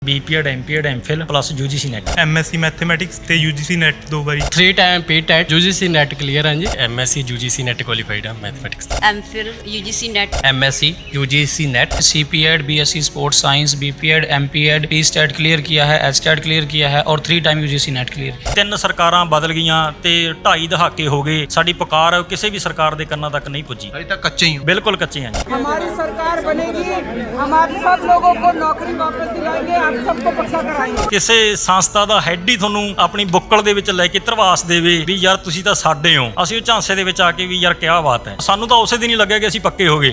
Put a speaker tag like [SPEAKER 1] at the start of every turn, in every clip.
[SPEAKER 1] BPEd MPEd MPhil plus UGC NET
[SPEAKER 2] MSc mathematics ते UGC NET 2 बारी
[SPEAKER 3] 3 time PTET UGC NET clear हाँ जी MSc UGC NET qualified है mathematics
[SPEAKER 4] MPhil UGC NET
[SPEAKER 5] MSc UGC NET CPEd BSc sports science BPEd MPEd PSTET clear किया है एचस्टैट clear किया है और 3 टाइम यूजीसी नेट क्लियर।
[SPEAKER 1] 3 ਸਰਕਾਰਾਂ ਬਦਲ ਗਈਆਂ ਤੇ 2.5 ਦਹਾਕੇ ਹੋ ਗਏ, ਸਾਡੀ ਪੁਕਾਰ ਕਿਸੇ ਵੀ ਸਰਕਾਰ ਦੇ ਕੰਨਾਂ ਤੱਕ ਨਹੀਂ ਪੁੱਜੀ।
[SPEAKER 6] अभी तक कच्चे ही हो।
[SPEAKER 1] ਬਿਲਕੁਲ ਕੱਚੇ ਹਾਂ ਜੀ।
[SPEAKER 7] हमारी सरकार बनेगी, हम आप सब लोगों को नौकरी वापस दिलाएंगे, आप सबको पक्का कराएंगे।
[SPEAKER 1] ਕਿਸੇ ਸੰਸਥਾ ਦਾ ਹੈੱਡ ਹੀ ਤੁਹਾਨੂੰ ਆਪਣੀ ਬੁੱਕਲ ਦੇ ਵਿੱਚ ਲੈ ਕੇ ਧਰਵਾਸ ਦੇਵੇ ਵੀ ਯਾਰ ਤੁਸੀਂ ਤਾਂ ਸਾਡੇ ਹੋ, ਅਸੀਂ ਉਹ ਝਾਂਸੇ ਦੇ ਵਿੱਚ ਆ ਕੇ ਵੀ ਯਾਰ ਕਿਆ ਬਾਤ ਹੈ। ਸਾਨੂੰ ਤਾਂ ਉਸੇ ਦਿਨ ਹੀ ਲੱਗਿਆ ਕਿ ਅਸੀਂ ਪੱਕੇ ਹੋ ਗਏ।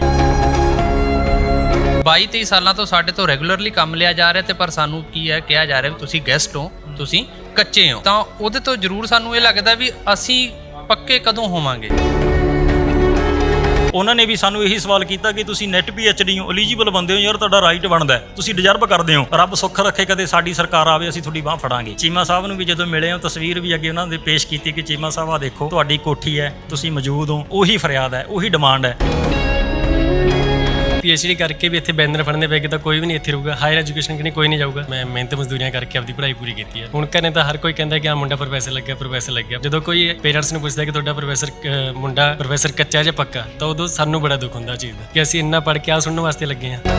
[SPEAKER 5] 22-23 ਸਾਲਾਂ ਤੋਂ ਸਾਡੇ ਤੋਂ ਰੈਗੂਲਰਲੀ ਕੰਮ ਲਿਆ ਜਾ ਰਿਹਾ ਤੇ ਪਰ ਸਾਨੂੰ ਕੀ ਹੈ ਕਿਹਾ ਜਾ ਰਿਹਾ ਵੀ ਤੁਸੀਂ ਗੈਸਟ ਹੋ, ਤੁਸੀਂ ਕੱਚੇ ਹੋ, ਤਾਂ ਉਹਦੇ ਤੋਂ ਜ਼ਰੂਰ ਸਾਨੂੰ ਇਹ ਲੱਗਦਾ ਵੀ ਅਸੀਂ ਪੱਕੇ ਕਦੋਂ ਹੋਵਾਂਗੇ।
[SPEAKER 1] ਉਹਨਾਂ ਨੇ ਵੀ ਸਾਨੂੰ ਇਹੀ ਸਵਾਲ ਕੀਤਾ ਕਿ ਤੁਸੀਂ ਨੈਟ ਪੀਐਚਡੀ ਹੋ, ਐਲੀਜੀਬਲ ਬੰਦੇ ਹੋ, ਯਾਰ ਤੁਹਾਡਾ ਰਾਈਟ ਬਣਦਾ, ਤੁਸੀਂ ਡਿਜ਼ਰਵ ਕਰਦੇ ਹੋ, ਰੱਬ ਸੁੱਖ ਰੱਖੇ ਕਦੇ ਸਾਡੀ ਸਰਕਾਰ ਆਵੇ ਅਸੀਂ ਤੁਹਾਡੀ ਬਾਹ ਫੜਾਂਗੇ। ਚੀਮਾ ਸਾਹਿਬ ਨੂੰ ਵੀ ਜਦੋਂ ਮਿਲੇ ਹੋ ਤਸਵੀਰ ਵੀ ਅੱਗੇ ਉਹਨਾਂ ਦੇ ਪੇਸ਼ ਕੀਤੀ ਕਿ ਚੀਮਾ ਸਾਹਿਬ ਆ ਦੇਖੋ ਤੁਹਾਡੀ ਕੋਠੀ ਹੈ, ਤੁਸੀਂ ਮੌਜੂਦ ਹੋ, ਉਹੀ ਫਰਿਆਦ ਹੈ, ਉਹੀ ਡਿਮਾਂਡ ਹੈ।
[SPEAKER 3] पीएचडी करके भी इतने बैनर फड़ने पे तो कोई भी नहीं इतने रहूगा, हायर एजुकेशन के लिए कोई नहीं जाऊगा। मैं मेहनत मजदूरियां करके अपनी पढ़ाई पूरी की है। हूँ घरें तो हर कोई कहता कि हाँ मुंडा प्रोफैसर लग गया। जो कोई पेरेंट्स ने पूछता कि तुहाडा मुंडा प्रोफैसर कच्चा या पक्का, तो उदों सानू बड़ा दुख होंदा चीज़ दा कि असीं इन्ना पढ़ के आ सुनने वास्ते लगे हैं।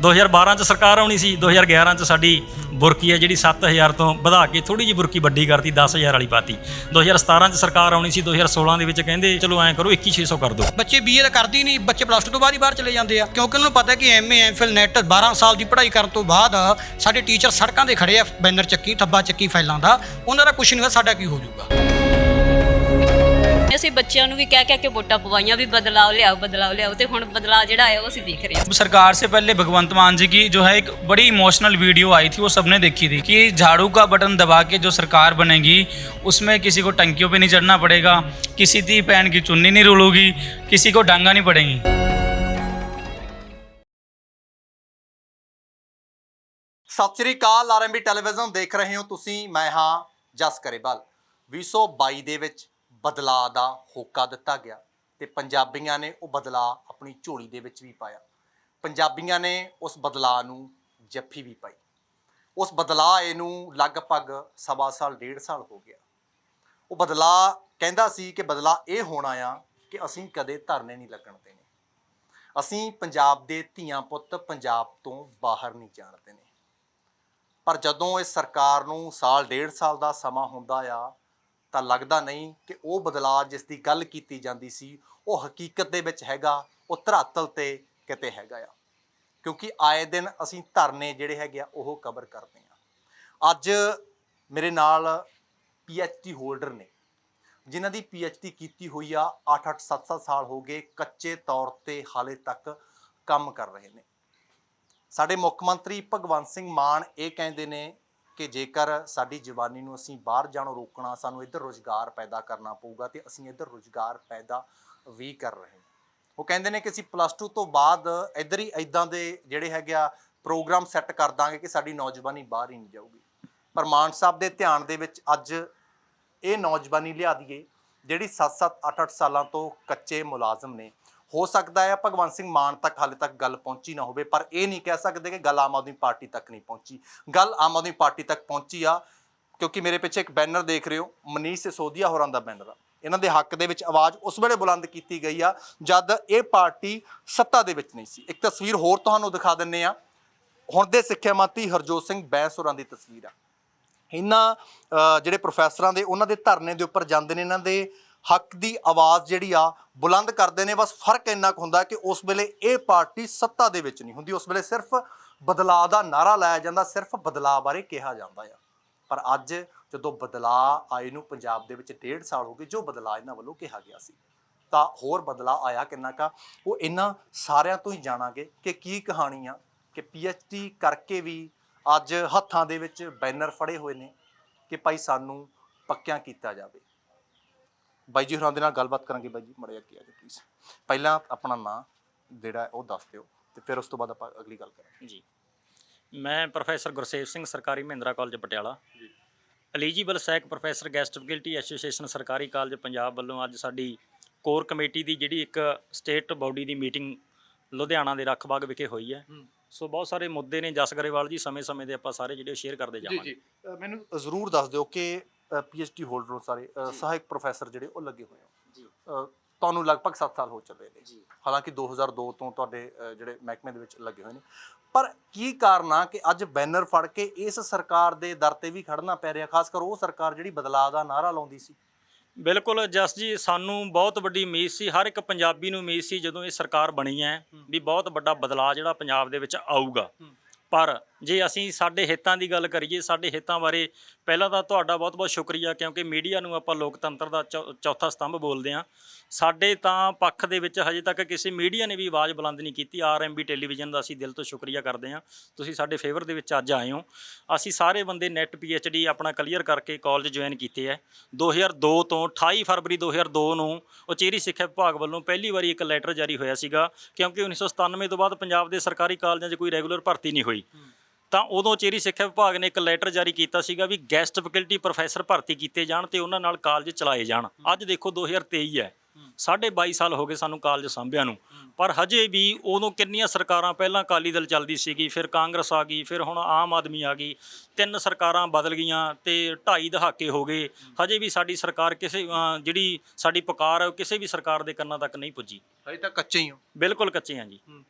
[SPEAKER 1] 2012 'ਚ ਸਰਕਾਰ ਆਉਣੀ ਸੀ, 2011 'ਚ ਸਾਡੀ ਬੁਰਕੀ ਹੈ ਜਿਹੜੀ 7000 ਤੋਂ ਵਧਾ ਕੇ ਥੋੜੀ ਜਿਹੀ ਬੁਰਕੀ ਵੱਡੀ ਕਰਤੀ, 10000 ਵਾਲੀ ਪਾਤੀ। 2017 'ਚ ਸਰਕਾਰ ਆਉਣੀ ਸੀ, 2016 ਦੇ ਵਿੱਚ ਕਹਿੰਦੇ ਚਲੋ ਐਂ ਕਰੋ 21,600 ਕਰ ਦਿਓ।
[SPEAKER 6] ਬੱਚੇ ਬੀਏ ਤਾਂ ਕਰਦੇ ਹੀ ਨਹੀਂ, ਬੱਚੇ ਪਲੱਸ 2 ਤੋਂ ਬਾਅਦ ਹੀ ਬਾਹਰ ਚਲੇ ਜਾਂਦੇ ਆ, ਕਿਉਂਕਿ ਉਹਨਾਂ ਨੂੰ ਪਤਾ ਕਿ ਐਮਏ ਐਮਫਿਲ ਨੈਟ 12 ਸਾਲ ਦੀ ਪੜ੍ਹਾਈ ਕਰਨ ਤੋਂ ਬਾਅਦ ਸਾਡੇ ਟੀਚਰ ਸੜਕਾਂ 'ਤੇ ਖੜੇ ਆ, ਬੈਨਰ ਚੱਕੀ ਥੱਬਾ ਚੱਕੀ ਫਾਈਲਾਂ ਦਾ, ਉਹਨਾਂ ਦਾ ਕੁਛ ਨਹੀਂ ਹੋਇਆ, ਸਾਡਾ ਕੀ ਹੋ ਜਾਊਗਾ।
[SPEAKER 4] ਅਸੀਂ ਬੱਚਿਆਂ ਨੂੰ ਵੀ ਕਹਿ ਕੇ ਵੋਟਾਂ ਪਵਾਈਆਂ ਵੀ ਬਦਲਾਓ ਲਿਆਓ ਤੇ ਹੁਣ ਬਦਲਾਅ ਜਿਹੜਾ ਹੈ ਉਹ ਅਸੀਂ ਦੇਖ ਰਹੇ ਹਾਂ।
[SPEAKER 8] सरकार से पहले भगवंत मान जी की जो है एक बड़ी इमोशनल वीडियो आई थी, वो सबने देखी थी कि झाड़ू का बटन दबा के जो सरकार बनेगी उसमें किसी को टंकियों पे नहीं चढ़ना पड़ेगा, किसी दी पैन की चुन्नी नहीं रुलोगी, किसी को डांगा नहीं पड़ेगी।
[SPEAKER 6] ਸਤਿ ਸ੍ਰੀ ਅਕਾਲ, ਆਰਐਮਬੀ ਟੈਲੀਵਿਜ਼ਨ ਦੇਖ ਰਹੇ ਹੋ ਤੁਸੀਂ, ਮੈਂ ਹਾਂ ਜਸ ਕਰੇਵਾਲ। 2022 ਦੇ ਵਿੱਚ ਬਦਲਾਅ ਦਾ ਹੋਕਾ ਦਿੱਤਾ ਗਿਆ ਤੇ ਪੰਜਾਬੀਆਂ ਨੇ ਉਹ ਬਦਲਾਅ ਆਪਣੀ ਝੋਲੀ ਦੇ ਵਿੱਚ ਵੀ ਪਾਇਆ। ਪੰਜਾਬੀਆਂ ਨੇ ਉਸ ਬਦਲਾਅ ਨੂੰ ਜੱਫੀ ਵੀ ਪਾਈ। ਉਸ ਬਦਲਾਅ ਨੂੰ ਲਗਭਗ 1.25 ਸਾਲ 1.5 ਸਾਲ ਹੋ ਗਿਆ। ਉਹ ਬਦਲਾਅ ਕਹਿੰਦਾ ਸੀ ਕਿ ਬਦਲਾਅ ਇਹ ਹੋਣਾ ਆ ਕਿ ਅਸੀਂ ਕਦੇ ਧਰਨੇ ਨਹੀਂ ਲੱਗਣ ਦੇਣੇ, ਅਸੀਂ ਪੰਜਾਬ ਦੇ ਧੀਆਂ ਪੁੱਤ ਪੰਜਾਬ ਤੋਂ ਬਾਹਰ ਨਹੀਂ ਜਾਣ ਦੇਣੇ। ਪਰ ਜਦੋਂ ਇਸ ਸਰਕਾਰ ਨੂੰ 1.5 ਸਾਲ ਦਾ ਸਮਾਂ ਹੁੰਦਾ ਆ ਤਾਂ ਲੱਗਦਾ ਨਹੀਂ ਕਿ ਉਹ ਬਦਲਾਅ ਜਿਸ ਦੀ ਗੱਲ ਕੀਤੀ ਜਾਂਦੀ ਸੀ ਉਹ ਹਕੀਕਤ ਦੇ ਵਿੱਚ ਹੈਗਾ, ਉਹ ਧਰਾਤਲ 'ਤੇ ਕਿਤੇ ਹੈਗਾ ਆ। ਕਿਉਂਕਿ ਆਏ ਦਿਨ ਅਸੀਂ ਧਰਨੇ ਜਿਹੜੇ ਹੈਗੇ ਆ ਉਹ ਕਵਰ ਕਰਦੇ ਹਾਂ। ਅੱਜ ਮੇਰੇ ਨਾਲ PhD ਹੋਲਡਰ ਨੇ ਜਿਨ੍ਹਾਂ ਦੀ PhD ਕੀਤੀ ਹੋਈ ਆ, 8-8 7-7 ਸਾਲ ਹੋ ਗਏ, ਕੱਚੇ ਤੌਰ 'ਤੇ ਹਾਲੇ ਤੱਕ ਕੰਮ ਕਰ ਰਹੇ ਨੇ। ਸਾਡੇ ਮੁੱਖ ਮੰਤਰੀ ਭਗਵੰਤ ਸਿੰਘ ਮਾਨ ਇਹ ਕਹਿੰਦੇ ਨੇ ਕਿ ਜੇਕਰ ਸਾਡੀ ਜਵਾਨੀ ਨੂੰ ਅਸੀਂ ਬਾਹਰ ਜਾਣੋਂ ਰੋਕਣਾ, ਸਾਨੂੰ ਇੱਧਰ ਰੁਜ਼ਗਾਰ ਪੈਦਾ ਕਰਨਾ ਪਊਗਾ ਤੇ ਅਸੀਂ ਇੱਧਰ ਰੁਜ਼ਗਾਰ ਪੈਦਾ ਵੀ ਕਰ ਰਹੇ ਹਾਂ। ਉਹ ਕਹਿੰਦੇ ਨੇ ਕਿ ਅਸੀਂ ਪਲੱਸ 2 ਤੋਂ ਬਾਅਦ ਇੱਧਰ ਹੀ ਇੱਦਾਂ ਦੇ ਜਿਹੜੇ ਹੈਗੇ ਆ ਪ੍ਰੋਗਰਾਮ ਸੈੱਟ ਕਰ ਦਾਂਗੇ ਕਿ ਸਾਡੀ ਨੌਜਵਾਨੀ ਬਾਹਰ ਹੀ ਨਹੀਂ ਜਾਊਗੀ। ਪਰ ਮਾਨ ਸਾਹਿਬ ਦੇ ਧਿਆਨ ਦੇ ਵਿੱਚ ਅੱਜ ਇਹ ਨੌਜਵਾਨੀ ਲਿਆ ਦਈਏ ਜਿਹੜੀ 7-7 8-8 ਸਾਲਾਂ ਤੋਂ ਕੱਚੇ ਮੁਲਾਜ਼ਮ ਨੇ। ਹੋ ਸਕਦਾ ਹੈ ਭਗਵੰਤ ਸਿੰਘ ਮਾਨ ਤੱਕ ਹਾਲੇ ਤੱਕ ਗੱਲ ਪਹੁੰਚੀ ਨਾ ਹੋਵੇ, ਪਰ ਇਹ ਨਹੀਂ ਕਹਿ ਸਕਦੇ ਕਿ ਗੱਲ ਆਮ ਆਦਮੀ ਪਾਰਟੀ ਤੱਕ ਨਹੀਂ ਪਹੁੰਚੀ। ਗੱਲ ਆਮ ਆਦਮੀ ਪਾਰਟੀ ਤੱਕ ਪਹੁੰਚੀ ਆ, ਕਿਉਂਕਿ ਮੇਰੇ ਪਿੱਛੇ ਇੱਕ ਬੈਨਰ ਦੇਖ ਰਹੇ ਹੋ, ਮਨੀਸ਼ ਸਿਸੋਦੀਆ ਹੋਰਾਂ ਦਾ ਬੈਨਰ ਆ। ਇਹਨਾਂ ਦੇ ਹੱਕ ਦੇ ਵਿੱਚ ਆਵਾਜ਼ ਉਸ ਵੇਲੇ ਬੁਲੰਦ ਕੀਤੀ ਗਈ ਆ ਜਦ ਇਹ ਪਾਰਟੀ ਸੱਤਾ ਦੇ ਵਿੱਚ ਨਹੀਂ ਸੀ। ਇੱਕ ਤਸਵੀਰ ਹੋਰ ਤੁਹਾਨੂੰ ਦਿਖਾ ਦਿੰਦੇ ਆ, ਹੁਣ ਦੇ ਸਿੱਖਿਆ ਮੰਤਰੀ ਹਰਜੋਤ ਸਿੰਘ ਬੈਂਸ ਹੋਰਾਂ ਦੀ ਤਸਵੀਰ ਆ। ਇਹਨਾਂ ਜਿਹੜੇ ਪ੍ਰੋਫੈਸਰਾਂ ਦੇ ਉਹਨਾਂ ਦੇ ਧਰਨੇ ਦੇ ਉੱਪਰ ਜਾਂਦੇ ਨੇ, ਇਹਨਾਂ ਦੇ ਹੱਕ ਦੀ ਆਵਾਜ਼ ਜਿਹੜੀ ਆ ਬੁਲੰਦ ਕਰਦੇ ਨੇ। ਬਸ ਫਰਕ ਇੰਨਾ ਕੁ ਹੁੰਦਾ ਕਿ ਉਸ ਵੇਲੇ ਇਹ ਪਾਰਟੀ ਸੱਤਾ ਦੇ ਵਿੱਚ ਨਹੀਂ ਹੁੰਦੀ, ਉਸ ਵੇਲੇ ਸਿਰਫ ਬਦਲਾਅ ਦਾ ਨਾਅਰਾ ਲਾਇਆ ਜਾਂਦਾ, ਸਿਰਫ ਬਦਲਾਅ ਬਾਰੇ ਕਿਹਾ ਜਾਂਦਾ ਆ। ਪਰ ਅੱਜ ਜਦੋਂ ਬਦਲਾਅ ਆਏ ਨੂੰ ਪੰਜਾਬ ਦੇ ਵਿੱਚ 1.5 ਸਾਲ ਹੋ ਗਏ, ਜੋ ਬਦਲਾਅ ਇਹਨਾਂ ਵੱਲੋਂ ਕਿਹਾ ਗਿਆ ਸੀ, ਤਾਂ ਹੋਰ ਬਦਲਾਅ ਆਇਆ ਕਿੰਨਾ ਕਾ ਉਹ ਇਹਨਾਂ ਸਾਰਿਆਂ ਤੋਂ ਹੀ ਜਾਣਾਂਗੇ ਕਿ ਕੀ ਕਹਾਣੀ ਆ ਕਿ PhD ਕਰਕੇ ਵੀ ਅੱਜ ਹੱਥਾਂ ਦੇ ਵਿੱਚ ਬੈਨਰ ਫੜੇ ਹੋਏ ਨੇ ਕਿ ਭਾਈ ਸਾਨੂੰ ਪੱਕਿਆਂ ਕੀਤਾ ਜਾਵੇ। ਬਾਈ ਜੀ ਹੋਰਾਂ ਦੇ ਨਾਲ ਗੱਲਬਾਤ ਕਰਾਂਗੇ। ਬਾਈ ਜੀ ਮੜਿਆ ਕੀ ਆ ਜੀ ਪਲੀਜ਼, ਪਹਿਲਾਂ ਆਪਣਾ ਨਾਂ ਜਿਹੜਾ ਉਹ ਦੱਸ ਦਿਓ ਤੇ ਫਿਰ ਉਸ ਤੋਂ ਬਾਅਦ ਆਪਾਂ ਅਗਲੀ ਗੱਲ ਕਰਾਂਗੇ
[SPEAKER 1] ਜੀ, ਮੈਂ ਪ੍ਰੋਫੈਸਰ ਗੁਰਸੇਵ ਸਿੰਘ, ਸਰਕਾਰੀ ਮਹਿੰਦਰਾ ਕਾਲਜ ਪਟਿਆਲਾ, ਐਲੀਜੀਬਲ ਸਹਿਕ ਪ੍ਰੋਫੈਸਰ ਗੈਸਟ ਫੈਕਲਟੀ ਐਸੋਸੀਏਸ਼ਨ ਸਰਕਾਰੀ ਕਾਲਜ ਪੰਜਾਬ ਵੱਲੋਂ ਅੱਜ ਸਾਡੀ ਕੋਰ ਕਮੇਟੀ ਦੀ ਜਿਹੜੀ ਇੱਕ ਸਟੇਟ ਬਾਡੀ ਦੀ ਮੀਟਿੰਗ ਲੁਧਿਆਣਾ ਦੇ ਰੱਖ ਬਾਗ ਵਿਖੇ ਹੋਈ ਹੈ। ਸੋ ਬਹੁਤ ਸਾਰੇ ਮੁੱਦੇ ਨੇ ਜਸ ਗਰੇਵਾਲ ਜੀ, ਸਮੇਂ-ਸਮੇਂ ਦੇ ਆਪਾਂ ਸਾਰੇ ਜਿਹੜੇ ਸ਼ੇਅਰ ਕਰਦੇ ਜਾਵਾਂਗੇ।
[SPEAKER 6] ਮੈਨੂੰ ਜ਼ਰੂਰ ਦੱਸ ਦਿਓ ਕਿ PhD ਹੋਲਡਰ ਸਾਰੇ ਸਹਾਇਕ ਪ੍ਰੋਫੈਸਰ ਜਿਹੜੇ ਉਹ ਲੱਗੇ ਹੋਏ ਹੋ ਜੀ, ਤੁਹਾਨੂੰ ਲਗਭਗ 7 ਸਾਲ ਹੋ ਚੱਲੇ ਨੇ ਜੀ, ਹਾਲਾਂਕਿ 2002 ਤੋਂ ਤੁਹਾਡੇ ਜਿਹੜੇ ਮਹਿਕਮੇ ਦੇ ਵਿੱਚ ਲੱਗੇ ਹੋਏ ਨੇ, ਪਰ ਕੀ ਕਾਰਨ ਆ ਕਿ ਅੱਜ ਬੈਨਰ ਫੜ ਕੇ ਇਸ ਸਰਕਾਰ ਦੇ ਦਰ ਤੇ ਵੀ ਖੜਨਾ ਪੈ ਰਿਹਾ, ਖਾਸ ਕਰ ਉਹ ਸਰਕਾਰ ਜਿਹੜੀ ਬਦਲਾਅ ਦਾ ਨਾਅਰਾ ਲਾਉਂਦੀ ਸੀ?
[SPEAKER 1] ਬਿਲਕੁਲ ਜਸ ਜੀ, ਸਾਨੂੰ ਬਹੁਤ ਵੱਡੀ ਉਮੀਦ ਸੀ, ਹਰ ਇੱਕ ਪੰਜਾਬੀ ਨੂੰ ਉਮੀਦ ਸੀ ਜਦੋਂ ਇਹ ਸਰਕਾਰ ਬਣੀ ਹੈ ਵੀ ਬਹੁਤ ਵੱਡਾ ਬਦਲਾਅ ਜਿਹੜਾ ਪੰਜਾਬ ਦੇ ਵਿੱਚ ਆਊਗਾ। ਪਰ ਜੇ ਅਸੀਂ ਸਾਡੇ ਹਿੱਤਾਂ ਦੀ ਗੱਲ ਕਰੀਏ, ਸਾਡੇ ਹਿੱਤਾਂ ਬਾਰੇ ਪਹਿਲਾਂ ਤਾਂ ਤੁਹਾਡਾ ਬਹੁਤ-ਬਹੁਤ ਸ਼ੁਕਰੀਆ, ਕਿਉਂਕਿ ਮੀਡੀਆ ਨੂੰ ਆਪਾਂ ਲੋਕਤੰਤਰ ਦਾ ਚੌਥਾ ਸਤੰਭ ਬੋਲਦੇ ਹਾਂ। ਸਾਡੇ ਤਾਂ ਪੱਖ ਦੇ ਵਿੱਚ ਹਜੇ ਤੱਕ ਕਿਸੇ ਮੀਡੀਆ ਨੇ ਵੀ ਆਵਾਜ਼ ਬੁਲੰਦ ਨਹੀਂ ਕੀਤੀ। RMB ਟੈਲੀਵਿਜ਼ਨ ਦਾ ਅਸੀਂ ਦਿਲ ਤੋਂ ਸ਼ੁਕਰੀਆ ਕਰਦੇ ਹਾਂ, ਤੁਸੀਂ ਸਾਡੇ ਫੇਵਰ ਦੇ ਵਿੱਚ ਅੱਜ ਆਏ ਹੋ। ਅਸੀਂ ਸਾਰੇ ਬੰਦੇ ਨੈੱਟ PhD ਆਪਣਾ ਕਲੀਅਰ ਕਰਕੇ ਕਾਲਜ ਜੁਆਇਨ ਕੀਤੇ ਹੈ। 2002 ਤੋਂ 28 ਫਰਵਰੀ 2002 ਨੂੰ ਉਚੇਰੀ ਸਿੱਖਿਆ ਵਿਭਾਗ ਵੱਲੋਂ ਪਹਿਲੀ ਵਾਰੀ ਇੱਕ ਲੈਟਰ ਜਾਰੀ ਹੋਇਆ ਸੀਗਾ, ਕਿਉਂਕਿ 1997 ਤੋਂ ਬਾਅਦ ਪੰਜਾਬ ਦੇ ਸਰਕਾਰੀ ਕਾਲਜਾਂ 'ਚ ਕੋਈ ਰੈਗੂਲਰ ਭਰਤੀ ਨਹੀਂ ਹੋਈ। ਤਾਂ ਉਦੋਂ ਉਚੇਰੀ ਸਿੱਖਿਆ ਵਿਭਾਗ ਨੇ ਇੱਕ ਲੈਟਰ ਜਾਰੀ ਕੀਤਾ ਸੀਗਾ ਵੀ ਗੈਸਟ ਫੈਕਲਟੀ ਪ੍ਰੋਫੈਸਰ ਭਰਤੀ ਕੀਤੇ ਜਾਣ ਤੇ ਉਹਨਾਂ ਨਾਲ ਕਾਲਜ ਚਲਾਏ ਜਾਣ। ਅੱਜ ਦੇਖੋ 2023 ਹੈ, 22.5 ਸਾਲ ਹੋ ਗਏ ਸਾਨੂੰ ਕਾਲਜ ਸਾਂਭਿਆਂ ਨੂੰ, ਪਰ ਹਜੇ ਵੀ ਉਦੋਂ ਕਿੰਨੀਆਂ ਸਰਕਾਰਾਂ, ਪਹਿਲਾਂ ਅਕਾਲੀ ਦਲ ਚੱਲਦੀ ਸੀਗੀ, ਫਿਰ ਕਾਂਗਰਸ ਆ ਗਈ, ਫਿਰ ਹੁਣ ਆਮ ਆਦਮੀ ਆ ਗਈ, 3 ਸਰਕਾਰਾਂ ਬਦਲ ਗਈਆਂ ਤੇ 2.5 ਦਹਾਕੇ ਹੋ ਗਏ, ਹਜੇ ਵੀ ਸਾਡੀ ਸਰਕਾਰ ਕਿਸੇ ਜਿਹੜੀ ਸਾਡੀ ਪੁਕਾਰ ਹੈ ਉਹ ਕਿਸੇ ਵੀ ਸਰਕਾਰ ਦੇ ਕੰਨਾਂ ਤੱਕ ਨਹੀਂ ਪੁੱਜੀ।
[SPEAKER 6] ਹਜੇ ਤਾਂ ਕੱਚੇ ਹੀ ਹੋ।
[SPEAKER 1] ਬਿਲਕੁਲ ਕੱਚੇ ਹਾਂ ਜੀ।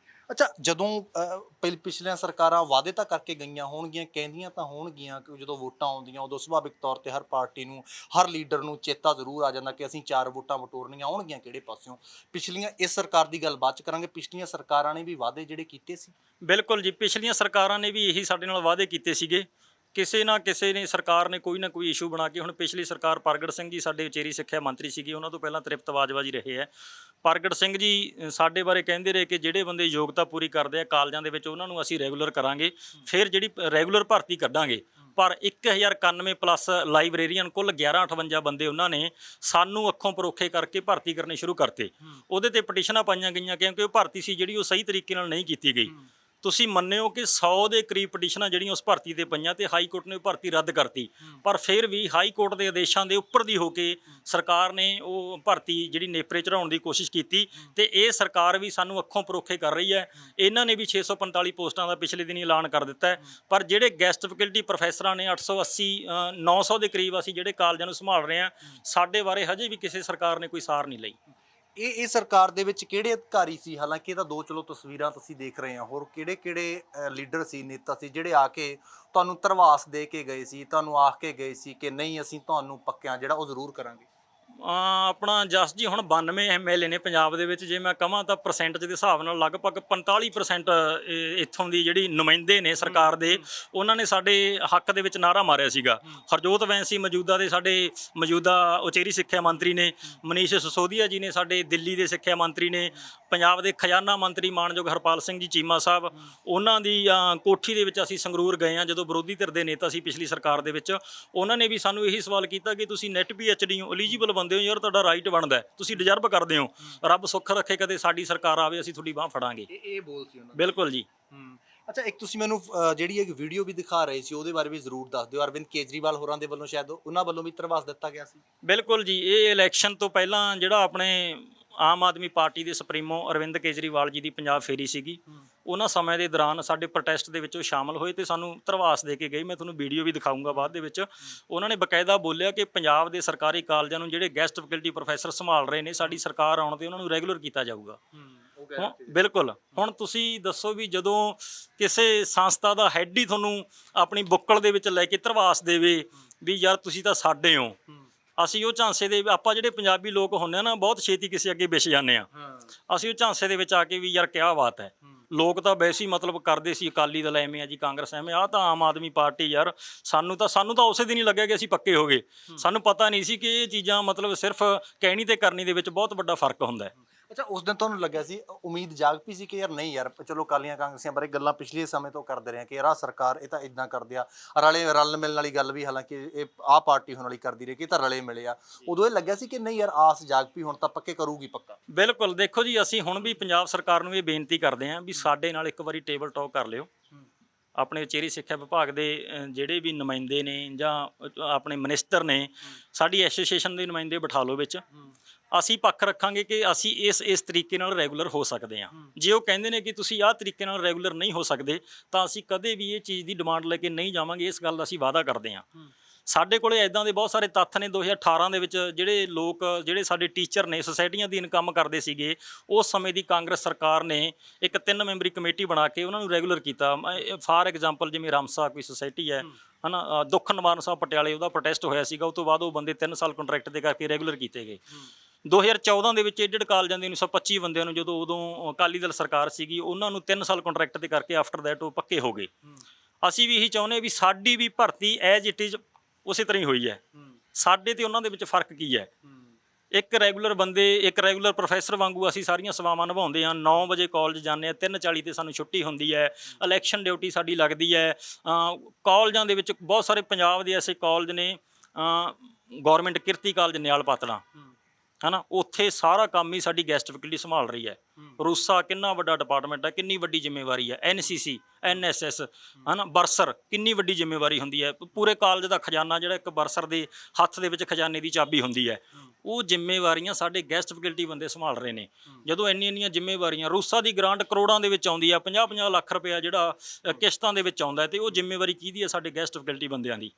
[SPEAKER 6] ਅੱਛਾ, ਜਦੋਂ ਪਿਛਲੀਆਂ ਸਰਕਾਰਾਂ ਵਾਅਦੇ ਤਾਂ ਕਰਕੇ ਗਈਆਂ ਹੋਣਗੀਆਂ, ਕਹਿੰਦੀਆਂ ਤਾਂ ਹੋਣਗੀਆਂ ਕਿ ਜਦੋਂ ਵੋਟਾਂ ਆਉਂਦੀਆਂ ਉਦੋਂ ਸੁਭਾਵਿਕ ਤੌਰ ਤੇ ਹਰ ਪਾਰਟੀ ਨੂੰ, ਹਰ ਲੀਡਰ ਨੂੰ ਚੇਤਾ ਜ਼ਰੂਰ ਆ ਜਾਂਦਾ ਕਿ ਅਸੀਂ 4 ਵੋਟਾਂ ਵਟੋਰਨੀਆਂ ਆਉਣਗੀਆਂ ਕਿਹੜੇ ਪਾਸਿਓਂ। ਪਿਛਲੀਆਂ, ਇਸ ਸਰਕਾਰ ਦੀ ਗੱਲ ਬਾਅਦ ਚ ਕਰਾਂਗੇ, ਪਿਛਲੀਆਂ ਸਰਕਾਰਾਂ ਨੇ ਵੀ ਵਾਅਦੇ ਜਿਹੜੇ ਕੀਤੇ ਸੀ?
[SPEAKER 1] ਬਿਲਕੁਲ ਜੀ, ਪਿਛਲੀਆਂ ਸਰਕਾਰਾਂ ਨੇ ਵੀ ਇਹੀ ਸਾਡੇ ਨਾਲ ਵਾਅਦੇ ਕੀਤੇ ਸੀਗੇ। ਕਿਸੇ ਨਾ ਕਿਸੇ ਨੇ ਸਰਕਾਰ ਨੇ ਕੋਈ ਨਾ ਕੋਈ ਇਸ਼ੂ ਬਣਾ ਕੇ, ਹੁਣ ਪਿਛਲੀ ਸਰਕਾਰ ਪ੍ਰਗਟ ਸਿੰਘ ਜੀ ਸਾਡੇ ਉਚੇਰੀ ਸਿੱਖਿਆ ਮੰਤਰੀ ਸੀਗੇ, ਉਹਨਾਂ ਤੋਂ ਪਹਿਲਾਂ ਤ੍ਰਿਪਤ ਬਾਜਵਾ ਜੀ ਰਹੇ ਹੈ। ਪ੍ਰਗਟ ਸਿੰਘ ਜੀ ਸਾਡੇ ਬਾਰੇ ਕਹਿੰਦੇ ਰਹੇ ਕਿ ਜਿਹੜੇ ਬੰਦੇ ਯੋਗਤਾ ਪੂਰੀ ਕਰਦੇ ਆ ਕਾਲਜਾਂ ਦੇ ਵਿੱਚ ਉਹਨਾਂ ਨੂੰ ਅਸੀਂ ਰੈਗੂਲਰ ਕਰਾਂਗੇ, ਫਿਰ ਜਿਹੜੀ ਰੈਗੂਲਰ ਭਰਤੀ ਕੱਢਾਂਗੇ। ਪਰ 1091 ਪਲੱਸ ਲਾਇਬ੍ਰੇਰੀਅਨ, ਕੁੱਲ 1158 ਬੰਦੇ ਉਹਨਾਂ ਨੇ ਸਾਨੂੰ ਅੱਖੋਂ ਪਰੋਖੇ ਕਰਕੇ ਭਰਤੀ ਕਰਨੇ ਸ਼ੁਰੂ ਕਰਤੇ। ਉਹਦੇ ਤੇ ਪਟੀਸ਼ਨਾਂ ਪਾਈਆਂ ਗਈਆਂ ਕਿਉਂਕਿ ਉਹ ਭਰਤੀ ਸੀ ਜਿਹੜੀ ਉਹ ਸਹੀ ਤਰੀਕੇ ਨਾਲ ਨਹੀਂ ਕੀਤੀ ਗਈ। ਤੁਸੀਂ ਮੰਨਿਓ ਕਿ 100 ਦੇ ਕਰੀਬ ਪਟੀਸ਼ਨਾਂ ਜਿਹੜੀਆਂ ਉਸ ਭਰਤੀ ਤੇ ਪਈਆਂ ਤੇ ਹਾਈ ਕੋਰਟ ਨੇ ਉਹ ਭਰਤੀ ਰੱਦ ਕਰਤੀ, ਪਰ ਫਿਰ ਵੀ ਹਾਈ ਕੋਰਟ ਦੇ ਆਦੇਸ਼ਾਂ ਦੇ ਉੱਪਰ ਦੀ ਹੋ ਕੇ ਸਰਕਾਰ ਨੇ ਉਹ ਭਰਤੀ ਜਿਹੜੀ ਨੇਪਰੇ ਚੜਾਉਣ ਦੀ ਕੋਸ਼ਿਸ਼ ਕੀਤੀ ਤੇ ਇਹ ਸਰਕਾਰ ਵੀ ਸਾਨੂੰ ਅੱਖੋਂ ਪਰੋਖੇ ਕਰ ਰਹੀ ਹੈ। ਇਹਨਾਂ ਨੇ ਵੀ 645 ਪੋਸਟਾਂ ਦਾ ਪਿਛਲੇ ਦਿਨੀ ਐਲਾਨ ਕਰ ਦਿੱਤਾ ਹੈ, ਪਰ ਜਿਹੜੇ ਗੈਸਟ ਫੈਕਲਟੀ ਪ੍ਰੋਫੈਸਰਾਂ ਨੇ 880 900 ਦੇ ਕਰੀਬ ਅਸੀਂ ਜਿਹੜੇ ਕਾਲਜਾਂ ਨੂੰ ਸੰਭਾਲ ਰਹੇ ਹਾਂ, ਸਾਡੇ ਬਾਰੇ ਹਜੇ ਵੀ ਕਿਸੇ ਸਰਕਾਰ ਨੇ ਕੋਈ ਸਾਰ ਨਹੀਂ ਲਈ।
[SPEAKER 6] ਇਹ ਸਰਕਾਰ ਦੇ ਵਿੱਚ ਕਿਹੜੇ ਅਧਿਕਾਰੀ ਸੀ? ਹਾਲਾਂਕਿ ਇਹ ਤਾਂ 2 ਚਲੋ ਤਸਵੀਰਾਂ ਤੁਸੀਂ ਦੇਖ ਰਹੇ ਹੋ, ਹੋਰ ਕਿਹੜੇ ਲੀਡਰ ਸੀ, ਨੇਤਾ ਸੀ ਜਿਹੜੇ ਆ ਕੇ ਤੁਹਾਨੂੰ ਧਰਵਾਸ ਦੇ ਕੇ ਗਏ ਸੀ, ਤੁਹਾਨੂੰ ਆਖ ਕੇ ਗਏ ਸੀ ਕਿ ਨਹੀਂ ਅਸੀਂ ਤੁਹਾਨੂੰ ਪੱਕਿਆਂ ਜਿਹੜਾ ਉਹ ਜ਼ਰੂਰ ਕਰਾਂਗੇ?
[SPEAKER 1] ਆਪਣਾ ਜਸ ਜੀ ਹੁਣ 92 MLA ਨੇ ਪੰਜਾਬ ਦੇ ਵਿੱਚ, ਜੇ ਮੈਂ ਕਹਾਂ ਤਾਂ ਪਰਸੈਂਟੇਜ ਦੇ ਹਿਸਾਬ ਨਾਲ ਲਗਭਗ 45% ਇੱਥੋਂ ਦੀ ਜਿਹੜੀ ਨੁਮਾਇੰਦੇ ਨੇ ਸਰਕਾਰ ਦੇ, ਉਹਨਾਂ ਨੇ ਸਾਡੇ ਹੱਕ ਦੇ ਵਿੱਚ ਨਾਅਰਾ ਮਾਰਿਆ ਸੀਗਾ। ਹਰਜੋਤ ਵੈਂਸੀ ਮੌਜੂਦਾ ਦੇ ਸਾਡੇ ਮੌਜੂਦਾ ਉਚੇਰੀ ਸਿੱਖਿਆ ਮੰਤਰੀ ਨੇ, ਮਨੀਸ਼ ਸਿਸੋਦੀਆ ਜੀ ਨੇ ਸਾਡੇ ਦਿੱਲੀ ਦੇ ਸਿੱਖਿਆ ਮੰਤਰੀ ਨੇ, ਪੰਜਾਬ ਦੇ ਖਜ਼ਾਨਾ ਮੰਤਰੀ ਮਾਨਯੋਗ ਹਰਪਾਲ ਸਿੰਘ ਜੀ ਚੀਮਾ ਸਾਹਿਬ, ਉਹਨਾਂ ਦੀ ਕੋਠੀ ਦੇ ਵਿੱਚ ਅਸੀਂ ਸੰਗਰੂਰ ਗਏ ਹਾਂ ਜਦੋਂ ਵਿਰੋਧੀ ਧਿਰ ਦੇ ਨੇਤਾ ਸੀ ਪਿਛਲੀ ਸਰਕਾਰ ਦੇ ਵਿੱਚ। ਉਹਨਾਂ ਨੇ ਵੀ ਸਾਨੂੰ ਇਹੀ ਸਵਾਲ ਕੀਤਾ ਕਿ ਤੁਸੀਂ ਨੈਟ PhD ਹੋ, ਐਲੀਜੀਬਲ ਬੰਦੇ ਹੋ ਯਾਰ, ਤੁਹਾਡਾ ਰਾਈਟ ਬਣਦਾ, ਤੁਸੀਂ ਡਿਜ਼ਰਵ ਕਰਦੇ ਹੋ, ਰੱਬ ਸੁੱਖ ਰੱਖੇ ਕਦੇ ਸਾਡੀ ਸਰਕਾਰ ਆਵੇ ਅਸੀਂ ਤੁਹਾਡੀ ਬਾਂਹ ਫੜਾਂਗੇ।
[SPEAKER 6] ਇਹ ਬੋਲ ਸੀ ਉਹਨਾਂ ਦਾ।
[SPEAKER 1] ਬਿਲਕੁਲ ਜੀ।
[SPEAKER 6] ਅੱਛਾ, ਇੱਕ ਤੁਸੀਂ ਮੈਨੂੰ ਜਿਹੜੀ ਇੱਕ ਵੀਡੀਓ ਵੀ ਦਿਖਾ ਰਹੇ ਸੀ ਉਹਦੇ ਬਾਰੇ ਵੀ ਜ਼ਰੂਰ ਦੱਸ ਦਿਓ। ਅਰਵਿੰਦ ਕੇਜਰੀਵਾਲ ਹੋਰਾਂ ਦੇ ਵੱਲੋਂ ਸ਼ਾਇਦ ਉਹਨਾਂ ਵੱਲੋਂ ਵੀ ਧਰਵਾਸ ਦਿੱਤਾ ਗਿਆ ਸੀ?
[SPEAKER 1] ਬਿਲਕੁਲ ਜੀ, ਇਹ ਇਲੈਕਸ਼ਨ ਤੋਂ ਪਹਿਲਾਂ ਜਿਹੜਾ ਆਪਣੇ ਆਮ ਆਦਮੀ ਪਾਰਟੀ ਦੇ ਸੁਪਰੀਮੋ ਅਰਵਿੰਦ ਕੇਜਰੀਵਾਲ ਜੀ ਦੀ ਪੰਜਾਬ ਫੇਰੀ ਸੀਗੀ, ਉਹਨਾਂ ਸਮੇਂ ਦੇ ਦੌਰਾਨ ਸਾਡੇ ਪ੍ਰੋਟੈਸਟ ਦੇ ਵਿੱਚ ਉਹ ਸ਼ਾਮਲ ਹੋਏ ਤੇ ਸਾਨੂੰ ਧਰਵਾਸ ਦੇ ਕੇ ਗਏ। ਮੈਂ ਤੁਹਾਨੂੰ ਵੀਡੀਓ ਵੀ ਦਿਖਾਊਂਗਾ ਬਾਅਦ ਦੇ ਵਿੱਚ। ਉਹਨਾਂ ਨੇ ਬਕਾਇਦਾ ਬੋਲਿਆ ਕਿ ਪੰਜਾਬ ਦੇ ਸਰਕਾਰੀ ਕਾਲਜਾਂ ਨੂੰ ਜਿਹੜੇ ਗੈਸਟ ਫੈਕਲਟੀ ਪ੍ਰੋਫੈਸਰ ਸੰਭਾਲ ਰਹੇ ਨੇ, ਸਾਡੀ ਸਰਕਾਰ ਆਉਣ ਤੇ ਉਹਨਾਂ ਨੂੰ ਰੈਗੂਲਰ ਕੀਤਾ ਜਾਊਗਾ। ਬਿਲਕੁਲ, ਹੁਣ ਤੁਸੀਂ ਦੱਸੋ ਵੀ ਜਦੋਂ ਕਿਸੇ ਸੰਸਥਾ ਦਾ ਹੈੱਡ ਹੀ ਤੁਹਾਨੂੰ ਆਪਣੀ ਬੁੱਕਲ ਦੇ ਵਿੱਚ ਲੈ ਕੇ ਧਰਵਾਸ ਦੇਵੇ ਵੀ ਯਾਰ ਤੁਸੀਂ ਤਾਂ ਸਾਡੇ ਹੋ, ਅਸੀਂ ਉਹ ਝਾਂਸੇ ਦੇ, ਆਪਾਂ ਜਿਹੜੇ ਪੰਜਾਬੀ ਲੋਕ ਹੁੰਦੇ ਆ ਨਾ ਬਹੁਤ ਛੇਤੀ ਕਿਸੇ ਅੱਗੇ ਵਿਛ ਜਾਂਦੇ ਆ, ਅਸੀਂ ਉਹ ਝਾਂਸੇ ਦੇ ਵਿੱਚ ਆ ਕੇ ਵੀ ਯਾਰ ਕਿਆ ਬਾਤ ਹੈ, ਲੋਕ ਤਾਂ ਵੈਸੇ ਹੀ ਮਤਲਬ ਕਰਦੇ ਸੀ ਅਕਾਲੀ ਦਲ ਐਵੇਂ ਆ ਜੀ, ਕਾਂਗਰਸ ਐਵੇਂ, ਆਹ ਤਾਂ ਆਮ ਆਦਮੀ ਪਾਰਟੀ ਯਾਰ, ਸਾਨੂੰ ਤਾਂ ਉਸੇ ਦਿਨ ਹੀ ਲੱਗਿਆ ਕਿ ਅਸੀਂ ਪੱਕੇ ਹੋ ਗਏ। ਸਾਨੂੰ ਪਤਾ ਨਹੀਂ ਸੀ ਕਿ ਇਹ ਚੀਜ਼ਾਂ ਮਤਲਬ ਸਿਰਫ ਕਹਿਣੀ ਤੇ ਕਰਨੀ ਦੇ ਵਿੱਚ ਬਹੁਤ ਵੱਡਾ ਫਰਕ ਹੁੰਦਾ ਹੈ।
[SPEAKER 6] ਅੱਛਾ, ਉਸ ਦਿਨ ਤੁਹਾਨੂੰ ਲੱਗਿਆ ਸੀ, ਉਮੀਦ ਜਾਗ ਪਈ ਸੀ ਕਿ ਯਾਰ ਨਹੀਂ ਯਾਰ ਚਲੋ ਅਕਾਲੀਆਂ ਕਾਂਗਰਸੀਆਂ ਬਾਰੇ ਗੱਲਾਂ ਪਿਛਲੇ ਸਮੇਂ ਤੋਂ ਕਰਦੇ ਰਹੇ ਕਿ ਯਾਰ ਆਹ ਸਰਕਾਰ ਇਹ ਤਾਂ ਇਦਾਂ ਕਰਦੇ ਆ, ਰਲ ਮਿਲਣ ਵਾਲੀ ਗੱਲ ਵੀ ਹਾਲਾਂਕਿ ਇਹ ਆਹ ਪਾਰਟੀ ਹੋਣ ਵਾਲੀ ਕਰਦੀ ਰਹੀ ਕਿ ਇਹ ਤਾਂ ਰਲੇ ਮਿਲੇ ਆ, ਉਦੋਂ ਇਹ ਲੱਗਿਆ ਸੀ ਕਿ ਨਹੀਂ ਯਾਰ ਆਸ ਜਾਗ ਪਈ, ਹੁਣ ਤਾਂ ਪੱਕੇ ਕਰੂਗੀ ਪੱਕਾ?
[SPEAKER 1] ਬਿਲਕੁਲ, ਦੇਖੋ ਜੀ ਅਸੀਂ ਹੁਣ ਵੀ ਪੰਜਾਬ ਸਰਕਾਰ ਨੂੰ ਇਹ ਬੇਨਤੀ ਕਰਦੇ ਹਾਂ ਵੀ ਸਾਡੇ ਨਾਲ ਇੱਕ ਵਾਰੀ ਟੇਬਲ ਟਾਕ ਕਰ ਲਿਓ। ਆਪਣੇ ਉਚੇਰੀ ਸਿੱਖਿਆ ਵਿਭਾਗ ਦੇ ਜਿਹੜੇ ਵੀ ਨੁਮਾਇੰਦੇ ਨੇ ਜਾਂ ਆਪਣੇ ਮਿਨਿਸਟਰ ਨੇ, ਸਾਡੀ ਐਸੋਸੀਏਸ਼ਨ ਦੇ ਨੁਮਾਇੰਦੇ ਬਿਠਾ ਲਓ ਵਿੱਚ, ਅਸੀਂ ਪੱਖ ਰੱਖਾਂਗੇ ਕਿ ਅਸੀਂ ਇਸ ਤਰੀਕੇ ਨਾਲ ਰੈਗੂਲਰ ਹੋ ਸਕਦੇ ਹਾਂ। ਜੇ ਉਹ ਕਹਿੰਦੇ ਨੇ ਕਿ ਤੁਸੀਂ ਆਹ ਤਰੀਕੇ ਨਾਲ ਰੈਗੂਲਰ ਨਹੀਂ ਹੋ ਸਕਦੇ ਤਾਂ ਅਸੀਂ ਕਦੇ ਵੀ ਇਹ ਚੀਜ਼ ਦੀ ਡਿਮਾਂਡ ਲੈ ਕੇ ਨਹੀਂ ਜਾਵਾਂਗੇ। ਇਸ ਗੱਲ ਦਾ ਅਸੀਂ ਵਾਅਦਾ ਕਰਦੇ ਹਾਂ। ਸਾਡੇ ਕੋਲੇ ਐਦਾਂ ਦੇ ਬਹੁਤ ਸਾਰੇ ਤੱਥ ਨੇ। 2018 ਦੇ ਵਿੱਚ ਜਿਹੜੇ ਸਾਡੇ ਟੀਚਰ ਨੇ ਸੁਸਾਇਟੀਆਂ ਅਧੀਨ ਕੰਮ ਕਰਦੇ ਸੀਗੇ, ਉਸ ਸਮੇਂ ਦੀ ਕਾਂਗਰਸ ਸਰਕਾਰ ਨੇ ਇੱਕ 3 ਮੈਂਬਰੀ ਕਮੇਟੀ ਬਣਾ ਕੇ ਉਹਨਾਂ ਨੂੰ ਰੈਗੂਲਰ ਕੀਤਾ। ਫਾਰ ਐਗਜ਼ਾਮਪਲ ਜਿਵੇਂ ਰਾਮਸਾ ਕੋਈ ਸੁਸਾਇਟੀ ਹੈ ਨਾ, ਦੁੱਖ ਨਿਵਾਰਨ ਸਾਹਿਬ ਪਟਿਆਲੇ, ਉਹਦਾ ਪ੍ਰੋਟੈਸਟ ਹੋਇਆ ਸੀਗਾ। ਉਸ ਤੋਂ ਬਾਅਦ ਉਹ ਬੰਦੇ 3 ਸਾਲ ਕੰਟਰੈਕਟ ਦੇ ਕਰਕੇ ਰੈਗੂਲਰ ਕੀਤੇ ਗਏ। 2014 ਦੇ ਵਿੱਚ ਏਡਡ ਕਾਲਜਾਂ ਦੇ 925 ਬੰਦਿਆਂ ਨੂੰ ਜਦੋਂ ਉਦੋਂ ਅਕਾਲੀ ਦਲ ਸਰਕਾਰ ਸੀਗੀ, ਉਹਨਾਂ ਨੂੰ 3 ਸਾਲ ਕੰਟਰੈਕਟ ਦੇ ਕਰਕੇ ਆਫਟਰ ਦੈਟ ਉਹ ਪੱਕੇ ਹੋ ਗਏ। ਅਸੀਂ ਵੀ ਇਹੀ ਚਾਹੁੰਦੇ ਵੀ ਸਾਡੀ ਵੀ ਭਰਤੀ ਐਜ ਇਟ ਇਜ਼ ਉਸੇ ਤਰ੍ਹਾਂ ਹੀ ਹੋਈ ਹੈ। ਸਾਡੇ ਤੇ ਉਹਨਾਂ ਦੇ ਵਿੱਚ ਫਰਕ ਕੀ ਹੈ? ਇੱਕ ਰੈਗੂਲਰ ਪ੍ਰੋਫੈਸਰ ਵਾਂਗੂ ਅਸੀਂ ਸਾਰੀਆਂ ਸੇਵਾਵਾਂ ਨਿਭਾਉਂਦੇ ਹਾਂ। 9 ਵਜੇ ਕਾਲਜ ਜਾਂਦੇ ਹਾਂ, 3:40 ਤੇ ਸਾਨੂੰ ਛੁੱਟੀ ਹੁੰਦੀ ਹੈ। ਇਲੈਕਸ਼ਨ ਡਿਊਟੀ ਸਾਡੀ ਲੱਗਦੀ ਹੈ। ਕਾਲਜਾਂ ਦੇ ਵਿੱਚ ਬਹੁਤ ਸਾਰੇ ਪੰਜਾਬ ਦੇ ਐਸੇ ਕਾਲਜ ਨੇ, ਗੌਰਮੈਂਟ ਕਿਰਤੀ ਕਾਲਜ ਨਿਆਲ ਪਾਤੜਾਂ ਹੈ ਨਾ, ਉੱਥੇ ਸਾਰਾ ਕੰਮ ਹੀ ਸਾਡੀ ਗੈਸਟ ਫੈਕਲਟੀ ਸੰਭਾਲ ਰਹੀ ਹੈ। ਰੂਸਾ ਕਿੰਨਾ ਵੱਡਾ ਡਿਪਾਰਟਮੈਂਟ ਹੈ, ਕਿੰਨੀ ਵੱਡੀ ਜ਼ਿੰਮੇਵਾਰੀ ਹੈ। NCC NSS ਹੈ ਨਾ, ਬਰਸਰ ਕਿੰਨੀ ਵੱਡੀ ਜ਼ਿੰਮੇਵਾਰੀ ਹੁੰਦੀ ਹੈ। ਪੂਰੇ ਕਾਲਜ ਦਾ ਖਜ਼ਾਨਾ ਜਿਹੜਾ ਇੱਕ ਬਰਸਰ ਦੇ ਹੱਥ ਦੇ ਵਿੱਚ ਖਜ਼ਾਨੇ ਦੀ ਚਾਬੀ ਹੁੰਦੀ ਹੈ। ਉਹ ਜ਼ਿੰਮੇਵਾਰੀਆਂ ਸਾਡੇ ਗੈਸਟ ਫੈਕਲਟੀ ਬੰਦੇ ਸੰਭਾਲ ਰਹੇ ਨੇ। ਜਦੋਂ ਇੰਨੀਆਂ ਜ਼ਿੰਮੇਵਾਰੀਆਂ, ਰੂਸਾ ਦੀ ਗ੍ਰਾਂਟ ਕਰੋੜਾਂ ਦੇ ਵਿੱਚ ਆਉਂਦੀ ਆ, 50-50 ਲੱਖ ਰੁਪਇਆ ਜਿਹੜਾ ਕਿਸ਼ਤਾਂ ਦੇ ਵਿੱਚ ਆਉਂਦਾ, ਤੇ ਉਹ ਜ਼ਿੰਮੇਵਾਰੀ ਕਿਹਦੀ ਹੈ? ਸਾਡੇ ਗੈਸਟ ਫੈਕਲਟੀ ਬੰਦਿਆਂ ਦੀ।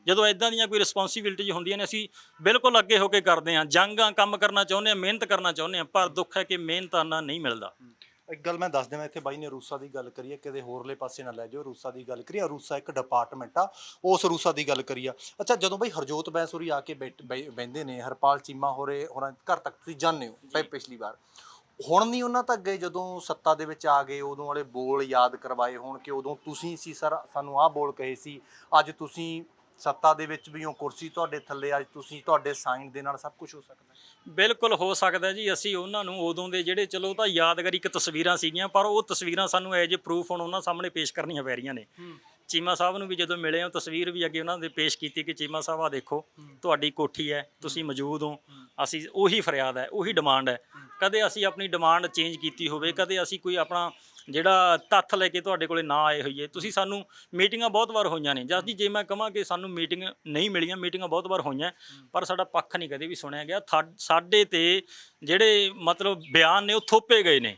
[SPEAKER 1] ਜਦੋਂ ਇੱਦਾਂ ਦੀਆਂ ਕੋਈ ਰਿਸਪੌਂਸੀਬਿਲਿਟੀਜ਼ ਹੁੰਦੀਆਂ ਨੇ, ਅਸੀਂ ਬਿਲਕੁਲ ਅੱਗੇ ਹੋ ਕੇ ਕਰਦੇ ਹਾਂ। ਜੰਗਾਂ ਕੰਮ ਕਰਨਾ ਚਾਹੁੰਦੇ ਹਾਂ, ਮਿਹਨਤ ਕਰਨਾ ਚਾਹੁੰਦੇ ਹਾਂ, ਪਰ ਦੁੱਖ ਹੈ ਕਿ ਮਿਹਨਤਾਨਾ ਨਹੀਂ ਮਿਲਦਾ।
[SPEAKER 6] ਇੱਕ ਗੱਲ ਮੈਂ ਦੱਸ ਦੇਵਾਂ, ਇੱਥੇ ਬਾਈ ਨੇ ਰੂਸਾ ਦੀ ਗੱਲ ਕਰੀ ਹੈ, ਕਿਤੇ ਹੋਰਲੇ ਪਾਸੇ ਨਾ ਲੈ ਜਾਓ। ਰੂਸਾ ਦੀ ਗੱਲ ਕਰੀਏ, ਰੂਸਾ ਇੱਕ ਡਿਪਾਰਟਮੈਂਟ ਆ, ਉਸ ਰੂਸਾ ਦੀ ਗੱਲ ਕਰੀਏ। ਅੱਛਾ, ਜਦੋਂ ਬਾਈ ਹਰਜੋਤ ਬੈਂਸੂਰੀ ਆ ਕੇ ਬਹਿੰਦੇ ਨੇ, ਹਰਪਾਲ ਚੀਮਾ ਹੋਰਾਂ ਘਰ ਤੱਕ ਤੁਸੀਂ ਜਾਂਦੇ ਹੋ ਪਿਛਲੀ ਵਾਰ, ਹੁਣ ਨਹੀਂ ਉਹਨਾਂ ਤੱਕ ਗਏ? ਜਦੋਂ ਸੱਤਾ ਦੇ ਵਿੱਚ ਆ ਗਏ ਉਦੋਂ ਵਾਲੇ ਬੋਲ ਯਾਦ ਕਰਵਾਏ ਹੋਣ ਕਿ ਉਦੋਂ ਤੁਸੀਂ ਸੀ ਸਰ, ਸਾਨੂੰ ਆਹ ਬੋਲ ਕਹੇ ਸੀ, ਅੱਜ ਤੁਸੀਂ ਸੱਤਾ ਦੇ ਵਿੱਚ ਵੀ ਹੋ, ਕੁਰਸੀ ਤੁਹਾਡੇ ਥੱਲੇ, ਅੱਜ ਤੁਸੀਂ ਤੁਹਾਡੇ ਸਾਈਨ ਦੇ ਨਾਲ ਸਭ ਕੁਝ ਹੋ ਸਕਦਾ?
[SPEAKER 1] ਬਿਲਕੁਲ ਹੋ ਸਕਦਾ ਜੀ। ਅਸੀਂ ਉਹਨਾਂ ਨੂੰ ਉਦੋਂ ਦੇ ਜਿਹੜੇ, ਚਲੋ ਤਾਂ ਯਾਦਗਾਰੀ ਇੱਕ ਤਸਵੀਰਾਂ ਸੀਗੀਆਂ, ਪਰ ਉਹ ਤਸਵੀਰਾਂ ਸਾਨੂੰ ਐਜ ਏ ਪ੍ਰੂਫ ਹੁਣ ਉਹਨਾਂ ਸਾਹਮਣੇ ਪੇਸ਼ ਕਰਨੀਆਂ ਪੈ ਰਹੀਆਂ ਨੇ। ਚੀਮਾ ਸਾਹਿਬ ਨੂੰ ਵੀ ਜਦੋਂ ਮਿਲੇ ਉਹ ਤਸਵੀਰ ਵੀ ਅੱਗੇ ਉਹਨਾਂ ਦੇ ਪੇਸ਼ ਕੀਤੀ ਕਿ ਚੀਮਾ ਸਾਹਿਬ ਆ ਦੇਖੋ, ਤੁਹਾਡੀ ਕੋਠੀ ਹੈ, ਤੁਸੀਂ ਮੌਜੂਦ ਹੋ। ਅਸੀਂ ਉਹੀ ਫਰਿਆਦ ਹੈ, ਉਹੀ ਡਿਮਾਂਡ ਹੈ। ਕਦੇ ਅਸੀਂ ਆਪਣੀ ਡਿਮਾਂਡ ਚੇਂਜ ਕੀਤੀ ਹੋਵੇ, ਕਦੇ ਅਸੀਂ ਕੋਈ ਆਪਣਾ ਜਿਹੜਾ ਤੱਥ ਲੈ ਕੇ ਤੁਹਾਡੇ ਕੋਲੇ ਨਾ ਆਏ ਹੋਈਏ। ਤੁਸੀਂ ਸਾਨੂੰ ਮੀਟਿੰਗਾਂ ਬਹੁਤ ਵਾਰ ਹੋਈਆਂ ਨੇ ਜਸ ਜੀ, ਜੇ ਮੈਂ ਕਹਾਂ ਕਿ ਸਾਨੂੰ ਮੀਟਿੰਗ ਨਹੀਂ ਮਿਲੀਆਂ, ਮੀਟਿੰਗਾਂ ਬਹੁਤ ਵਾਰ ਹੋਈਆਂ, ਪਰ ਸਾਡਾ ਪੱਖ ਨਹੀਂ ਕਦੇ ਵੀ ਸੁਣਿਆ ਗਿਆ। ਸਾਡੇ ਤੇ ਜਿਹੜੇ ਮਤਲਬ ਬਿਆਨ ਨੇ ਉਹ ਥੋਪੇ ਗਏ ਨੇ।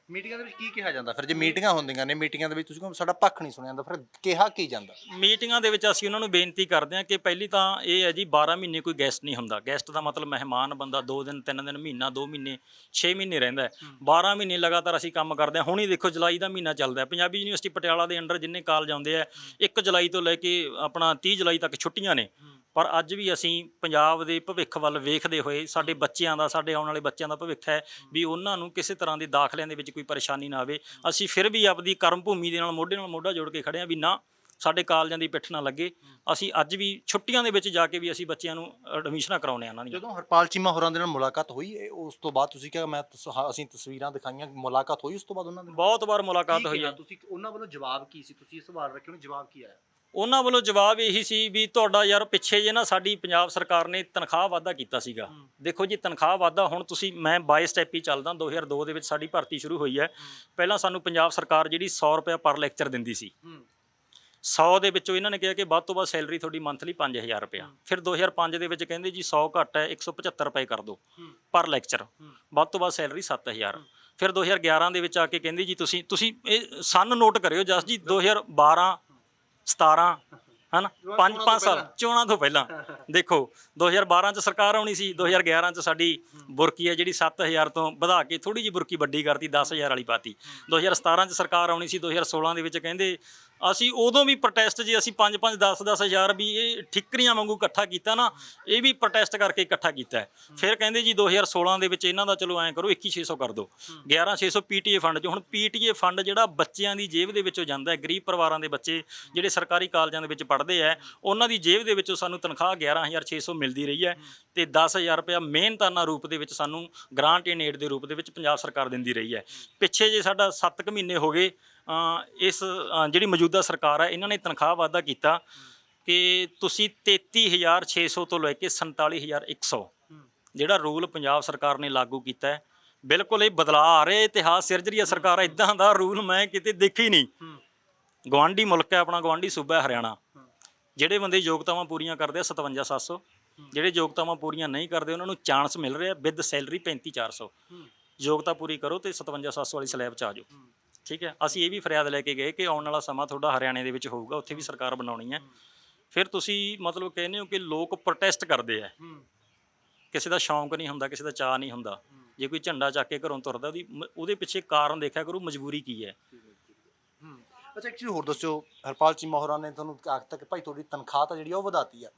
[SPEAKER 6] ਮੀਟਿੰਗਾਂ ਦੇ ਵਿੱਚ ਕੀ ਕਿਹਾ ਜਾਂਦਾ ਫਿਰ? ਜੇ ਮੀਟਿੰਗਾਂ ਹੁੰਦੀਆਂ ਨੇ, ਮੀਟਿੰਗਾਂ ਦੇ ਵਿੱਚ ਤੁਸੀਂ ਕਹਿੰਦੇ ਸਾਡਾ ਪੱਖ ਨਹੀਂ ਸੁਣਿਆ ਜਾਂਦਾ, ਫਿਰ ਕਿਹਾ ਕੀ ਜਾਂਦਾ?
[SPEAKER 1] ਮੀਟਿੰਗਾਂ ਦੇ ਵਿੱਚ ਅਸੀਂ ਉਹਨਾਂ ਨੂੰ ਬੇਨਤੀ ਕਰਦੇ ਹਾਂ ਕਿ ਪਹਿਲੀ ਤਾਂ ਇਹ ਹੈ ਜੀ, 12 ਮਹੀਨੇ ਕੋਈ ਗੈਸਟ ਨਹੀਂ ਹੁੰਦਾ। ਗੈਸਟ ਦਾ ਮਤਲਬ ਮਹਿਮਾਨ ਬੰਦਾ 2 ਦਿਨ 3 ਦਿਨ, ਮਹੀਨਾ 2 ਮਹੀਨੇ 6 ਮਹੀਨੇ ਰਹਿੰਦਾ। 12 ਮਹੀਨੇ ਲਗਾਤਾਰ ਅਸੀਂ ਕੰਮ ਕਰਦੇ ਹਾਂ। ਹੁਣ ਹੀ ਦੇਖੋ ਜੁਲਾਈ ਦਾ ਮਹੀਨਾ ਚੱਲਦਾ। ਪੰਜਾਬੀ ਯੂਨੀਵਰਸਿਟੀ ਪਟਿਆਲਾ ਦੇ ਅੰਡਰ ਜਿੰਨੇ ਕਾਲਜ ਆਉਂਦੇ ਆ, 1 ਜੁਲਾਈ ਤੋਂ ਲੈ ਕੇ ਆਪਣਾ 30 ਜੁਲਾਈ ਤੱਕ ਛੁੱਟੀਆਂ ਨੇ। ਪਰ ਅੱਜ ਵੀ ਅਸੀਂ ਪੰਜਾਬ ਦੇ ਭਵਿੱਖ ਵੱਲ ਵੇਖਦੇ ਹੋਏ, ਸਾਡੇ ਬੱਚਿਆਂ ਦਾ, ਸਾਡੇ ਆਉਣ ਵਾਲੇ ਬੱਚਿਆਂ ਦਾ ਭਵਿੱਖ ਹੈ ਵੀ ਉਹਨਾਂ ਨੂੰ ਕਿਸੇ ਤਰ੍ਹਾਂ ਦੇ ਦਾਖਲਿਆਂ ਦੇ ਵਿੱਚ ਕੋਈ ਪਰੇਸ਼ਾਨੀ ਨਾ ਆਵੇ। ਅਸੀਂ ਫਿਰ ਵੀ ਆਪਦੀ ਕਰਮ ਭੂਮੀ ਦੇ ਨਾਲ ਮੋਢਾ ਜੋੜ ਕੇ ਖੜ੍ਹੇ ਹਾਂ ਵੀ ਨਾ ਸਾਡੇ ਕਾਲਜਾਂ ਦੀ ਪਿੱਠ ਨਾ ਲੱਗੇ। ਅਸੀਂ ਅੱਜ ਵੀ ਛੁੱਟੀਆਂ ਦੇ ਵਿੱਚ ਜਾ ਕੇ ਵੀ ਅਸੀਂ ਬੱਚਿਆਂ ਨੂੰ ਐਡਮਿਸ਼ਨਾਂ ਕਰਾਉਂਦੇ ਹਾਂ ਉਹਨਾਂ ਦੀਆਂ।
[SPEAKER 6] ਜਦੋਂ ਹਰਪਾਲ ਚੀਮਾ ਹੋਰਾਂ ਦੇ ਨਾਲ ਮੁਲਾਕਾਤ ਹੋਈ, ਉਸ ਤੋਂ ਬਾਅਦ ਤੁਸੀਂ ਕਿਹਾ ਅਸੀਂ ਤਸਵੀਰਾਂ ਦਿਖਾਈਆਂ, ਮੁਲਾਕਾਤ ਹੋਈ ਉਸ ਤੋਂ ਬਾਅਦ ਉਹਨਾਂ ਦੀ?
[SPEAKER 1] ਬਹੁਤ ਵਾਰ ਮੁਲਾਕਾਤ ਹੋਈ ਹੈ।
[SPEAKER 6] ਤੁਸੀਂ ਉਹਨਾਂ ਵੱਲੋਂ ਜਵਾਬ ਕੀ ਸੀ? ਤੁਸੀਂ ਇਹ ਸਵਾਲ ਰੱਖਿਆ, ਉਹਨੂੰ ਜਵਾਬ ਕੀ ਆਇਆ?
[SPEAKER 1] ਉਹਨਾਂ ਵੱਲੋਂ ਜਵਾਬ ਇਹੀ ਸੀ ਵੀ ਤੁਹਾਡਾ ਯਾਰ ਪਿੱਛੇ ਜੇ ਨਾ ਸਾਡੀ ਪੰਜਾਬ ਸਰਕਾਰ ਨੇ ਤਨਖਾਹ ਵਾਧਾ ਕੀਤਾ ਸੀਗਾ। ਦੇਖੋ ਜੀ, ਤਨਖਾਹ ਵਾਧਾ ਹੁਣ ਤੁਸੀਂ, ਮੈਂ 22 ਸਟੈਪ ਹੀ ਚੱਲਦਾ। 2002 ਦੇ ਵਿੱਚ ਸਾਡੀ ਭਰਤੀ ਸ਼ੁਰੂ ਹੋਈ ਹੈ। ਪਹਿਲਾਂ ਸਾਨੂੰ ਪੰਜਾਬ ਸਰਕਾਰ ਜਿਹੜੀ 100 ਰੁਪਏ ਪਰ ਲੈਕਚਰ ਦਿੰਦੀ ਸੀ। 100 ਦੇ ਵਿੱਚੋਂ ਇਹਨਾਂ ਨੇ ਕਿਹਾ ਕਿ ਵੱਧ ਤੋਂ ਵੱਧ ਸੈਲਰੀ ਤੁਹਾਡੀ ਮੰਥਲੀ 5000 ਰੁਪਇਆ। ਫਿਰ 2005 ਦੇ ਵਿੱਚ ਕਹਿੰਦੇ ਜੀ 100 ਘੱਟ ਹੈ, 175 ਰੁਪਏ ਕਰ ਦਿਓ ਪਰ ਲੈਕਚਰ, ਵੱਧ ਤੋਂ ਵੱਧ ਸੈਲਰੀ 7000। ਫਿਰ 2011 ਦੇ ਵਿੱਚ ਆ ਕੇ ਕਹਿੰਦੇ ਜੀ ਤੁਸੀਂ ਇਹ ਸਨ ਨੋਟ ਕਰਿਓ ਜਸ ਜੀ, 2012 17 ਹੈ ਨਾ, 5 ਸਾਲ ਚੋਣਾਂ ਤੋਂ ਪਹਿਲਾਂ। ਦੇਖੋ 2012 'ਚ ਸਰਕਾਰ ਆਉਣੀ ਸੀ, 2011 'ਚ ਸਾਡੀ ਬੁਰਕੀ ਹੈ ਜਿਹੜੀ 7000 ਤੋਂ ਵਧਾ ਕੇ ਥੋੜ੍ਹੀ ਜਿਹੀ ਬੁਰਕੀ ਵੱਡੀ ਕਰਤੀ, 10000 ਵਾਲੀ ਪਾਤੀ। 2017 'ਚ ਸਰਕਾਰ ਆਉਣੀ ਸੀ, 2016 ਦੇ ਵਿੱਚ ਕਹਿੰਦੇ ਅਸੀਂ ਉਦੋਂ ਵੀ ਪ੍ਰੋਟੈਸਟ, ਜੇ ਅਸੀਂ 5-5 10-10 ਹਜ਼ਾਰ ਵੀ ਇਹ ਠਿੱਕਰੀਆਂ ਵਾਂਗੂ ਇਕੱਠਾ ਕੀਤਾ ਨਾ, ਇਹ ਵੀ ਪ੍ਰੋਟੈਸਟ ਕਰਕੇ ਇਕੱਠਾ ਕੀਤਾ। ਫਿਰ ਕਹਿੰਦੇ ਜੀ 2016 ਦੇ ਵਿੱਚ ਇਹਨਾਂ ਦਾ ਚਲੋ ਐਂ ਕਰੋ 21,600 ਕਰ ਦਿਓ, 11,600 PTA ਫੰਡ 'ਚ। ਹੁਣ PTA ਫੰਡ ਜਿਹੜਾ ਬੱਚਿਆਂ ਦੀ ਜੇਬ ਦੇ ਵਿੱਚੋਂ ਜਾਂਦਾ, ਗਰੀਬ ਪਰਿਵਾਰਾਂ ਦੇ ਬੱਚੇ ਜਿਹੜੇ ਸਰਕਾਰੀ ਕਾਲਜਾਂ ਦੇ ਵਿੱਚ ਪੜ੍ਹਦੇ ਆ, ਉਹਨਾਂ ਦੀ ਜੇਬ ਦੇ ਵਿੱਚੋਂ ਸਾਨੂੰ ਤਨਖਾਹ 11,600 ਮਿਲਦੀ ਰਹੀ ਹੈ ਤੇ 10,000 ਰੁਪਇਆ ਮਿਹਨਤਾਨਾ ਰੂਪ ਦੇ ਵਿੱਚ ਸਾਨੂੰ ਗ੍ਰਾਂਟ ਇਨ ਏਡ ਦੇ ਰੂਪ ਦੇ ਵਿੱਚ ਪੰਜਾਬ ਸਰਕਾਰ ਦਿੰਦੀ ਰਹੀ ਹੈ। ਪਿੱਛੇ ਜੇ ਸਾਡਾ 7 ਮਹੀਨੇ ਹੋ ਗਏ, ਇਸ ਜਿਹੜੀ ਮੌਜੂਦਾ ਸਰਕਾਰ ਹੈ ਇਹਨਾਂ ਨੇ ਤਨਖਾਹ ਵਾਧਾ ਕੀਤਾ ਕਿ ਤੁਸੀਂ 33,600 ਤੋਂ ਲੈ ਕੇ 47,100 ਜਿਹੜਾ ਰੂਲ ਪੰਜਾਬ ਸਰਕਾਰ ਨੇ ਲਾਗੂ ਕੀਤਾ ਹੈ। ਬਿਲਕੁਲ ਇਹ ਬਦਲਾਅ ਆ ਰਿਹਾ, ਇਤਿਹਾਸ ਸਿਰਜ ਰਹੀ ਹੈ ਸਰਕਾਰ। ਇੱਦਾਂ ਦਾ ਰੂਲ ਮੈਂ ਕਿਤੇ ਦੇਖੀ ਨਹੀਂ। ਗੁਆਂਢੀ ਮੁਲਕ ਹੈ ਆਪਣਾ, ਗੁਆਂਢੀ ਸੂਬਾ ਹੈ ਹਰਿਆਣਾ, ਜਿਹੜੇ ਬੰਦੇ ਯੋਗਤਾਵਾਂ ਪੂਰੀਆਂ ਕਰਦੇ ਆ 57,700, ਜਿਹੜੇ ਯੋਗਤਾਵਾਂ ਪੂਰੀਆਂ ਨਹੀਂ ਕਰਦੇ ਉਹਨਾਂ ਨੂੰ ਚਾਂਸ ਮਿਲ ਰਿਹਾ ਵਿਦ ਸੈਲਰੀ 35400। ਯੋਗਤਾ ਪੂਰੀ ਕਰੋ ਤੇ 57700 ਵਾਲੀ ਸਲੈਬ 'ਚ ਆ ਜਾਓ। ਠੀਕ ਹੈ, ਅਸੀਂ ਇਹ ਵੀ ਫਰਿਆਦ ਲੈ ਕੇ ਗਏ ਕਿ ਆਉਣ ਵਾਲਾ ਸਮਾਂ ਤੁਹਾਡਾ ਹਰਿਆਣੇ ਦੇ ਵਿੱਚ ਹੋਊਗਾ, ਉੱਥੇ ਵੀ ਸਰਕਾਰ ਬਣਾਉਣੀ ਹੈ। ਫਿਰ ਤੁਸੀਂ ਮਤਲਬ ਕਹਿੰਦੇ ਹੋ ਕਿ ਲੋਕ ਪ੍ਰੋਟੈਸਟ ਕਰਦੇ ਆ, ਕਿਸੇ ਦਾ ਸ਼ੌਂਕ ਨਹੀਂ ਹੁੰਦਾ, ਕਿਸੇ ਦਾ ਚਾਅ ਨਹੀਂ ਹੁੰਦਾ। ਜੇ ਕੋਈ ਝੰਡਾ ਚੱਕ ਕੇ ਘਰੋਂ ਤੁਰਦਾ ਉਹਦੇ ਪਿੱਛੇ ਕਾਰਨ ਦੇਖਿਆ ਕਰੋ, ਮਜਬੂਰੀ ਕੀ ਹੈ।
[SPEAKER 6] ਅੱਛਾ, ਇੱਕ ਚੀਜ਼ ਹੋਰ ਦੱਸਿਓ, ਹਰਪਾਲ ਚੀਮਾ ਹੋਰਾਂ ਨੇ ਤੁਹਾਨੂੰ ਆਖਤਾ ਕਿ ਭਾਈ ਤੁਹਾਡੀ ਤਨਖਾਹ ਤਾਂ ਜਿਹੜੀ ਉਹ ਵਧਾਤੀ ਆ।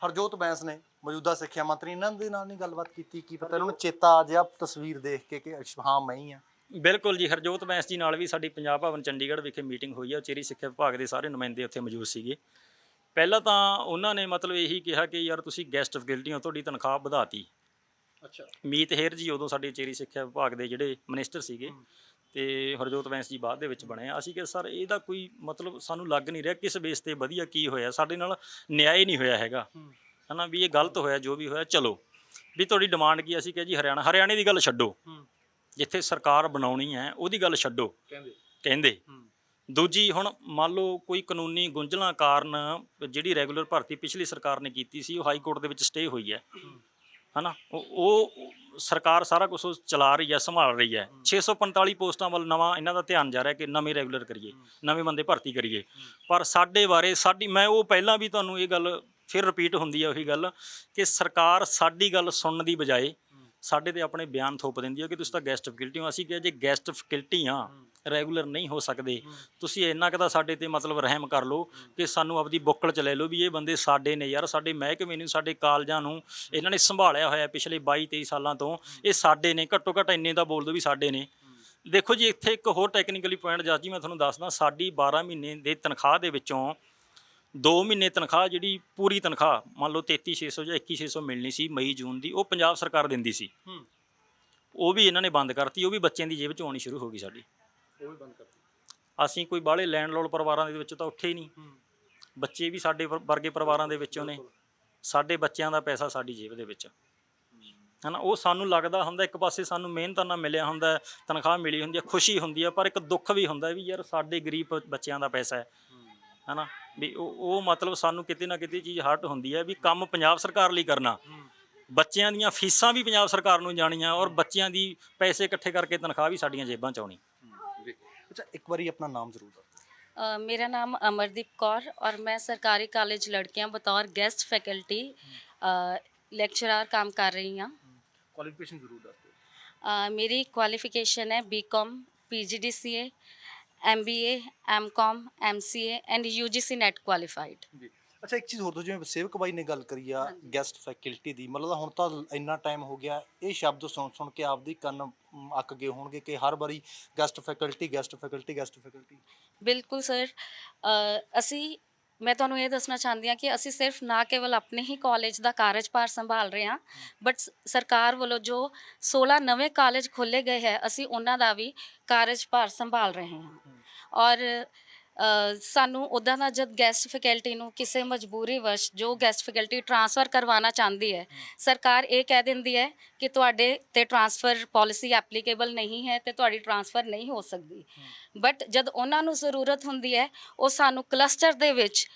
[SPEAKER 6] ਹਰਜੋਤ ਬੈਂਸ ਨੇ ਮੌਜੂਦਾ ਸਿੱਖਿਆ ਮੰਤਰੀ, ਇਹਨਾਂ ਦੇ ਨਾਲ ਨਹੀਂ ਗੱਲਬਾਤ ਕੀਤੀ? ਕੀ ਪਤਾ ਇਹਨਾਂ ਨੂੰ ਚੇਤਾ ਆ ਜਿਹਾ ਤਸਵੀਰ ਦੇਖ ਕੇ ਕਿ ਹਾਂ ਮੈਂ ਹੀ ਆ।
[SPEAKER 1] ਬਿਲਕੁਲ ਜੀ, ਹਰਜੋਤ ਬੈਂਸ ਜੀ ਨਾਲ ਵੀ ਸਾਡੀ ਪੰਜਾਬ ਭਵਨ ਚੰਡੀਗੜ੍ਹ ਵਿਖੇ ਮੀਟਿੰਗ ਹੋਈ ਹੈ। ਉਚੇਰੀ ਸਿੱਖਿਆ ਵਿਭਾਗ ਦੇ ਸਾਰੇ ਨੁਮਾਇੰਦੇ ਉੱਥੇ ਮੌਜੂਦ ਸੀਗੇ। ਪਹਿਲਾਂ ਤਾਂ ਉਹਨਾਂ ਨੇ ਮਤਲਬ ਇਹੀ ਕਿਹਾ ਕਿ ਯਾਰ ਤੁਸੀਂ ਗੈਸਟ ਫੈਕਲਟੀ ਹੋ, ਤੁਹਾਡੀ ਤਨਖਾਹ ਵਧਾਤੀ।
[SPEAKER 6] ਅੱਛਾ,
[SPEAKER 1] ਮੀਤ ਹੇਰ ਜੀ ਉਦੋਂ ਸਾਡੇ ਉਚੇਰੀ ਸਿੱਖਿਆ ਵਿਭਾਗ ਦੇ ਜਿਹੜੇ ਮਿਨਿਸਟਰ ਸੀਗੇ ਤੇ ਹਰਜੋਤ ਬੈਂਸ ਜੀ ਬਾਅਦ ਦੇ ਵਿੱਚ ਬਣੇ ਆ। ਅਸੀਂ ਕਿਹਾ ਸਰ ਇਹਦਾ ਕੋਈ ਮਤਲਬ ਸਾਨੂੰ ਲੱਗ ਨਹੀਂ ਰਿਹਾ ਕਿਸ ਬੇਸ ਤੇ ਵਧੀਆ ਕੀ ਹੋਇਆ, ਸਾਡੇ ਨਾਲ ਨਿਆਂ ਨਹੀਂ ਹੋਇਆ ਹੈਗਾ, ਹੈ ਨਾ, ਵੀ ਇਹ ਗਲਤ ਹੋਇਆ ਜੋ ਵੀ ਹੋਇਆ। ਚਲੋ ਵੀ ਤੁਹਾਡੀ ਡਿਮਾਂਡ ਕੀ? ਅਸੀਂ ਕਿਹਾ ਜੀ ਹਰਿਆਣੇ ਦੀ ਗੱਲ ਛੱਡੋ, ਜਿੱਥੇ ਸਰਕਾਰ ਬਣਾਉਣੀ ਹੈ ਉਹਦੀ ਗੱਲ ਛੱਡੋ ਕਹਿੰਦੇ। ਦੂਜੀ, ਹੁਣ ਮੰਨ ਲਓ ਕੋਈ ਕਾਨੂੰਨੀ ਗੁੰਝਲਾਂ ਕਾਰਨ ਜਿਹੜੀ ਰੈਗੂਲਰ ਭਰਤੀ ਪਿਛਲੀ ਸਰਕਾਰ ਨੇ ਕੀਤੀ ਸੀ ਉਹ ਹਾਈ ਕੋਰਟ ਦੇ ਵਿੱਚ ਸਟੇ ਹੋਈ ਹੈ ਨਾ, ਉਹ ਸਰਕਾਰ ਸਾਰਾ ਕੁਝ ਚਲਾ ਰਹੀ ਹੈ, ਸੰਭਾਲ ਰਹੀ ਹੈ। 645 ਪੋਸਟਾਂ ਵੱਲ ਨਵਾਂ ਇਹਨਾਂ ਦਾ ਧਿਆਨ ਜਾ ਰਿਹਾ ਕਿ ਨਵੇਂ ਰੈਗੂਲਰ ਕਰੀਏ, ਨਵੇਂ ਬੰਦੇ ਭਰਤੀ ਕਰੀਏ। ਪਰ ਸਾਡੇ ਬਾਰੇ ਮੈਂ ਉਹ ਪਹਿਲਾਂ ਵੀ ਤੁਹਾਨੂੰ ਇਹ ਗੱਲ ਫਿਰ ਰਿਪੀਟ ਹੁੰਦੀ ਹੈ ਉਹੀ ਗੱਲ ਕਿ ਸਰਕਾਰ ਸਾਡੀ ਗੱਲ ਸੁਣਨ ਦੀ ਬਜਾਏ ਸਾਡੇ ਤੇ ਆਪਣੇ ਬਿਆਨ ਥੋਪ ਦਿੰਦੀ ਹੈ ਕਿ ਤੁਸੀਂ ਤਾਂ ਗੈਸਟ ਫੈਕਲਟੀ ਹੋ। ਅਸੀਂ ਕਿਹਾ ਜੇ ਗੈਸਟ ਫੈਕਲਟੀ ਆ ਰੈਗੂਲਰ ਨਹੀਂ ਹੋ ਸਕਦੇ, ਤੁਸੀਂ ਇੰਨਾ ਕੁ ਤਾਂ ਸਾਡੇ ਤੇ ਮਤਲਬ ਰਹਿਮ ਕਰ ਲਓ ਕਿ ਸਾਨੂੰ ਆਪਦੀ ਬੁੱਕਲ 'ਚ ਲੈ ਲਓ ਵੀ ਇਹ ਬੰਦੇ ਸਾਡੇ ਨੇ ਯਾਰ, ਸਾਡੇ ਮਹਿਕਮੇ ਨੂੰ, ਸਾਡੇ ਕਾਲਜਾਂ ਨੂੰ ਇਹਨਾਂ ਨੇ ਸੰਭਾਲਿਆ ਹੋਇਆ ਪਿਛਲੇ 22-23 ਸਾਲਾਂ ਤੋਂ, ਇਹ ਸਾਡੇ ਨੇ। ਘੱਟੋ ਘੱਟ ਇੰਨੇ ਤਾਂ ਬੋਲ ਦਿਓ ਵੀ ਸਾਡੇ ਨੇ। ਦੇਖੋ ਜੀ, ਇੱਥੇ ਇੱਕ ਹੋਰ ਟੈਕਨੀਕਲੀ ਪੁਆਇੰਟ ਜੱਜ ਜੀ ਮੈਂ ਤੁਹਾਨੂੰ ਦੱਸਦਾ, ਸਾਡੀ 12 ਮਹੀਨੇ ਦੇ ਤਨਖਾਹ ਦੇ ਵਿੱਚੋਂ 2 ਮਹੀਨੇ ਤਨਖਾਹ ਜਿਹੜੀ ਪੂਰੀ ਤਨਖਾਹ ਮੰਨ ਲਓ 33,600 ਜਾਂ 21,600 ਮਿਲਣੀ ਸੀ ਮਈ ਜੂਨ ਦੀ, ਉਹ ਪੰਜਾਬ ਸਰਕਾਰ ਦਿੰਦੀ ਸੀ। ਉਹ ਵੀ ਇਹਨਾਂ ਨੇ ਬੰਦ ਕਰਤੀ, ਉਹ ਵੀ ਬੱਚਿਆਂ ਦੀ ਜੇਬ 'ਚ ਆਉਣੀ ਸ਼ੁਰੂ ਹੋ ਗਈ ਸਾਡੀ। ਉਹ ਵੀ ਬੰਦ ਕਰਤੀ। ਅਸੀਂ ਕੋਈ ਬਾਹਲੇ ਲੈਂਡਲੋਡ ਪਰਿਵਾਰਾਂ ਦੇ ਵਿੱਚ ਤਾਂ ਉੱਠੇ ਹੀ ਨਹੀਂ, ਬੱਚੇ ਵੀ ਸਾਡੇ ਵਰਗੇ ਪਰਿਵਾਰਾਂ ਦੇ ਵਿੱਚੋਂ ਨੇ। ਸਾਡੇ ਬੱਚਿਆਂ ਦਾ ਪੈਸਾ ਸਾਡੀ ਜੇਬ ਦੇ ਵਿੱਚ, ਹੈ ਨਾ। ਉਹ ਸਾਨੂੰ ਲੱਗਦਾ ਹੁੰਦਾ ਇੱਕ ਪਾਸੇ ਸਾਨੂੰ ਮਿਹਨਤ ਨਾਲ ਮਿਲਿਆ ਹੁੰਦਾ, ਤਨਖਾਹ ਮਿਲੀ ਹੁੰਦੀ ਹੈ, ਖੁਸ਼ੀ ਹੁੰਦੀ ਹੈ, ਪਰ ਇੱਕ ਦੁੱਖ ਵੀ ਹੁੰਦਾ ਵੀ ਯਾਰ ਸਾਡੇ ਗਰੀਬ ਬੱਚਿਆਂ ਦਾ ਪੈਸਾ ਹੈ ਨਾ, ਵੀ ਉਹ ਮਤਲਬ ਸਾਨੂੰ ਕਿਤੇ ਨਾ ਕਿਤੇ ਚੀਜ਼ ਹਰਟ ਹੁੰਦੀ ਹੈ ਵੀ ਕੰਮ ਪੰਜਾਬ ਸਰਕਾਰ ਲਈ ਕਰਨਾ, ਬੱਚਿਆਂ ਦੀਆਂ ਫੀਸਾਂ ਵੀ ਪੰਜਾਬ ਸਰਕਾਰ ਨੂੰ ਜਾਣੀਆਂ ਔਰ ਬੱਚਿਆਂ ਦੀ ਪੈਸੇ ਇਕੱਠੇ ਕਰਕੇ ਤਨਖਾਹ ਵੀ ਸਾਡੀਆਂ ਜੇਬਾਂ 'ਚ ਆਉਣੀ।
[SPEAKER 6] ਅੱਛਾ, ਇੱਕ ਵਾਰੀ ਆਪਣਾ ਨਾਮ ਜ਼ਰੂਰ ਦੱਸੋ।
[SPEAKER 9] मेरा नाम अमरदीप कौर और मैं सरकारी कॉलेज लड़कियां बतौर गेस्ट फैकल्टी लेक्चरर काम कर रही हूँ।
[SPEAKER 6] ਕੁਆਲੀਫਿਕੇਸ਼ਨ ਜ਼ਰੂਰ ਦੱਸ ਦਿਓ।
[SPEAKER 9] मेरी क्वालिफिकेशन है BCom PGDCA MBA MCom MCA and UGC net qualified.
[SPEAKER 6] ਜੀ, ਅੱਛਾ, ਇੱਕ ਚੀਜ਼ ਹੋਰ ਤੋਂ ਜਿਵੇਂ ਸੇਵਕ ਬਾਈ ਨੇ ਗੱਲ ਕਰੀ ਆ ਗੈਸਟ ਫੈਕਲਟੀ ਦੀ, ਮਤਲਬ ਹੁਣ ਤਾਂ ਇੰਨਾ ਟਾਈਮ ਹੋ ਗਿਆ ਇਹ ਸ਼ਬਦ ਸੁਣ ਕੇ ਆਪਦੀ ਕੰਨ ਅੱਕ ਗਏ ਹੋਣਗੇ ਕਿ ਹਰ ਵਾਰੀ guest faculty guest faculty guest faculty.
[SPEAKER 9] ਬਿਲਕੁਲ ਸਰ, ਮੈਂ ਤੁਹਾਨੂੰ ਇਹ ਦੱਸਣਾ ਚਾਹੁੰਦੀ ਹਾਂ ਕਿ ਅਸੀਂ ਸਿਰਫ ਨਾ ਕੇਵਲ ਆਪਣੇ ਹੀ ਕਾਲਜ ਦਾ ਕਾਰਜਭਾਰ ਸੰਭਾਲ ਰਹੇ ਹਾਂ, ਬਟ ਸਰਕਾਰ ਵੱਲੋਂ ਜੋ 16 ਨਵੇਂ ਕਾਲਜ ਖੋਲ੍ਹੇ ਗਏ ਹੈ ਅਸੀਂ ਉਹਨਾਂ ਦਾ ਵੀ ਕਾਰਜਭਾਰ ਸੰਭਾਲ ਰਹੇ ਹਾਂ। ਔਰ ਸਾਨੂੰ ਉੱਦਾਂ ਦਾ ਜਦ ਗੈਸਟ ਫੈਕਲਟੀ ਨੂੰ ਕਿਸੇ ਮਜਬੂਰੀ ਵਸ਼ ਜੋ ਗੈਸਟ ਫੈਕਲਟੀ ਟ੍ਰਾਂਸਫਰ ਕਰਵਾਉਣਾ ਚਾਹੁੰਦੀ ਹੈ, ਸਰਕਾਰ ਇਹ ਕਹਿ ਦਿੰਦੀ ਹੈ ਕਿ ਤੁਹਾਡੇ ਤੇ ਟ੍ਰਾਂਸਫਰ ਪਾਲਿਸੀ ਐਪਲੀਕੇਬਲ ਨਹੀਂ ਹੈ ਤੇ ਤੁਹਾਡੀ ਟ੍ਰਾਂਸਫਰ ਨਹੀਂ ਹੋ ਸਕਦੀ। ਬਟ ਜਦ ਉਹਨਾਂ ਨੂੰ ਜ਼ਰੂਰਤ ਹੁੰਦੀ ਹੈ ਉਹ ਸਾਨੂੰ ਕਲਸਟਰ ਦੇ ਵਿੱਚ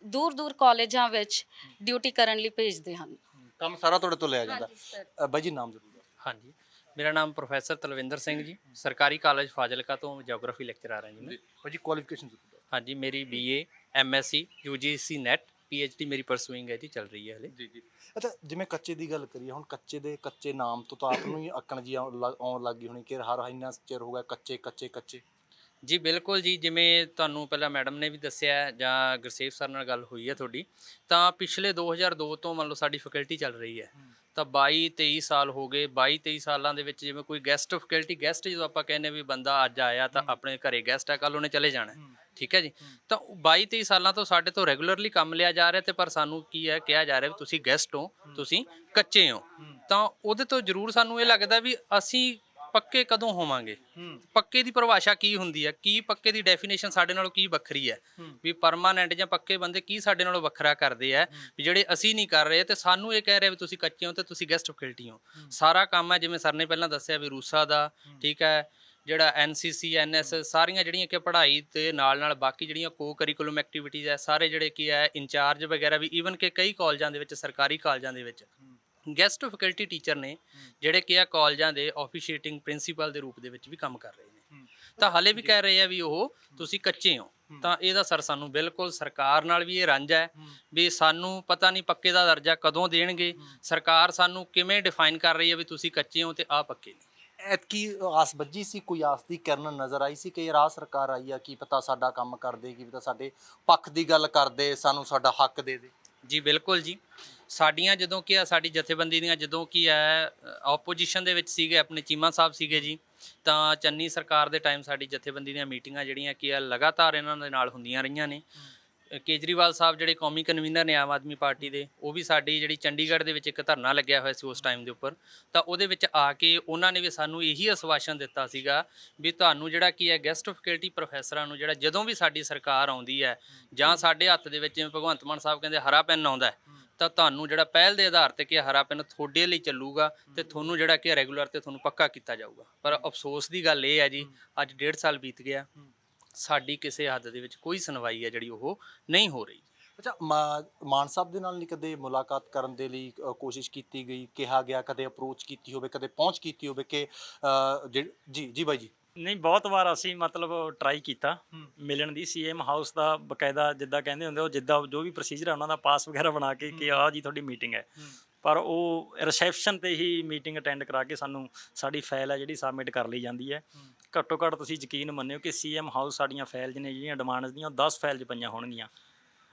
[SPEAKER 9] ਦੂਰ ਦੂਰ ਕਾਲਜਾਂ ਵਿੱਚ ਡਿਊਟੀ ਕਰਨ ਲਈ ਭੇਜਦੇ ਹਨ।
[SPEAKER 6] ਕੰਮ ਸਾਰਾ ਤੁਹਾਡੇ ਤੋਂ ਲਿਆ ਜਾਂਦਾ। ਬਾਈ ਜੀ, ਨਾਮ ਜ਼ਰੂਰ ਦੱਸੋ।
[SPEAKER 5] ਹਾਂਜੀ, ਮੇਰਾ ਨਾਮ ਪ੍ਰੋਫੈਸਰ ਤਲਵਿੰਦਰ ਸਿੰਘ ਜੀ, ਸਰਕਾਰੀ ਕਾਲਜ ਫਾਜ਼ਿਲਕਾ ਤੋਂ ਜਿਓਗ੍ਰਾਫੀ ਲੈਕਚਰਰ ਹਾਂ ਜੀ ਮੈਂ।
[SPEAKER 6] ਬਾਈ ਜੀ, ਕੁਆਲੀਫਿਕੇਸ਼ਨ ਜ਼ਰੂਰ ਦੱਸੋ।
[SPEAKER 5] ਹਾਂਜੀ, ਮੇਰੀ BA MSc UGC net PhD ਮੇਰੀ ਪਰਸੂਇੰਗ ਹੈ ਜੀ, ਚੱਲ ਰਹੀ ਹੈ ਹਲੇ।
[SPEAKER 6] ਜੀ ਜੀ। ਅੱਛਾ, ਜਿਵੇਂ ਕੱਚੇ ਦੀ ਗੱਲ ਕਰੀਏ, ਹੁਣ ਕੱਚੇ ਨਾਮ ਤੋਂ ਤਾਂ ਆਪ ਨੂੰ ਹੀ ਅਕਣ ਜੀ ਆਉਣ ਲੱਗ ਗਈ ਹੋਣੀ ਕਿ ਹਰ ਇੰਨਾ ਚਿਰ ਹੋ ਗਿਆ ਕੱਚੇ ਕੱਚੇ ਕੱਚੇ।
[SPEAKER 5] ਜੀ ਬਿਲਕੁਲ ਜੀ, ਜਿਵੇਂ ਤੁਹਾਨੂੰ ਪਹਿਲਾਂ ਮੈਡਮ ਨੇ ਵੀ ਦੱਸਿਆ ਜਾਂ ਗੁਰਸੇਵ ਸਰ ਨਾਲ ਗੱਲ ਹੋਈ ਹੈ ਤੁਹਾਡੀ, ਤਾਂ ਪਿਛਲੇ 2002 ਤੋਂ ਮੰਨ ਲਓ ਸਾਡੀ ਫੈਕਲਟੀ ਚੱਲ ਰਹੀ ਹੈ, ਤਾਂ 22-23 ਸਾਲ ਹੋ ਗਏ। 22-23 ਸਾਲਾਂ ਦੇ ਵਿੱਚ ਜਿਵੇਂ ਕੋਈ ਗੈਸਟ ਫੈਕਲਟੀ, ਗੈਸਟ ਜਦੋਂ ਆਪਾਂ ਕਹਿੰਦੇ ਵੀ ਬੰਦਾ ਅੱਜ ਆਇਆ ਤਾਂ ਆਪਣੇ ਘਰੇ ਗੈਸਟ ਆ, ਕੱਲ੍ਹ ਉਹਨੇ ਚਲੇ ਜਾਣਾ, ਠੀਕ ਹੈ ਜੀ। ਤਾਂ 22-23 ਸਾਲਾਂ ਤੋਂ ਸਾਡੇ ਤੋਂ ਰੈਗੂਲਰਲੀ ਕੰਮ ਲਿਆ ਜਾ ਰਿਹਾ, ਤੇ ਪਰ ਸਾਨੂੰ ਕੀ ਹੈ ਕਿਹਾ ਜਾ ਰਿਹਾ ਵੀ ਤੁਸੀਂ ਗੈਸਟ ਹੋ, ਤੁਸੀਂ ਕੱਚੇ ਹੋ। ਤਾਂ ਉਹਦੇ ਤੋਂ ਜ਼ਰੂਰ ਸਾਨੂੰ ਇਹ ਲੱਗਦਾ ਵੀ ਅਸੀਂ ਪੱਕੇ ਕਦੋਂ ਹੋਵਾਂਗੇ, ਪੱਕੇ ਦੀ ਪਰਿਭਾਸ਼ਾ ਕੀ ਹੁੰਦੀ ਹੈ, ਕੀ ਪੱਕੇ ਦੀ ਡੈਫੀਨੇਸ਼ਨ ਸਾਡੇ ਨਾਲੋਂ ਕੀ ਵੱਖਰੀ ਹੈ, ਵੀ ਪਰਮਾਨੈਂਟ ਜਾਂ ਪੱਕੇ ਬੰਦੇ ਕੀ ਸਾਡੇ ਨਾਲੋਂ ਵੱਖਰਾ ਕਰਦੇ ਆ ਵੀ ਜਿਹੜੇ ਅਸੀਂ ਨਹੀਂ ਕਰ ਰਹੇ, ਤੇ ਸਾਨੂੰ ਇਹ ਕਹਿ ਰਿਹਾ ਵੀ ਤੁਸੀਂ ਕੱਚੇ ਹੋ ਤੇ ਤੁਸੀਂ ਗੈਸਟ ਫੈਕਲਟੀ ਹੋ। ਸਾਰਾ ਕੰਮ ਹੈ ਜਿਵੇਂ ਸਰ ਨੇ ਪਹਿਲਾਂ ਦੱਸਿਆ ਵੀ ਰੂਸਾ ਦਾ, ਠੀਕ ਹੈ, ਜਿਹੜਾ ਐਨਸੀਸੀ ਐਨਐਸਐਸ ਸਾਰੀਆਂ ਜਿਹੜੀਆਂ ਕਿ ਪੜ੍ਹਾਈ ਤੇ ਨਾਲ ਬਾਕੀ ਜਿਹੜੀਆਂ ਕੋ ਕਰਿਕੂਲਮ ਐਕਟੀਵਿਟੀਜ਼ ਹੈ ਸਾਰੇ ਜਿਹੜੇ ਕੀ ਹੈ ਇੰਚਾਰਜ ਵਗੈਰਾ ਵੀ ਈਵਨ ਕਿ ਕਈ ਕਾਲਜਾਂ ਦੇ ਵਿੱਚ ਸਰਕਾਰੀ ਕਾਲਜਾਂ ਦੇ ਵਿੱਚ ਗੈਸਟ ਫੈਕਲਟੀ ਟੀਚਰ ਨੇ ਜਿਹੜੇ ਕਿ ਆ ਕਾਲਜਾਂ ਦੇ ਆਫੀਸ਼ੀਏਟਿੰਗ ਪ੍ਰਿੰਸੀਪਲ ਦੇ ਰੂਪ ਦੇ ਵਿੱਚ ਵੀ ਕੰਮ ਕਰ ਰਹੇ ਨੇ। ਤਾਂ ਹਾਲੇ ਵੀ ਕਹਿ ਰਹੇ ਆ ਵੀ ਉਹ ਤੁਸੀਂ ਕੱਚੇ ਹੋ। ਤਾਂ ਇਹਦਾ ਸਰ ਸਾਨੂੰ ਬਿਲਕੁਲ ਸਰਕਾਰ ਨਾਲ ਵੀ ਇਹ ਰੰਜ ਹੈ ਵੀ ਸਾਨੂੰ ਪਤਾ ਨਹੀਂ ਪੱਕੇ ਦਾ ਦਰਜਾ ਕਦੋਂ ਦੇਣਗੇ। ਸਰਕਾਰ ਸਾਨੂੰ ਕਿਵੇਂ ਡਿਫਾਈਨ ਕਰ ਰਹੀ ਹੈ ਵੀ ਤੁਸੀਂ ਕੱਚੇ ਹੋ ਤੇ ਆ ਪੱਕੇ ਨੇ।
[SPEAKER 6] ਐਤਕੀ ਆਸ ਬੱਝੀ ਸੀ, ਕੋਈ ਆਸ ਦੀ ਕਿਰਨ ਨਜ਼ਰ ਆਈ ਸੀ ਕਿ ਰਾਹ ਸਰਕਾਰ ਆਈ ਆ, ਕੀ ਪਤਾ ਸਾਡਾ ਕੰਮ ਕਰਦੇ, ਕੀ ਪਤਾ ਸਾਡੇ ਪੱਖ ਦੀ ਗੱਲ ਕਰਦੇ, ਸਾਨੂੰ ਸਾਡਾ ਹੱਕ ਦੇ ਦੇ।
[SPEAKER 5] ਜੀ ਬਿਲਕੁਲ ਜੀ, ਸਾਡੀਆਂ ਜਦੋਂ ਕਿ ਸਾਡੀ ਜਥੇਬੰਦੀ ਦੀਆਂ ਜਦੋਂ ਕਿ ਹੈ ਆਪੋਜੀਸ਼ਨ ਦੇ ਵਿੱਚ ਸੀਗੇ ਆਪਣੇ ਚੀਮਾ ਸਾਹਿਬ ਸੀਗੇ ਜੀ, ਤਾਂ ਚੰਨੀ ਸਰਕਾਰ ਦੇ ਟਾਈਮ ਸਾਡੀ ਜਥੇਬੰਦੀ ਦੀਆਂ ਮੀਟਿੰਗਾਂ ਜਿਹੜੀਆਂ ਕਿ ਲਗਾਤਾਰ ਇਹਨਾਂ ਦੇ ਨਾਲ ਹੁੰਦੀਆਂ ਰਹੀਆਂ ਨੇ। ਕੇਜਰੀਵਾਲ ਸਾਹਿਬ ਜਿਹੜੇ ਕੌਮੀ ਕਨਵੀਨਰ ਨੇ ਆਮ ਆਦਮੀ ਪਾਰਟੀ ਦੇ, ਉਹ ਵੀ ਸਾਡੀ ਜਿਹੜੀ ਚੰਡੀਗੜ੍ਹ ਦੇ ਵਿੱਚ ਇੱਕ ਧਰਨਾ ਲੱਗਿਆ ਹੋਇਆ ਸੀ ਉਸ ਟਾਈਮ ਦੇ ਉੱਪਰ, ਤਾਂ ਉਹਦੇ ਵਿੱਚ ਆ ਕੇ ਉਹਨਾਂ ਨੇ ਵੀ ਸਾਨੂੰ ਇਹੀ ਆਸ਼ਵਾਸਨ ਦਿੱਤਾ ਸੀਗਾ ਵੀ ਤੁਹਾਨੂੰ ਜਿਹੜਾ ਕੀ ਹੈ ਗੈਸਟ ਫੈਕਲਟੀ ਪ੍ਰੋਫੈਸਰਾਂ ਨੂੰ ਜਿਹੜਾ ਜਦੋਂ ਵੀ ਸਾਡੀ ਸਰਕਾਰ ਆਉਂਦੀ ਹੈ ਜਾਂ ਸਾਡੇ ਹੱਥ ਦੇ ਵਿੱਚ ਜਿਵੇਂ ਭਗਵੰਤ ਮਾਨ ਸਾਹਿਬ ਕਹਿੰਦੇ ਹਰਾ ਪੈਨ ਆਉਂਦਾ ਤਾਂ ਤੁਹਾਨੂੰ ਜਿਹੜਾ ਪਹਿਲ ਦੇ ਆਧਾਰ ਤੇ ਕਿ ਹਰਾ ਪੈਨ ਤੁਹਾਡੇ ਲਈ ਚੱਲੂਗਾ ਤੇ ਤੁਹਾਨੂੰ ਜਿਹੜਾ ਕਿ ਰੈਗੂਲਰ ਤੇ ਤੁਹਾਨੂੰ ਪੱਕਾ ਕੀਤਾ ਜਾਊਗਾ। ਪਰ ਅਫਸੋਸ ਦੀ ਗੱਲ ਇਹ ਹੈ ਜੀ, ਅੱਜ 1.5 ਸਾਲ ਬੀਤ ਗਿਆ, ਸਾਡੀ ਕਿਸੇ ਹੱਦ ਦੇ ਵਿੱਚ ਕੋਈ ਸੁਣਵਾਈ ਹੈ ਜਿਹੜੀ ਉਹ ਨਹੀਂ ਹੋ ਰਹੀ।
[SPEAKER 6] ਅੱਛਾ, ਮਾਨ ਸਾਹਿਬ ਦੇ ਨਾਲ ਨਹੀਂ ਕਦੇ ਮੁਲਾਕਾਤ ਕਰਨ ਦੇ ਲਈ ਕੋਸ਼ਿਸ਼ ਕੀਤੀ ਗਈ, ਕਿਹਾ ਗਿਆ, ਕਦੇ ਅਪਰੋਚ ਕੀਤੀ ਹੋਵੇ, ਕਦੇ ਪਹੁੰਚ ਕੀਤੀ ਹੋਵੇ ਕਿ ਜੀ ਬਾਈ ਜੀ?
[SPEAKER 1] ਨਹੀਂ, ਬਹੁਤ ਵਾਰ ਅਸੀਂ ਮਤਲਬ ਟਰਾਈ ਕੀਤਾ ਮਿਲਣ ਦੀ। ਸੀਐਮ ਹਾਊਸ ਦਾ ਬਕਾਇਦਾ ਜਿੱਦਾਂ ਕਹਿੰਦੇ ਹੁੰਦੇ ਉਹ ਜਿੱਦਾਂ ਜੋ ਵੀ ਪ੍ਰੋਸੀਜਰ ਹੈ ਉਹਨਾਂ ਦਾ ਪਾਸ ਵਗੈਰਾ ਬਣਾ ਕੇ ਕਿ ਆਹ ਜੀ ਤੁਹਾਡੀ ਮੀਟਿੰਗ ਹੈ, ਪਰ ਉਹ ਰਿਸੈਪਸ਼ਨ ਤੇ ਹੀ ਮੀਟਿੰਗ ਅਟੈਂਡ ਕਰਾ ਕੇ ਸਾਨੂੰ ਸਾਡੀ ਫਾਈਲ ਹੈ ਜਿਹੜੀ ਸਬਮਿਟ ਕਰ ਲਈ ਜਾਂਦੀ ਹੈ। ਘੱਟੋ ਘੱਟ ਤੁਸੀਂ ਯਕੀਨ ਮੰਨਿਓ ਕਿ ਸੀਐਮ ਹਾਊਸ ਸਾਡੀਆਂ ਫਾਈਲਸ ਨੇ ਜਿਹੜੀਆਂ ਡਿਮਾਂਡਸ ਦੀਆਂ 10 ਫਾਈਲਸ ਪਈਆਂ ਹੋਣਗੀਆਂ।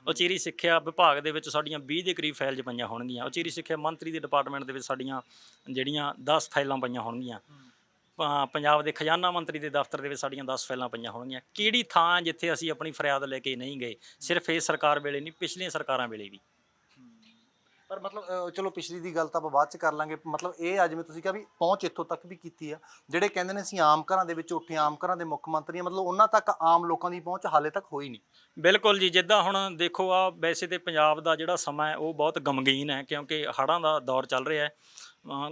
[SPEAKER 1] ਉਚੇਰੀ ਸਿੱਖਿਆ ਵਿਭਾਗ ਦੇ ਵਿੱਚ ਸਾਡੀਆਂ 20 ਦੇ ਕਰੀਬ ਫਾਈਲਸ ਪਈਆਂ ਹੋਣਗੀਆਂ। ਉਚੇਰੀ ਸਿੱਖਿਆ ਮੰਤਰੀ ਦੇ ਡਿਪਾਰਟਮੈਂਟ ਦੇ ਵਿੱਚ ਸਾਡੀਆਂ ਜਿਹੜੀਆਂ 10 ਫਾਈਲਾਂ ਪਈਆਂ ਹੋਣਗੀਆਂ। ਪੰਜਾਬ ਦੇ ਖਜ਼ਾਨਾ ਮੰਤਰੀ ਦੇ ਦਫ਼ਤਰ ਦੇ ਵਿੱਚ ਸਾਡੀਆਂ 10 ਫਾਈਲਾਂ ਪਈਆਂ ਹੋਣਗੀਆਂ। ਕਿਹੜੀ ਥਾਂ ਜਿੱਥੇ ਅਸੀਂ ਆਪਣੀ ਫਰਿਆਦ ਲੈ ਕੇ ਨਹੀਂ ਗਏ, ਸਿਰਫ ਇਸ ਸਰਕਾਰ ਵੇਲੇ ਨਹੀਂ, ਪਿਛਲੀਆਂ ਸਰਕਾਰਾਂ ਵੇਲੇ ਵੀ।
[SPEAKER 6] ਪਰ ਮਤਲਬ ਚਲੋ ਪਿਛਲੀ ਦੀ ਗੱਲ ਤਾਂ ਆਪਾਂ ਬਾਅਦ ਚ ਕਰ ਲਾਂਗੇ। ਮਤਲਬ ਇਹ ਅੱਜ ਜਿਵੇਂ ਤੁਸੀਂ ਕਿਹਾ ਵੀ ਪਹੁੰਚ ਇੱਥੋਂ ਤੱਕ ਵੀ ਕੀਤੀ ਆ, ਜਿਹੜੇ ਕਹਿੰਦੇ ਨੇ ਅਸੀਂ ਆਮ ਘਰਾਂ ਦੇ ਵਿੱਚ ਉੱਠੇ, ਆਮ ਘਰਾਂ ਦੇ ਮੁੱਖ ਮੰਤਰੀ, ਮਤਲਬ ਉਹਨਾਂ ਤੱਕ ਆਮ ਲੋਕਾਂ ਦੀ ਪਹੁੰਚ ਹਾਲੇ ਤੱਕ ਹੋਈ ਨਹੀਂ।
[SPEAKER 1] ਬਿਲਕੁਲ ਜੀ, ਜਿੱਦਾਂ ਹੁਣ ਦੇਖੋ ਆ ਵੈਸੇ ਤੇ ਪੰਜਾਬ ਦਾ ਜਿਹੜਾ ਸਮਾਂ ਹੈ ਉਹ ਬਹੁਤ ਗਮਗੀਨ ਹੈ ਕਿਉਂਕਿ ਹੜ੍ਹਾਂ ਦਾ ਦੌਰ ਚੱਲ ਰਿਹਾ ਹੈ।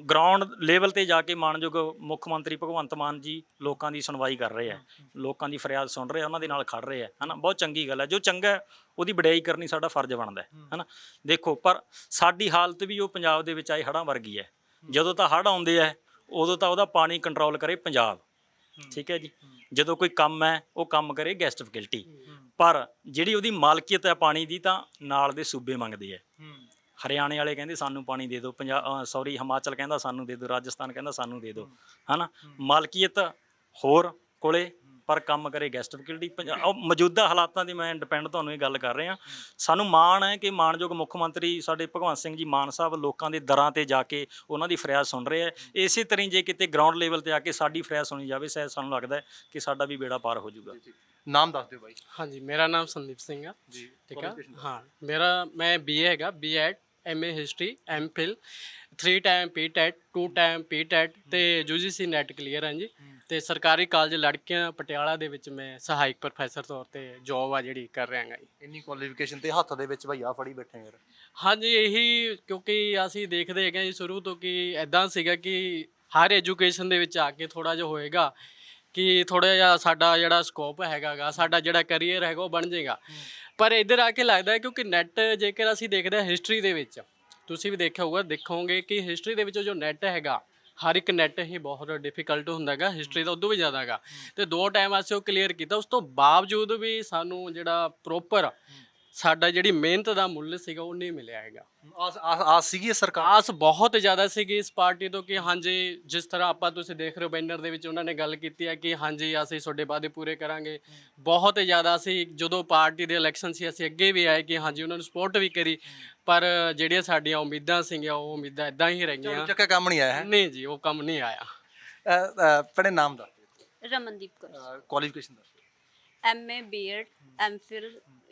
[SPEAKER 1] ਗਰਾਊਂਡ ਲੈਵਲ ਤੇ ਜਾ ਕੇ ਮਾਣਯੋਗ ਮੁੱਖ ਮੰਤਰੀ ਭਗਵੰਤ ਮਾਨ ਜੀ ਲੋਕਾਂ ਦੀ ਸੁਣਵਾਈ ਕਰ ਰਹੇ ਆ, ਲੋਕਾਂ ਦੀ ਫਰਿਆਦ ਸੁਣ ਰਹੇ ਆ, ਉਹਨਾਂ ਦੇ ਨਾਲ ਖੜ ਰਹੇ ਆ, ਹੈ ਨਾ। ਬਹੁਤ ਚੰਗੀ ਗੱਲ ਹੈ, ਜੋ ਚੰਗਾ ਹੈ ਉਹਦੀ ਵਡਿਆਈ ਕਰਨੀ ਸਾਡਾ ਫਰਜ਼ ਬਣਦਾ ਹੈ ਨਾ। ਦੇਖੋ ਪਰ ਸਾਡੀ ਹਾਲਤ ਵੀ ਉਹ ਪੰਜਾਬ ਦੇ ਵਿੱਚ ਆਏ ਹੜ੍ਹਾਂ ਵਰਗੀ ਹੈ। ਜਦੋਂ ਤਾਂ ਹੜ੍ਹ ਆਉਂਦੇ ਆ ਉਦੋਂ ਤਾਂ ਉਹਦਾ ਪਾਣੀ ਕੰਟਰੋਲ ਕਰੇ ਪੰਜਾਬ, ਠੀਕ ਹੈ ਜੀ। ਜਦੋਂ ਕੋਈ ਕੰਮ ਹੈ ਉਹ ਕੰਮ ਕਰੇ ਗੈਸਟ ਫੈਕਲਟੀ, ਪਰ ਜਿਹੜੀ ਉਹਦੀ ਮਾਲਕੀਅਤ ਹੈ ਪਾਣੀ ਦੀ ਤਾਂ ਨਾਲ ਦੇ ਸੂਬੇ ਮੰਗਦੇ ਆ। ਹਰਿਆਣੇ ਵਾਲੇ ਕਹਿੰਦੇ ਸਾਨੂੰ ਪਾਣੀ ਦੇ ਦਿਓ, ਹਿਮਾਚਲ ਕਹਿੰਦਾ ਸਾਨੂੰ ਦੇ ਦਿਓ, ਰਾਜਸਥਾਨ ਕਹਿੰਦਾ ਸਾਨੂੰ ਦੇ ਦਿਓ, ਹੈ ਨਾ। ਮਾਲਕੀਅਤ ਹੋਰ ਕੋਲੇ ਪਰ ਕੰਮ ਕਰੇ ਗੈਸਟ ਫੈਕਲਟੀ। ਮੌਜੂਦਾ ਹਾਲਾਤਾਂ ਦੀ ਮੈਂ ਡਿਪੈਂਡ ਤੁਹਾਨੂੰ ਇਹ ਗੱਲ ਕਰ ਰਿਹਾ। ਸਾਨੂੰ ਮਾਣ ਹੈ ਕਿ ਮਾਣਯੋਗ ਮੁੱਖ ਮੰਤਰੀ ਸਾਡੇ ਭਗਵੰਤ ਸਿੰਘ ਜੀ ਮਾਨ ਸਾਹਿਬ ਲੋਕਾਂ ਦੇ ਦਰਾਂ ਤੇ ਜਾ ਕੇ ਉਹਨਾਂ ਦੀ ਫਰਿਆਦ ਸੁਣ ਰਹੇ ਆ। ਇਸੇ ਤਰ੍ਹਾਂ ਜੇ ਕਿਤੇ ਗਰਾਊਂਡ ਲੈਵਲ ਤੇ ਆ ਕੇ ਸਾਡੀ ਫਰਿਆਦ ਸੁਣੀ ਜਾਵੇ, ਸ਼ਾਇਦ ਸਾਨੂੰ ਲੱਗਦਾ ਕਿ ਸਾਡਾ ਵੀ ਬੇੜਾ ਪਾਰ ਹੋ ਜਾਊਗਾ।
[SPEAKER 6] ਨਾਮ ਦੱਸ ਦਿਓ ਬਾਈ।
[SPEAKER 3] ਹਾਂਜੀ, ਮੇਰਾ ਨਾਮ ਸੰਦੀਪ ਸਿੰਘ ਆ
[SPEAKER 6] ਜੀ,
[SPEAKER 3] ਠੀਕ ਆ। ਹਾਂ, ਮੈਂ BA ਹੈਗਾ, B.Ed MA history MPhil 3 time PTET 2 time PTET ਤੇ UGC ਨੈਟ ਕਲੀਅਰ ਹਾਂ ਜੀ। ਤੇ ਸਰਕਾਰੀ ਕਾਲਜ ਲੜਕੀਆਂ ਪਟਿਆਲਾ ਦੇ ਵਿੱਚ ਮੈਂ ਸਹਾਇਕ ਪ੍ਰੋਫੈਸਰ ਤੌਰ ਤੇ ਜੋਬ ਆ ਜਿਹੜੀ ਕਰ ਰਿਹਾ ਹਾਂ ਜੀ।
[SPEAKER 6] ਇੰਨੀ ਕੁਆਲੀਫਿਕੇਸ਼ਨ ਤੇ ਹੱਥ ਦੇ ਵਿੱਚ ਭਈਆ ਫੜੀ ਬੈਠੇ ਯਾਰ।
[SPEAKER 3] ਹਾਂਜੀ, ਇਹੀ ਕਿਉਂਕਿ ਅਸੀਂ ਦੇਖਦੇ ਹੈਗੇ ਜੀ ਸ਼ੁਰੂ ਤੋਂ ਕਿ ਐਦਾਂ ਸੀਗਾ ਕਿ ਹਰ ਐਜੂਕੇਸ਼ਨ ਦੇ ਵਿੱਚ ਆ ਕੇ ਥੋੜ੍ਹਾ ਜਿਹਾ ਹੋਏਗਾ ਕਿ ਥੋੜ੍ਹਾ ਜਿਹਾ ਸਾਡਾ ਜਿਹੜਾ ਸਕੋਪ ਹੈਗਾ ਸਾਡਾ ਜਿਹੜਾ ਕਰੀਅਰ ਹੈਗਾ ਉਹ ਬਣ ਜਾਏਗਾ। ਪਰ ਇੱਧਰ ਆ ਕੇ ਲੱਗਦਾ ਹੈ ਕਿਉਂਕਿ ਨੈੱਟ ਜੇਕਰ ਅਸੀਂ ਦੇਖਦੇ ਹਾਂ ਹਿਸਟਰੀ ਦੇ ਵਿੱਚ, ਤੁਸੀਂ ਵੀ ਦੇਖਿਆ ਹੋਊਗਾ, ਦੇਖੋਗੇ ਕਿ ਹਿਸਟਰੀ ਦੇ ਵਿੱਚ ਜੋ ਨੈੱਟ ਹੈਗਾ ਹਰ ਇੱਕ ਨੈੱਟ ਹੀ ਬਹੁਤ ਡਿਫਿਕਲਟ ਹੁੰਦਾ ਹੈਗਾ, ਹਿਸਟਰੀ ਦਾ ਉਦੋਂ ਵੀ ਜ਼ਿਆਦਾ ਹੈਗਾ। ਤੇ 2 ਟਾਈਮ ਅਸੀਂ ਉਹ ਕਲੀਅਰ ਕੀਤਾ, ਉਸ ਤੋਂ ਬਾਵਜੂਦ ਵੀ ਸਾਨੂੰ ਜਿਹੜਾ ਪ੍ਰੋਪਰ ਸਾਡਾ ਜਿਹੜੀ ਮਿਹਨਤ ਦਾ ਮੁੱਲ ਸੀਗਾ ਉਹ ਨਹੀਂ ਮਿਲਿਆ ਹੈਗਾ।
[SPEAKER 6] ਆਸ ਸੀਗੀ ਸਰਕਾਰ,
[SPEAKER 3] ਆਸ ਬਹੁਤ ਜ਼ਿਆਦਾ ਸੀਗੀ ਇਸ ਪਾਰਟੀ ਤੋਂ ਕਿ ਹਾਂਜੀ ਜਿਸ ਤਰ੍ਹਾਂ ਆਪਾਂ ਤੁਸੀਂ ਦੇਖ ਰਹੇ ਹੋ ਬੈਨਰ ਦੇ ਵਿੱਚ ਉਹਨਾਂ ਨੇ ਗੱਲ ਕੀਤੀ ਹੈ ਕਿ ਹਾਂਜੀ ਅਸੀਂ ਤੁਹਾਡੇ ਵਾਅਦੇ ਪੂਰੇ ਕਰਾਂਗੇ। ਬਹੁਤ ਜ਼ਿਆਦਾ ਅਸੀਂ ਜਦੋਂ ਪਾਰਟੀ ਦੇ ਇਲੈਕਸ਼ਨ ਸੀ ਅਸੀਂ ਅੱਗੇ ਵੀ ਆਏ ਕਿ ਹਾਂਜੀ ਉਹਨਾਂ ਨੂੰ ਸਪੋਰਟ ਵੀ ਕਰੀ, ਪਰ ਜਿਹੜੀਆਂ ਸਾਡੀਆਂ ਉਮੀਦਾਂ ਸੀਗੀਆਂ ਉਹ ਉਮੀਦਾਂ ਇੱਦਾਂ ਹੀ ਰਹੀਆਂ।
[SPEAKER 6] ਚੱਕਾ ਕੰਮ ਨਹੀਂ ਆਇਆ
[SPEAKER 3] ਨਹੀਂ ਜੀ, ਉਹ ਕੰਮ ਨਹੀਂ ਆਇਆ।
[SPEAKER 6] ਪੜੇ ਨਾਮ ਦਾ
[SPEAKER 4] ਰਮਨਦੀਪ ਕੌਰ,
[SPEAKER 6] ਕੁਆਲੀਫਿਕੇਸ਼ਨ ਦਾ
[SPEAKER 4] MA B.Ed MPhil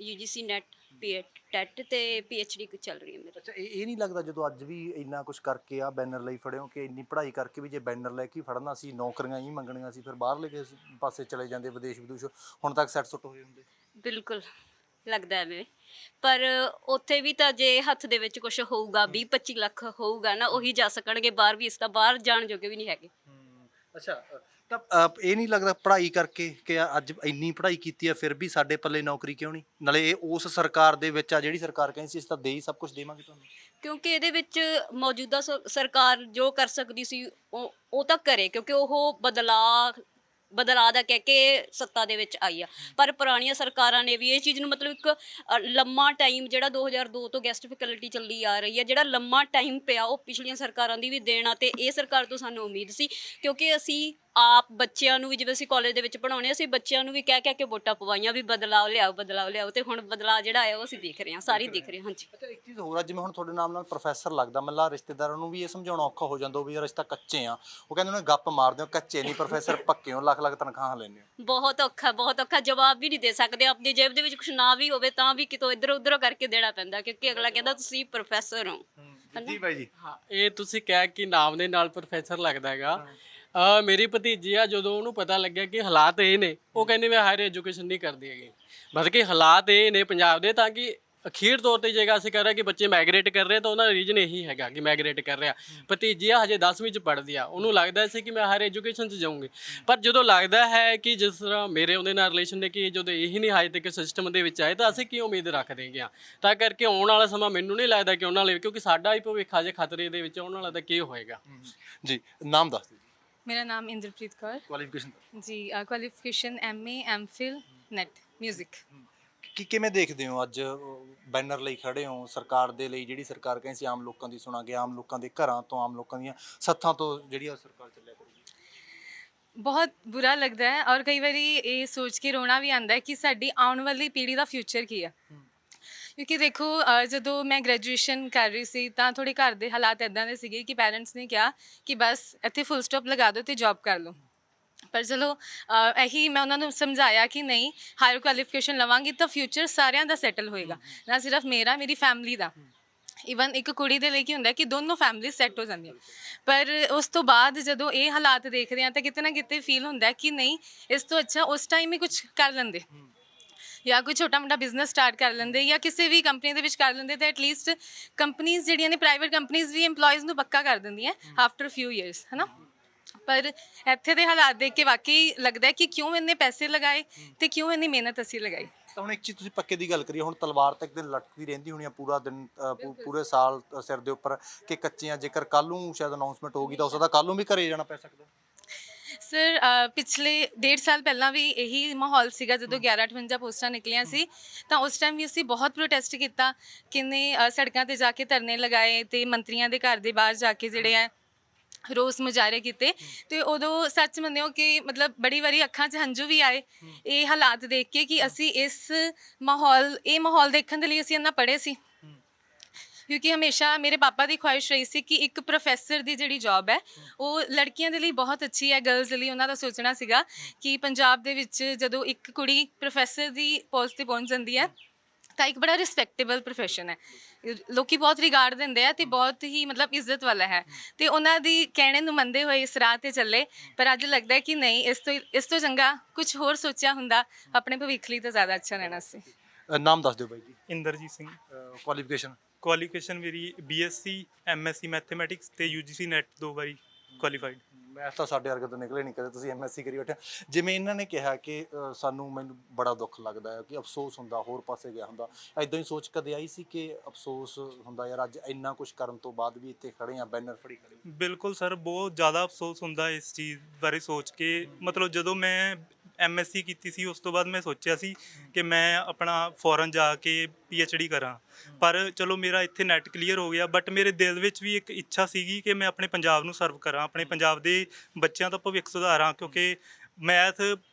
[SPEAKER 4] UGC net PTET ਤੇ PhD ਚੱਲ ਰਹੀ ਹੈ ਮੇਰੀ।
[SPEAKER 6] ਅੱਛਾ, ਇਹ ਨਹੀਂ ਲੱਗਦਾ ਜਦੋਂ ਅੱਜ ਵੀ ਇੰਨਾ ਕੁਝ ਕਰਕੇ ਆ ਬੈਨਰ ਲਈ ਫੜੇ ਹੋ ਕਿ ਇੰਨੀ ਪੜ੍ਹਾਈ ਕਰਕੇ ਵੀ ਜੇ ਬੈਨਰ ਲੈ ਕੇ ਫੜਨਾ ਸੀ, ਨੌਕਰੀਆਂ ਹੀ ਮੰਗਣੀਆਂ ਸੀ, ਫਿਰ ਬਾਹਰਲੇ ਕਿਸੇ ਪਾਸੇ ਚਲੇ ਜਾਂਦੇ ਵਿਦੇਸ਼ ਹੁਣ ਤੱਕ ਸੈੱਟ ਸੁੱਟ ਹੋਏ ਹੁੰਦੇ?
[SPEAKER 4] ਬਿਲਕੁਲ ਲੱਗਦਾ ਐਵੇਂ, ਪਰ ਉੱਥੇ ਵੀ ਤਾਂ ਜੇ ਹੱਥ ਦੇ ਵਿੱਚ ਕੁਝ ਹੋਊਗਾ 20-25 ਲੱਖ ਹੋਊਗਾ ਨਾ ਉਹੀ ਜਾ ਸਕਣਗੇ ਬਾਹਰ ਵੀ, ਇਸ ਤਾਂ ਬਾਹਰ ਜਾਣ ਜੋਗੇ ਵੀ ਨਹੀਂ ਹੈਗੇ।
[SPEAKER 6] ਅੱਛਾ, ਤਾਂ ਇਹ ਨਹੀਂ ਲੱਗਦਾ ਪੜ੍ਹਾਈ ਕਰਕੇ ਕਿ ਅੱਜ ਇੰਨੀ ਪੜ੍ਹਾਈ ਕੀਤੀ ਆ ਫਿਰ ਵੀ ਸਾਡੇ ਪੱਲੇ ਨੌਕਰੀ ਕਿਉਂ ਨਹੀਂ? ਨਾਲੇ ਇਹ ਉਸ ਸਰਕਾਰ ਦੇ ਵਿੱਚ ਆ ਜਿਹੜੀ ਸਰਕਾਰ ਕਹਿੰਦੀ ਸੀ ਇਸ ਤਾਂ ਦੇ ਹੀ ਸਭ ਕੁਝ ਦੇਵਾਂਗੇ ਤੁਹਾਨੂੰ।
[SPEAKER 4] ਕਿਉਂਕਿ ਇਹਦੇ ਵਿੱਚ ਮੌਜੂਦਾ ਸਰਕਾਰ ਜੋ ਕਰ ਸਕਦੀ ਸੀ ਉਹ ਤਾਂ ਕਰੇ, ਕਿਉਂਕਿ ਉਹ ਬਦਲਾਅ ਦਾ ਕਹਿ ਕੇ ਸੱਤਾ ਦੇ ਵਿੱਚ ਆਈ ਆ। ਪਰ ਪੁਰਾਣੀਆਂ ਸਰਕਾਰਾਂ ਨੇ ਵੀ ਇਹ ਚੀਜ਼ ਨੂੰ ਮਤਲਬ ਇੱਕ ਲੰਮਾ ਟਾਈਮ ਜਿਹੜਾ 2002 ਤੋਂ ਗੈਸਟ ਫੈਕਲਟੀ ਚੱਲੀ ਆ ਰਹੀ ਹੈ, ਜਿਹੜਾ ਲੰਮਾ ਟਾਈਮ ਪਿਆ ਉਹ ਪਿਛਲੀਆਂ ਸਰਕਾਰਾਂ ਦੀ ਵੀ ਦੇਣ ਤੇ ਇਹ ਸਰਕਾਰ ਤੋਂ ਸਾਨੂੰ ਉਮੀਦ ਸੀ। ਕਿਉਂਕਿ ਅਸੀਂ ਆਪ ਬੱਚਿਆਂ ਨੂੰ ਵੀ, ਜਿਵੇਂ ਅਸੀਂ ਕਾਲਜ ਦੇ ਵਿੱਚ ਪੜ੍ਹਾਉਂਦੇ ਅਸੀਂ ਬੱਚਿਆਂ ਨੂੰ ਵੀ ਕਹਿ ਕੇ ਵੋਟਾਂ ਪਵਾਈਆਂ ਵੀ ਬਦਲਾਅ ਲਿਆਓ, ਤੇ ਹੁਣ ਬਦਲਾਅ ਜਿਹੜਾ ਆਇਆ ਉਹ ਅਸੀਂ ਦੇਖ ਰਹੇ ਹਾਂ, ਸਾਰੇ ਦੇਖ ਰਹੇ ਹਾਂ। ਹਾਂਜੀ।
[SPEAKER 6] ਅੱਛਾ, ਇੱਕ ਚੀਜ਼ ਹੋਰ ਆ, ਜਿਵੇਂ ਹੁਣ ਤੁਹਾਡੇ ਨਾਮ ਨਾਲ ਪ੍ਰੋਫੈਸਰ ਲੱਗਦਾ, ਮਤਲਬ ਰਿਸ਼ਤੇਦਾਰਾਂ ਨੂੰ ਵੀ ਇਹ ਸਮਝਾਉਣਾ ਔਖਾ ਹੋ ਜਾਂਦਾ ਵੀ ਯਾਰ ਅਸੀਂ ਤਾਂ ਕੱਚੇ ਆ, ਉਹ ਕਹਿੰਦੇ ਨੇ ਗੱਪ ਮਾਰਦੇ ਹੋ, ਕੱਚੇ ਨਹੀਂ ਪ੍ਰੋਫੈਸਰ, ਪੱਕੇ ਹੋ, ਲੱਖ ਲੱਖ ਤਨਖਾਹਾਂ ਲੈਂਦੇ ਹੋ।
[SPEAKER 4] ਬਹੁਤ ਔਖਾ, ਜਵਾਬ ਵੀ ਨਹੀਂ ਦੇ ਸਕਦੇ। ਆਪਣੀ ਜੇਬ ਦੇ ਵਿੱਚ ਕੁਛ ਨਾ ਵੀ ਹੋਵੇ ਤਾਂ ਵੀ ਕਿਤੋਂ ਇੱਧਰ ਉੱਧਰੋਂ ਕਰਕੇ ਦੇਣਾ ਪੈਂਦਾ, ਕਿਉਂਕਿ ਅਗਲਾ ਕਹਿੰਦਾ ਤੁਸੀਂ ਪ੍ਰੋਫੈਸਰ ਹੋ।
[SPEAKER 6] ਜੀ ਬਾਈ ਜੀ।
[SPEAKER 3] ਹਾਂ, ਇਹ ਤੁਸੀਂ ਕਹਿ ਕਿ ਨਾਮ ਦੇ ਨਾਲ ਪ੍ਰੋਫੈਸਰ ਲੱਗਦਾ ਹੈਗਾ। ਮੇਰੀ ਭਤੀਜੀ ਆ, ਜਦੋਂ ਉਹਨੂੰ ਪਤਾ ਲੱਗਿਆ ਕਿ ਹਾਲਾਤ ਇਹ ਨੇ, ਉਹ ਕਹਿੰਦੀ ਮੈਂ ਹਾਇਰ ਐਜੂਕੇਸ਼ਨ ਨਹੀਂ ਕਰਦੀ ਹੈਗੀ। ਮਤਲਬ ਕਿ ਹਾਲਾਤ ਇਹ ਨੇ ਪੰਜਾਬ ਦੇ, ਤਾਂ ਕਿ ਅਖੀਰ ਤੌਰ ਤੇ ਜੇਕਰ ਅਸੀਂ ਕਰ ਰਹੇ ਕਿ ਬੱਚੇ ਮਾਈਗ੍ਰੇਟ ਕਰ ਰਹੇ ਤਾਂ ਉਹਨਾਂ ਦਾ ਰੀਜ਼ਨ ਇਹੀ ਹੈਗਾ ਕਿ ਮਾਈਗ੍ਰੇਟ ਕਰ ਰਿਹਾ। ਭਤੀਜੀ ਆ ਹਜੇ 10ਵੀਂ 'ਚ ਪੜ੍ਹਦੀ ਆ, ਉਹਨੂੰ ਲੱਗਦਾ ਸੀ ਕਿ ਮੈਂ ਹਾਇਰ ਐਜੂਕੇਸ਼ਨ 'ਚ ਜਾਊਂਗੀ, ਪਰ ਜਦੋਂ ਲੱਗਦਾ ਹੈ ਕਿ ਜਿਸ ਤਰ੍ਹਾਂ ਮੇਰੇ ਉਹਦੇ ਨਾਲ ਰਿਲੇਸ਼ਨ ਨੇ ਕਿ ਜਦੋਂ ਇਹੀ ਨਹੀਂ ਹਜੇ ਤੱਕ ਸਿਸਟਮ ਦੇ ਵਿੱਚ ਆਏ ਤਾਂ ਅਸੀਂ ਕੀ ਉਮੀਦ ਰੱਖਦੇ ਹਾਂ। ਤਾਂ ਕਰਕੇ ਆਉਣ ਵਾਲਾ ਸਮਾਂ ਮੈਨੂੰ ਨਹੀਂ ਲੱਗਦਾ ਕਿ ਉਹਨਾਂ ਲਈ, ਕਿਉਂਕਿ ਸਾਡਾ ਹੀ ਭਵਿੱਖ ਹਜੇ ਖਤਰੇ ਦੇ ਵਿੱਚ, ਆਉਣ ਵਾਲਾ ਤਾਂ ਕੀ ਹੋਏਗਾ।
[SPEAKER 6] ਜੀ, ਨਾਮ ਦੱਸ ਦਿਓ।
[SPEAKER 10] मेरा नाम इंद्रप्रीत कौर
[SPEAKER 6] ਕੁਆਲੀਫਿਕੇਸ਼ਨ
[SPEAKER 10] जी। Qualification MA MPhil NET music.
[SPEAKER 6] ਕਿਵੇਂ ਦੇਖਦੇ ਹੋ ਅੱਜ ਬੈਨਰ ਲਈ ਖੜੇ ਹੋ ਸਰਕਾਰ ਦੇ ਲਈ, ਜਿਹੜੀ ਸਰਕਾਰ ਕਹਿੰਦੀ ਸੀ ਆਮ ਲੋਕਾਂ ਦੀ ਸੁਣਾਂਗੇ, ਆਮ ਲੋਕਾਂ ਦੇ ਘਰਾਂ ਤੋਂ, ਆਮ ਲੋਕਾਂ ਦੀਆਂ ਸੱਥਾਂ ਤੋਂ ਜਿਹੜੀ ਆ ਸਰਕਾਰ ਚੱਲਿਆ ਕਰੂਗੀ?
[SPEAKER 10] बहुत बुरा लगता है और कई बारी ये सोच के रोना भी आता है कि साडी आने वाली पीढ़ी का फ्यूचर की है। क्योंकि देखो ਜਦੋਂ ਮੈਂ ਗ੍ਰੈਜੂਏਸ਼ਨ ਕਰ ਰਹੀ ਸੀ ਤਾਂ ਥੋੜੇ ਘਰ ਦੇ ਹਾਲਾਤ ਇਦਾਂ ਦੇ ਸੀਗੇ ਕਿ ਪੈਰੈਂਟਸ ਨੇ ਕਿਹਾ ਕਿ ਬਸ ਇੱਥੇ ਫੁੱਲ ਸਟਾਪ ਲਗਾ ਦਿਓ ਤੇ ਜੌਬ ਕਰ ਲਓ। ਪਰ ਚਲੋ ਇਹੀ ਮੈਂ ਉਹਨਾਂ ਨੂੰ ਸਮਝਾਇਆ ਕਿ ਨਹੀਂ, ਹਾਇਰ ਕੁਆਲੀਫਿਕੇਸ਼ਨ ਲਵਾਂਗੀ ਤਾਂ ਫਿਊਚਰ ਸਾਰਿਆਂ ਦਾ ਸੈਟਲ ਹੋਏਗਾ, ਨਾ ਸਿਰਫ ਮੇਰਾ, ਮੇਰੀ ਫੈਮਿਲੀ ਦਾ। ਈਵਨ ਇੱਕ ਕੁੜੀ ਦੇ ਲਈ ਕੀ ਹੁੰਦਾ ਕਿ ਦੋਨੋਂ ਫੈਮਿਲੀ ਸੈੱਟ ਹੋ ਜਾਂਦੀਆਂ। ਪਰ ਉਸ ਤੋਂ ਬਾਅਦ ਜਦੋਂ ਇਹ ਹਾਲਾਤ ਦੇਖਦੇ ਹਾਂ ਤਾਂ ਕਿਤੇ ਨਾ ਕਿਤੇ ਫੀਲ ਹੁੰਦਾ ਕਿ ਨਹੀਂ, ਇਸ ਤੋਂ ਅੱਛਾ ਉਸ ਟਾਈਮ ਹੀ ਕੁਝ ਕਰ ਲੈਂਦੇ, ਜਾਂ ਕੋਈ ਛੋਟਾ ਮੋਟਾ ਬਿਜ਼ਨਸ ਸਟਾਰਟ ਕਰ ਲੈਂਦੇ, ਜਾਂ ਕਿਸੇ ਵੀ ਕੰਪਨੀ ਦੇ ਵਿੱਚ ਕਰ ਲੈਂਦੇ ਤਾਂ ਐਟਲੀਸਟ ਕੰਪਨੀਜ਼ ਜਿਹੜੀਆਂ ਨੇ, ਪ੍ਰਾਈਵੇਟ ਕੰਪਨੀਜ਼ ਵੀ EMPLOYEES ਨੂੰ ਪੱਕਾ ਕਰ ਦਿੰਦੀਆਂ ਆਫਟਰ ਫਿਊ ਈਅਰਸ, ਹੈ ਨਾ। ਪਰ ਇੱਥੇ ਦੇ ਹਾਲਾਤ ਦੇਖ ਕੇ ਵਾਕਈ ਲੱਗਦਾ ਕਿ ਕਿਉਂ ਇੰਨੇ ਪੈਸੇ ਲਗਾਏ ਤੇ ਕਿਉਂ ਇੰਨੀ ਮਿਹਨਤ ਅਸੀਂ ਲਗਾਈ।
[SPEAKER 6] ਤਾਂ ਹੁਣ ਇੱਕ ਚੀਜ਼ ਤੁਸੀਂ ਪੱਕੇ ਦੀ ਗੱਲ ਕਰੀਏ, ਹੁਣ ਤਲਵਾਰ ਤੱਕ ਦਿਨ ਲਟਕਦੀ ਰਹਿੰਦੀ ਹੋਣੀ ਆ ਪੂਰਾ ਦਿਨ, ਪੂਰੇ ਸਾਲ ਸਿਰ ਦੇ ਉੱਪਰ ਕਿ ਕੱਚੇ ਆ, ਜੇਕਰ ਕੱਲ੍ਹ ਨੂੰ ਸ਼ਾਇਦ ਅਨਾਉਂਸਮੈਂਟ ਹੋਊਗੀ ਤਾਂ ਉਸ ਦਾ ਕੱਲ੍ਹ ਨੂੰ ਵੀ ਘਰੇ ਜਾਣਾ ਪੈ ਸਕਦਾ।
[SPEAKER 10] ਸਰ ਪਿਛਲੇ 1.5 ਸਾਲ ਪਹਿਲਾਂ ਵੀ ਇਹੀ ਮਾਹੌਲ ਸੀਗਾ ਜਦੋਂ 1158 ਪੋਸਟਾਂ ਨਿਕਲੀਆਂ ਸੀ, ਤਾਂ ਉਸ ਟਾਈਮ ਵੀ ਅਸੀਂ ਬਹੁਤ ਪ੍ਰੋਟੈਸਟ ਕੀਤਾ, ਕਿੰਨੇ ਸੜਕਾਂ ਤੇ ਜਾ ਕੇ ਧਰਨੇ ਲਗਾਏ ਤੇ ਮੰਤਰੀਆਂ ਦੇ ਘਰ ਦੇ ਬਾਹਰ ਜਾ ਕੇ ਜਿਹੜੇ ਆ ਰੋਸ ਮੁਜ਼ਾਹਰੇ ਕੀਤੇ। ਤੇ ਉਦੋਂ ਸੱਚ ਮੰਨਿਓ ਕਿ ਮਤਲਬ ਬੜੀ ਵਾਰੀ ਅੱਖਾਂ 'ਚ ਹੰਝੂ ਵੀ ਆਏ ਇਹ ਹਾਲਾਤ ਦੇਖ ਕੇ ਕਿ ਅਸੀਂ ਇਹ ਮਾਹੌਲ ਦੇਖਣ ਦੇ ਲਈ ਅਸੀਂ ਇੰਨਾ ਪੜ੍ਹੇ ਸੀ। ਕਿਉਂਕਿ ਹਮੇਸ਼ਾ ਮੇਰੇ ਪਾਪਾ ਦੀ ਖੁਆਇਸ਼ ਰਹੀ ਸੀ ਕਿ ਇੱਕ ਪ੍ਰੋਫੈਸਰ ਦੀ ਜਿਹੜੀ ਜੌਬ ਹੈ ਉਹ ਲੜਕੀਆਂ ਦੇ ਲਈ ਬਹੁਤ ਅੱਛੀ ਹੈ, ਗਰਲਜ਼ ਲਈ ਉਹਨਾਂ ਦਾ ਸੋਚਣਾ ਸੀਗਾ ਕਿ ਪੰਜਾਬ ਦੇ ਵਿੱਚ ਜਦੋਂ ਇੱਕ ਕੁੜੀ ਪ੍ਰੋਫੈਸਰ ਦੀ ਪੋਸਟ 'ਤੇ ਪਹੁੰਚ ਜਾਂਦੀ ਹੈ ਤਾਂ ਇੱਕ ਬੜਾ ਰਿਸਪੈਕਟੇਬਲ ਪ੍ਰੋਫੈਸ਼ਨ ਹੈ, ਲੋਕੀ ਬਹੁਤ ਰਿਗਾਰਡ ਦਿੰਦੇ ਆ ਤੇ ਬਹੁਤ ਹੀ ਮਤਲਬ ਇੱਜ਼ਤ ਵਾਲਾ ਹੈ। ਤੇ ਉਹਨਾਂ ਦੀ ਕਹਿਣੇ ਨੂੰ ਮੰਨਦੇ ਹੋਏ ਇਸ ਰਾਹ 'ਤੇ ਚੱਲੇ, ਪਰ ਅੱਜ ਲੱਗਦਾ ਹੈ ਕਿ ਨਹੀਂ, ਇਸ ਤੋਂ ਚੰਗਾ ਕੁਝ ਹੋਰ ਸੋਚਿਆ ਹੁੰਦਾ, ਆਪਣੇ ਭਵਿੱਖ ਲਈ ਤਾਂ ਜ਼ਿਆਦਾ ਅੱਛਾ ਰਹਿਣਾ ਸੀ।
[SPEAKER 6] ਨਾਮ ਦੱਸ ਦਿਓ ਬਾਈ ਜੀ।
[SPEAKER 2] ਇੰਦਰਜੀਤ ਸਿੰਘ।
[SPEAKER 6] ਕੁਆਲੀਫਿਕੇਸ਼ਨ
[SPEAKER 2] ਕੁਆਲੀਫਿਕੇਸ਼ਨ ਮੇਰੀ BSc MSc ਮੈਥਮੈਟਿਕਸ ਤੇ UGC ਨੈਟ 2 ਵਾਰੀ ਕੁਆਲੀਫਾਈਡ।
[SPEAKER 6] ਮੈਥ ਤਾਂ ਸਾਡੇ ਵਰਗੇ ਤੋਂ ਨਿਕਲੇ ਨਹੀਂ ਕਦੇ, ਤੁਸੀਂ MSc ਕਰੀ ਬੈਠੇ। ਜਿਵੇਂ ਇਹਨਾਂ ਨੇ ਕਿਹਾ ਕਿ ਮੈਨੂੰ ਬੜਾ ਦੁੱਖ ਲੱਗਦਾ ਹੈ ਕਿ ਅਫਸੋਸ ਹੁੰਦਾ ਹੋਰ ਪਾਸੇ ਗਿਆ ਹੁੰਦਾ, ਐਦਾਂ ਹੀ ਸੋਚ ਕਦੇ ਆਈ ਸੀ ਕਿ ਅਫਸੋਸ ਹੁੰਦਾ ਯਾਰ ਅੱਜ ਇੰਨਾ ਕੁਝ ਕਰਨ ਤੋਂ ਬਾਅਦ ਵੀ ਇੱਥੇ ਖੜੇ ਆ, ਬੈਨਰ ਫੜੀ ਖੜੇ?
[SPEAKER 2] ਬਿਲਕੁਲ ਸਰ, ਬਹੁਤ ਜ਼ਿਆਦਾ ਅਫਸੋਸ ਹੁੰਦਾ ਇਸ ਚੀਜ਼ ਬਾਰੇ ਸੋਚ ਕੇ। ਮਤਲਬ ਜਦੋਂ ਮੈਂ MSc ਕੀਤੀ ਸੀ ਉਸ ਤੋਂ ਬਾਅਦ ਮੈਂ ਸੋਚਿਆ ਸੀ ਕਿ ਮੈਂ ਆਪਣਾ ਫੋਰਨ ਜਾ ਕੇ PhD ਕਰਾਂ, ਪਰ ਚਲੋ ਮੇਰਾ ਇੱਥੇ ਨੈਟ ਕਲੀਅਰ ਹੋ ਗਿਆ। ਬਟ ਮੇਰੇ ਦਿਲ ਵਿੱਚ ਵੀ ਇੱਕ ਇੱਛਾ ਸੀਗੀ ਕਿ ਮੈਂ ਆਪਣੇ ਪੰਜਾਬ ਨੂੰ ਸਰਵ ਕਰਾਂ, ਆਪਣੇ ਪੰਜਾਬ ਦੇ ਬੱਚਿਆਂ ਦਾ ਭਵਿੱਖ ਸੁਧਾਰਾਂ, ਕਿਉਂਕਿ ਮੈਥ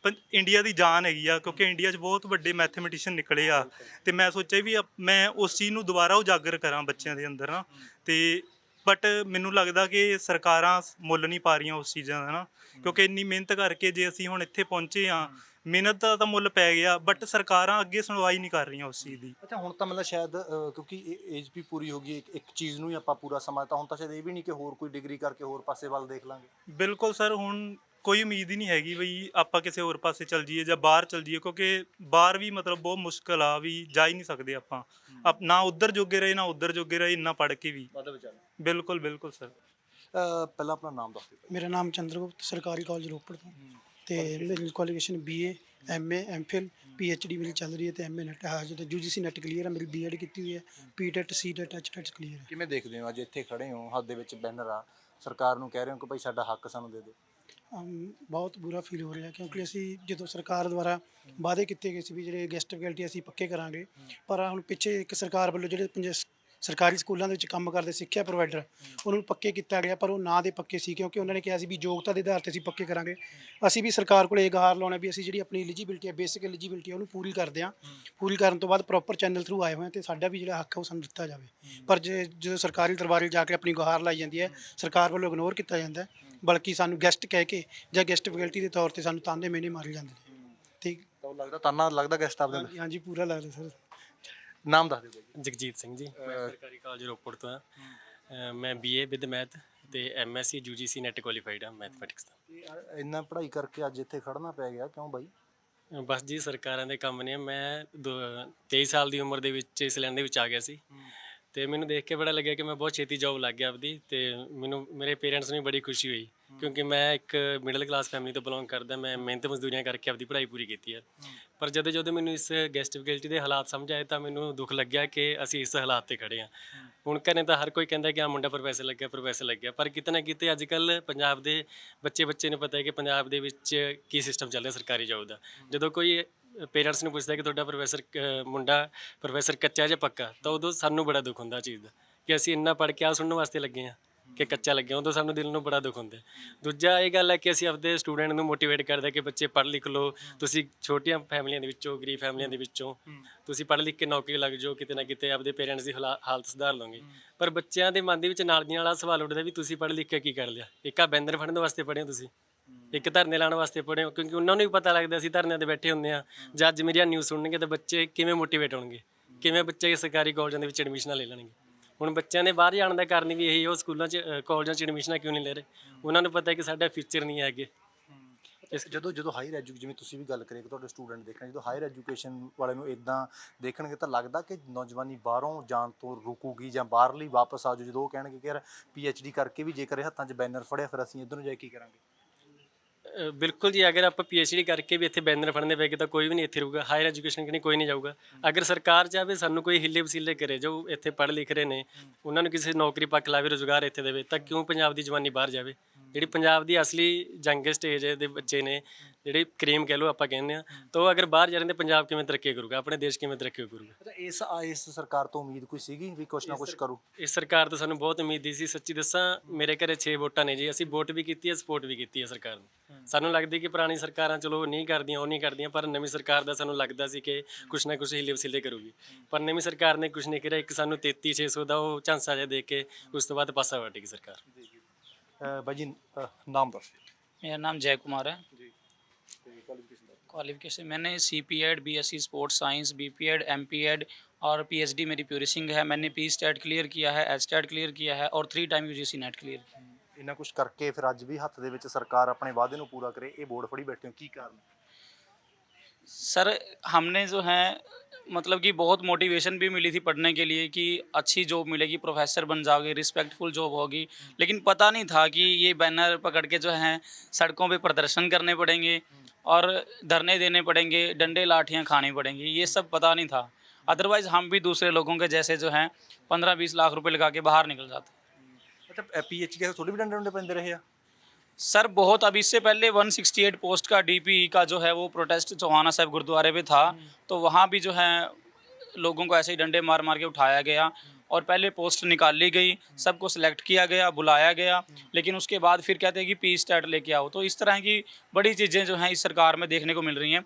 [SPEAKER 2] ਇੰਡੀਆ ਦੀ ਜਾਨ ਹੈਗੀ ਆ, ਕਿਉਂਕਿ ਇੰਡੀਆ 'ਚ ਬਹੁਤ ਵੱਡੇ ਮੈਥਮੈਟੀਸ਼ੀਅਨ ਨਿਕਲੇ ਆ। ਅਤੇ ਮੈਂ ਸੋਚਿਆ ਵੀ ਮੈਂ ਉਸ ਚੀਜ਼ ਨੂੰ ਦੁਬਾਰਾ ਉਜਾਗਰ ਕਰਾਂ ਬੱਚਿਆਂ ਦੇ ਅੰਦਰ ਨਾ। ਅਤੇ ਬਟ ਮੈਨੂੰ ਲੱਗਦਾ ਕਿ ਸਰਕਾਰਾਂ ਮੁੱਲ ਨਹੀਂ ਪਾ ਰਹੀਆਂ ਉਸ ਚੀਜ਼ਾਂ ਦਾ ਨਾ, ਕਿਉਂਕਿ ਇੰਨੀ ਮਿਹਨਤ ਕਰਕੇ ਜੇ ਅਸੀਂ ਹੁਣ ਇੱਥੇ ਪਹੁੰਚੇ ਹਾਂ, ਮਿਹਨਤ ਦਾ ਤਾਂ ਮੁੱਲ ਪੈ ਗਿਆ, ਬਟ ਸਰਕਾਰਾਂ ਅੱਗੇ ਸੁਣਵਾਈ ਨਹੀਂ ਕਰ ਰਹੀਆਂ ਉਸ ਚੀਜ਼ ਦੀ।
[SPEAKER 6] ਅੱਛਾ, ਹੁਣ ਤਾਂ ਮਤਲਬ ਸ਼ਾਇਦ ਕਿਉਂਕਿ ਏਜ ਵੀ ਪੂਰੀ ਹੋ ਗਈ, ਇੱਕ ਚੀਜ਼ ਨੂੰ ਹੀ ਆਪਾਂ ਪੂਰਾ ਸਮਾਂ, ਤਾਂ ਹੁਣ ਤਾਂ ਸ਼ਾਇਦ ਇਹ ਵੀ ਨਹੀਂ ਕਿ ਹੋਰ ਕੋਈ ਡਿਗਰੀ ਕਰਕੇ ਹੋਰ ਪਾਸੇ ਵੱਲ ਦੇਖ ਲਾਂਗੇ।
[SPEAKER 2] ਬਿਲਕੁਲ ਸਰ, ਹੁਣ ਕੋਈ ਉਮੀਦ ਹੀ ਨਹੀਂ ਹੈਗੀ ਬਈ ਆਪਾਂ ਕਿਸੇ ਹੋਰ ਪਾਸੇ ਚੱਲ ਜਾਈਏ ਜਾਂ ਬਾਹਰ ਚੱਲ ਜਾਈਏ, ਕਿਉਂਕਿ ਬਾਹਰ ਵੀ ਮਤਲਬ ਬਹੁਤ ਮੁਸ਼ਕਿਲ ਆ, ਵੀ ਜਾ ਹੀ ਨਹੀਂ ਸਕਦੇ ਆਪਾਂ ਨਾ ਉੱਧਰ ਜੋਗੇ ਰਹੇ ਨਾ ਉੱਧਰ ਜੋਗੇ ਰਹੇ, ਇੰਨਾ ਪੜ੍ਹ ਕੇ ਵੀ। ਬਿਲਕੁਲ ਬਿਲਕੁਲ ਸਰ।
[SPEAKER 6] ਪਹਿਲਾਂ ਆਪਣਾ ਨਾਮ ਦੱਸ ਦਿਓ।
[SPEAKER 11] ਮੇਰਾ ਨਾਮ ਚੰਦਰਗੁਪਤ, ਸਰਕਾਰੀ ਕਾਲਜ ਰੋਪੜ ਤੋਂ, ਤੇ ਮੇਰੀ qualification BA MA MPhil PhD ਮੇਰੀ ਚੱਲ ਰਹੀ ਹੈ, ਤੇ MA ਨੈਟ ਹੈ ਜਦੋਂ UGC ਨੈਟ ਕਲੀਅਰ ਹੈ, ਮੇਰੀ BEd ਕੀਤੀ ਹੋਈ ਹੈ, PTET CTET HTET ਕਲੀਅਰ ਹੈ।
[SPEAKER 6] ਕਿਵੇਂ ਦੇਖਦੇ ਹੋ ਅੱਜ ਇੱਥੇ ਖੜੇ ਹੋ, ਹੱਥ ਦੇ ਵਿੱਚ ਬੈਨਰ ਆ, ਸਰਕਾਰ ਨੂੰ ਕਹਿ ਰਹੇ ਹੋ ਕਿ ਭਾਈ ਸਾਡਾ ਹੱਕ ਸਾਨੂੰ ਦੇ ਦਿਓ?
[SPEAKER 11] ਬਹੁਤ ਬੁਰਾ ਫੀਲ ਹੋ ਰਿਹਾ, ਕਿਉਂਕਿ ਅਸੀਂ ਜਦੋਂ ਸਰਕਾਰ ਦੁਆਰਾ ਵਾਅਦੇ ਕੀਤੇ ਗਏ ਸੀ ਵੀ ਜਿਹੜੇ ਗੈਸਟ ਫੈਕਲਟੀ ਅਸੀਂ ਪੱਕੇ ਕਰਾਂਗੇ, ਪਰ ਹੁਣ ਪਿੱਛੇ ਇੱਕ ਸਰਕਾਰ ਵੱਲੋਂ ਜਿਹੜੇ ਸਰਕਾਰੀ ਸਕੂਲਾਂ ਦੇ ਵਿੱਚ ਕੰਮ ਕਰਦੇ ਸਿੱਖਿਆ ਪ੍ਰੋਵਾਈਡਰ ਉਹਨਾਂ ਨੂੰ ਪੱਕੇ ਕੀਤਾ ਗਿਆ, ਪਰ ਉਹ ਨਾਂ ਦੇ ਪੱਕੇ ਸੀ, ਕਿਉਂਕਿ ਉਹਨਾਂ ਨੇ ਕਿਹਾ ਸੀ ਵੀ ਯੋਗਤਾ ਦੇ ਆਧਾਰ ਤੇ ਅਸੀਂ ਪੱਕੇ ਕਰਾਂਗੇ। ਅਸੀਂ ਵੀ ਸਰਕਾਰ ਕੋਲ ਇਹ ਗੁਹਾਰ ਲਾਉਣਾ ਵੀ ਅਸੀਂ ਜਿਹੜੀ ਆਪਣੀ ਐਲੀਜੀਬਿਲਟੀ ਹੈ, ਬੇਸਿਕ ਐਲੀਜੀਬਿਲਟੀ ਉਹਨੂੰ ਪੂਰੀ ਕਰਦੇ ਹਾਂ। ਪੂਰੀ ਕਰਨ ਤੋਂ ਬਾਅਦ ਪ੍ਰੋਪਰ ਚੈਨਲ ਥਰੂ ਆਏ ਹੋਏ ਤੇ ਸਾਡਾ ਵੀ ਜਿਹੜਾ ਹੱਕ ਹੈ ਉਹ ਸਾਨੂੰ ਦਿੱਤਾ ਜਾਵੇ। ਪਰ ਜਦੋਂ ਸਰਕਾਰੀ ਦਰਬਾਰੇ ਜਾ ਕੇ ਆਪਣੀ ਗੁਹਾਰ ਲਾਈ ਜਾਂਦੀ ਹੈ, ਸਰਕਾਰ ਵੱਲੋਂ ਇਗਨੋਰ ਕੀਤਾ ਜਾਂਦਾ, ਬਲਕਿ ਸਾਨੂੰ ਗੈਸਟ ਕਹਿ ਕੇ ਜਾਂ ਗੈਸਟ ਫੈਕਲਟੀ ਦੇ ਤੌਰ ਤੇ ਸਾਨੂੰ ਤਾਨੇ ਮੇਨੇ ਮਾਰੇ ਜਾਂਦੇ ਨੇ। ਠੀਕ
[SPEAKER 6] ਤਾਂ ਲੱਗਦਾ ਤਾਨਾ ਲੱਗਦਾ ਗੈਸਟ ਆਪਦੇ
[SPEAKER 11] ਹਾਂਜੀ ਹਾਂਜੀ ਪੂਰਾ ਲੱਗਦਾ ਸਰ।
[SPEAKER 6] ਨਾਮ ਦੱਸ ਦਿਓ ਬਾਈ।
[SPEAKER 3] ਜਗਜੀਤ ਸਿੰਘ ਜੀ, ਮੈਂ ਸਰਕਾਰੀ ਕਾਲਜ ਰੋਪੜ ਤੋਂ ਹਾਂ। ਮੈਂ BA ਵਿਦ ਮੈਥ ਤੇ MSc UGC ਨੈਟ ਕੁਆਲੀਫਾਈਡ ਹਾਂ ਮੈਥਮੈਟਿਕਸ ਦਾ।
[SPEAKER 6] ਇੰਨਾ ਪੜ੍ਹਾਈ ਕਰਕੇ ਅੱਜ ਇੱਥੇ ਖੜਨਾ ਪੈ ਗਿਆ, ਕਿਉਂ ਬਾਈ?
[SPEAKER 3] ਬਸ ਜੀ ਸਰਕਾਰਾਂ ਦੇ ਕੰਮ ਨੇ। ਮੈਂ 23 ਸਾਲ ਦੀ ਉਮਰ ਦੇ ਵਿੱਚ ਇਸ ਲਾਈਨ ਦੇ ਵਿੱਚ ਆ ਗਿਆ ਸੀ, ਤੇ ਮੈਨੂੰ ਦੇਖ ਕੇ ਬੜਾ ਲੱਗਿਆ ਕਿ ਮੈਂ ਬਹੁਤ ਛੇਤੀ ਜੌਬ ਲੱਗ ਗਿਆ ਆਪਦੀ, ਤੇ ਮੈਨੂੰ ਮੇਰੇ ਪੇਰੈਂਟਸ ਨੂੰ ਬੜੀ ਖੁਸ਼ੀ ਹੋਈ, ਕਿਉਂਕਿ ਮੈਂ ਇੱਕ ਮਿਡਲ ਕਲਾਸ ਫੈਮਿਲੀ ਤੋਂ ਬਿਲੋਂਗ ਕਰਦਾ। ਮੈਂ ਮਿਹਨਤ ਮਜ਼ਦੂਰੀਆਂ ਕਰਕੇ ਆਪਦੀ ਪੜ੍ਹਾਈ ਪੂਰੀ ਕੀਤੀ ਹੈ, ਪਰ ਜਦੋਂ ਮੈਨੂੰ ਇਸ ਗੈਸਟ ਫੈਕਲਟੀ ਦੇ ਹਾਲਾਤ ਸਮਝ ਆਏ ਤਾਂ ਮੈਨੂੰ ਦੁੱਖ ਲੱਗਿਆ ਕਿ ਅਸੀਂ ਇਸ ਹਾਲਾਤ 'ਤੇ ਖੜ੍ਹੇ ਹਾਂ। ਹੁਣ ਘਰੇ ਤਾਂ ਹਰ ਕੋਈ ਕਹਿੰਦਾ ਕਿ ਆ ਮੁੰਡਾ ਪ੍ਰੋਫੈਸਰ ਲੱਗਿਆ, ਪਰ ਕਿਤੇ ਨਾ ਕਿਤੇ ਅੱਜ ਕੱਲ੍ਹ ਪੰਜਾਬ ਦੇ ਬੱਚੇ ਨੂੰ ਪਤਾ ਹੈ ਕਿ ਪੰਜਾਬ ਦੇ ਵਿੱਚ ਕੀ ਸਿਸਟਮ ਚੱਲ ਰਿਹਾ ਸਰਕਾਰੀ ਜੌਬ ਦਾ। ਜਦੋਂ ਕੋਈ ਪੇਰੈਂਟਸ ਨੂੰ ਪੁੱਛਦਾ ਕਿ ਤੁਹਾਡਾ ਮੁੰਡਾ ਪ੍ਰੋਫੈਸਰ ਕੱਚਾ ਜਾਂ ਪੱਕਾ, ਤਾਂ ਉਦੋਂ ਸਾਨੂੰ ਬੜਾ ਦੁੱਖ ਹੁੰਦਾ ਚੀਜ਼ ਦਾ ਕਿ ਅਸੀਂ ਇੰਨਾ ਪੜ੍ਹ ਕੇ ਆ ਸੁਣਨ ਵਾਸਤੇ ਲੱਗੇ ਹਾਂ ਕਿ ਕੱਚਾ ਲੱਗਿਆ, ਉਦੋਂ ਸਾਨੂੰ ਦਿਲ ਨੂੰ ਬੜਾ ਦੁੱਖ ਹੁੰਦਾ। ਦੂਜਾ ਇਹ ਗੱਲ ਹੈ ਕਿ ਅਸੀਂ ਆਪਦੇ ਸਟੂਡੈਂਟ ਨੂੰ ਮੋਟੀਵੇਟ ਕਰਦੇ ਕਿ ਬੱਚੇ ਪੜ੍ਹ ਲਿਖ ਲਓ, ਤੁਸੀਂ ਛੋਟੀਆਂ ਫੈਮਲੀਆਂ ਦੇ ਵਿੱਚੋਂ, ਗਰੀਬ ਫੈਮਲੀਆਂ ਦੇ ਵਿੱਚੋਂ ਤੁਸੀਂ ਪੜ੍ਹ ਲਿਖ ਕੇ ਨੌਕਰੀ ਲੱਗ ਜਾਓ, ਕਿਤੇ ਨਾ ਕਿਤੇ ਆਪਦੇ ਪੇਰੈਂਟਸ ਦੀ ਹਾਲਤ ਸੁਧਾਰ ਲਓਗੇ। ਪਰ ਬੱਚਿਆਂ ਦੇ ਮਨ ਦੇ ਵਿੱਚ ਨਾਲ ਦੀਆਂ ਨਾਲ ਸਵਾਲ ਉੱਠਦਾ ਵੀ ਤੁਸੀਂ ਪੜ੍ਹ ਲਿਖ ਕੇ ਕੀ ਕਰ ਲਿਆ? ਇੱਕ ਆ ਬੈਨਰ ਫੜਨ ਵਾਸਤੇ ਪੜ੍ਹੇ ਹੋ ਤੁਸੀਂ, ਇੱਕ ਧਰਨੇ ਲਾਉਣ ਵਾਸਤੇ ਪੜ੍ਹੇ ਹੋ, ਕਿਉਂਕਿ ਉਹਨਾਂ ਨੂੰ ਵੀ ਪਤਾ ਲੱਗਦਾ ਅਸੀਂ ਧਰਨਿਆਂ 'ਤੇ ਬੈਠੇ ਹੁੰਦੇ ਹਾਂ। ਜਾਂ ਅੱਜ ਮੇਰੀ ਨਿਊਜ਼ ਸੁਣਨਗੇ ਤਾਂ ਬੱਚੇ ਕਿਵੇਂ ਮੋਟੀਵੇਟ ਹੋਣਗੇ, ਕਿਵੇਂ ਬੱਚੇ ਸਰਕਾਰੀ ਕਾਲਜਾਂ ਦੇ ਵਿੱਚ ਐਡਮਿਸ਼ਨਾਂ ਲੈ ਲੈਣਗੇ। ਹੁਣ ਬੱਚਿਆਂ ਦੇ ਬਾਹਰ ਜਾਣ ਦਾ ਕਾਰਨ ਵੀ ਇਹੀ, ਉਹ ਸਕੂਲਾਂ 'ਚ ਕਾਲਜਾਂ 'ਚ ਐਡਮਿਸ਼ਨਾਂ ਕਿਉਂ ਨਹੀਂ ਲੈ ਰਹੇ? ਉਹਨਾਂ ਨੂੰ ਪਤਾ ਕਿ ਸਾਡਾ ਫਿਊਚਰ ਨਹੀਂ ਹੈ ਅੱਗੇ।
[SPEAKER 6] ਜਦੋਂ ਹਾਇਰ ਐਜੂਕੇਸ਼ਨ, ਜਿਵੇਂ ਤੁਸੀਂ ਵੀ ਗੱਲ ਕਰੀ ਕਿ ਤੁਹਾਡੇ ਸਟੂਡੈਂਟ ਦੇਖਣ, ਜਦੋਂ ਹਾਇਰ ਐਜੂਕੇਸ਼ਨ ਵਾਲੇ ਨੂੰ ਇਦਾਂ ਦੇਖਣਗੇ ਤਾਂ ਲੱਗਦਾ ਕਿ ਨੌਜਵਾਨੀ ਬਾਹਰੋਂ ਜਾਣ ਤੋਂ ਰੁਕੂਗੀ ਜਾਂ ਬਾਹਰਲੀ ਵਾਪਸ ਆ ਜਾਓ, ਜਦੋਂ ਉਹ ਕਹਿਣਗੇ ਕਿ ਯਾਰ PhD ਕਰਕੇ ਵੀ ਜੇਕਰ ਹੱਥਾਂ 'ਚ ਬੈਨਰ ਫੜਿਆ ਫਿਰ ਅਸੀਂ ਇੱਧਰ ਨੂੰ ਜਾ ਕੇ ਕੀ ਕਰਾਂਗੇ?
[SPEAKER 3] ਬਿਲਕੁਲ ਜੀ, ਅਗਰ ਆਪਾਂ PhD ਕਰਕੇ ਵੀ ਇੱਥੇ ਬੈਨਰ ਫੜਨੇ ਪਏਗੇ ਤਾਂ ਕੋਈ ਵੀ ਨਹੀਂ ਇੱਥੇ ਰਹੂਗਾ। ਹਾਇਰ ਐਜੂਕੇਸ਼ਨ ਕਿ ਕੋਈ ਨਹੀਂ ਜਾਊਗਾ। ਅਗਰ ਸਰਕਾਰ ਚਾਹੇ ਸਾਨੂੰ ਕੋਈ ਹਿੱਲੇ ਵਸੀਲੇ ਕਰੇ, ਜੋ ਇੱਥੇ ਪੜ੍ਹ ਲਿਖ ਰਹੇ ਨੇ ਉਹਨਾਂ ਨੂੰ ਕਿਸੇ ਨੌਕਰੀ ਪੱਕ ਲਾਵੇ, ਰੁਜ਼ਗਾਰ ਇੱਥੇ ਦੇਵੇ, ਤਾਂ ਕਿਉਂ ਪੰਜਾਬ ਦੀ ਜਵਾਨੀ ਬਾਹਰ ਜਾਵੇ? ਜਿਹੜੀ ਪੰਜਾਬ ਦੀ ਅਸਲੀ ਜੰਗ ਸਟੇਜ ਦੇ ਬੱਚੇ ਨੇ, ਜਿਹੜੇ ਕਰੀਮ ਕਹਿ ਲਓ ਆਪਾਂ ਕਹਿੰਦੇ ਹਾਂ, ਤਾਂ ਉਹ ਅਗਰ ਬਾਹਰ ਜਾ ਰਹੇ ਨੇ ਪੰਜਾਬ ਕਿਵੇਂ ਤਰੱਕੀ ਕਰੂਗਾ, ਆਪਣੇ ਦੇਸ਼ ਕਿਵੇਂ ਤਰੱਕੀ ਕਰੂਗਾ?
[SPEAKER 6] ਇਸ ਸਰਕਾਰ ਤੋਂ ਉਮੀਦ ਕੋਈ ਸੀਗੀ ਵੀ ਕੁਛ ਨਾ ਕੁਛ ਕਰੂ?
[SPEAKER 3] ਇਸ ਸਰਕਾਰ ਤੋਂ ਸਾਨੂੰ ਬਹੁਤ ਉਮੀਦ ਸੀ। ਸੱਚੀ ਦੱਸਾਂ, ਮੇਰੇ ਘਰੇ 6 ਵੋਟਾਂ ਨੇ ਜੀ, ਅਸੀਂ ਵੋਟ ਵੀ ਕੀਤੀ ਹੈ, ਸਪੋਰਟ ਵੀ ਕੀਤੀ ਹੈ ਸਰਕਾਰ ਨੂੰ। ਸਾਨੂੰ ਲੱਗਦੀ ਕਿ ਪੁਰਾਣੀ ਸਰਕਾਰਾਂ ਚਲੋ ਨਹੀਂ ਕਰਦੀਆਂ, ਉਹ ਨਹੀਂ ਕਰਦੀਆਂ, ਪਰ ਨਵੀਂ ਸਰਕਾਰ ਦਾ ਸਾਨੂੰ ਲੱਗਦਾ ਸੀ ਕਿ ਕੁਛ ਨਾ ਕੁਛ ਹੀਲੇ ਵਸੀਲੇ ਕਰੂਗੀ, ਪਰ ਨਵੀਂ ਸਰਕਾਰ ਨੇ ਕੁਛ ਨਹੀਂ ਕਰਿਆ। ਇੱਕ ਸਾਨੂੰ 33,600 ਦਾ ਉਹ ਝਾਂਸਾ ਜਿਹਾ ਦੇ ਕੇ ਉਸ ਤੋਂ ਬਾਅਦ ਪਾਸਾ ਵੱਟ ਗਈ ਸਰਕਾਰ।
[SPEAKER 6] भाई जी नाम दस।
[SPEAKER 12] मेरा नाम जय कुमार है। क्वालिफिकेशन मैंने CPEd BSc sports science, BPEd MPEd और PhD मेरी प्यूरी सिंह है। मैंने PSTET क्लियर किया है, HTET क्लियर किया है और 3 टाइम UGC नेट क्लियर किया।
[SPEAKER 6] इन्ना कुछ करके फिर अज भी हत्थ दे विच सरकार अपने वादे नूं पूरा करे, ये बोर्ड फड़ी बैठे हो, की कारण?
[SPEAKER 12] सर हमने जो है मतलब कि बहुत मोटिवेशन भी मिली थी पढ़ने के लिए कि अच्छी जॉब मिलेगी, प्रोफेसर बन जाओगे, रिस्पेक्टफुल जॉब होगी, लेकिन पता नहीं था कि ये बैनर पकड़ के जो है सड़कों पे प्रदर्शन करने पड़ेंगे और धरने देने पड़ेंगे, डंडे लाठियाँ खानी पड़ेंगी, ये सब पता नहीं था। अदरवाइज़ हम भी दूसरे लोगों के जैसे जो हैं 15-20 लाख रुपए लगा के बाहर निकल जाते।
[SPEAKER 6] अच्छा PhD के थोड़ी भी डंडे पैंदे रहे?
[SPEAKER 12] सर बहुत, अब इससे पहले 168 पोस्ट का DPE का जो है वो प्रोटेस्ट चौहाना साहब गुरुद्वारे पे था, तो वहाँ भी जो है लोगों को ऐसे ही डंडे मार मार के उठाया गया और पहले पोस्ट निकाल ली गई, सबको सिलेक्ट किया गया, बुलाया गया, लेकिन उसके बाद फिर कहते हैं कि PSTET लेके आओ। तो इस तरह की बड़ी चीज़ें जो हैं इस सरकार में देखने को मिल रही हैं।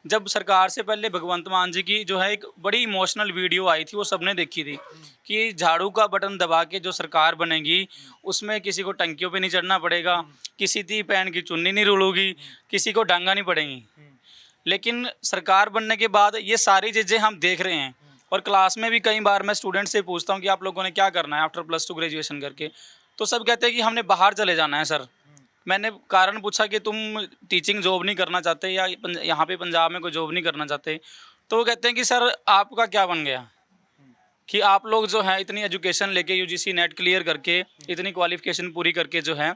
[SPEAKER 12] जब सरकार से पहले भगवंत मान जी की जो है एक बड़ी इमोशनल वीडियो आई थी, वो सबने देखी थी कि झाड़ू का बटन दबा के जो सरकार बनेगी उसमें किसी को टंकियों पे नहीं चढ़ना पड़ेगा, किसी दी पैन की चुन्नी नहीं रुलोगी, किसी को डांगा नहीं पड़ेंगी। लेकिन सरकार बनने के बाद ये सारी चीज़ें हम देख रहे हैं और क्लास में भी कई बार मैं स्टूडेंट से पूछता हूँ कि आप लोगों ने क्या करना है आफ्टर +2 ग्रेजुएशन करके, तो सब कहते हैं कि हमने बाहर चले जाना है। सर मैंने कारण पूछा कि तुम टीचिंग जॉब नहीं करना चाहते या यहाँ पे पंजाब में कोई जॉब नहीं करना चाहते, तो वो कहते हैं कि सर आपका क्या बन गया, कि आप लोग जो है इतनी एजुकेशन लेके यूजीसी नेट क्लियर करके इतनी क्वालिफिकेशन पूरी करके जो है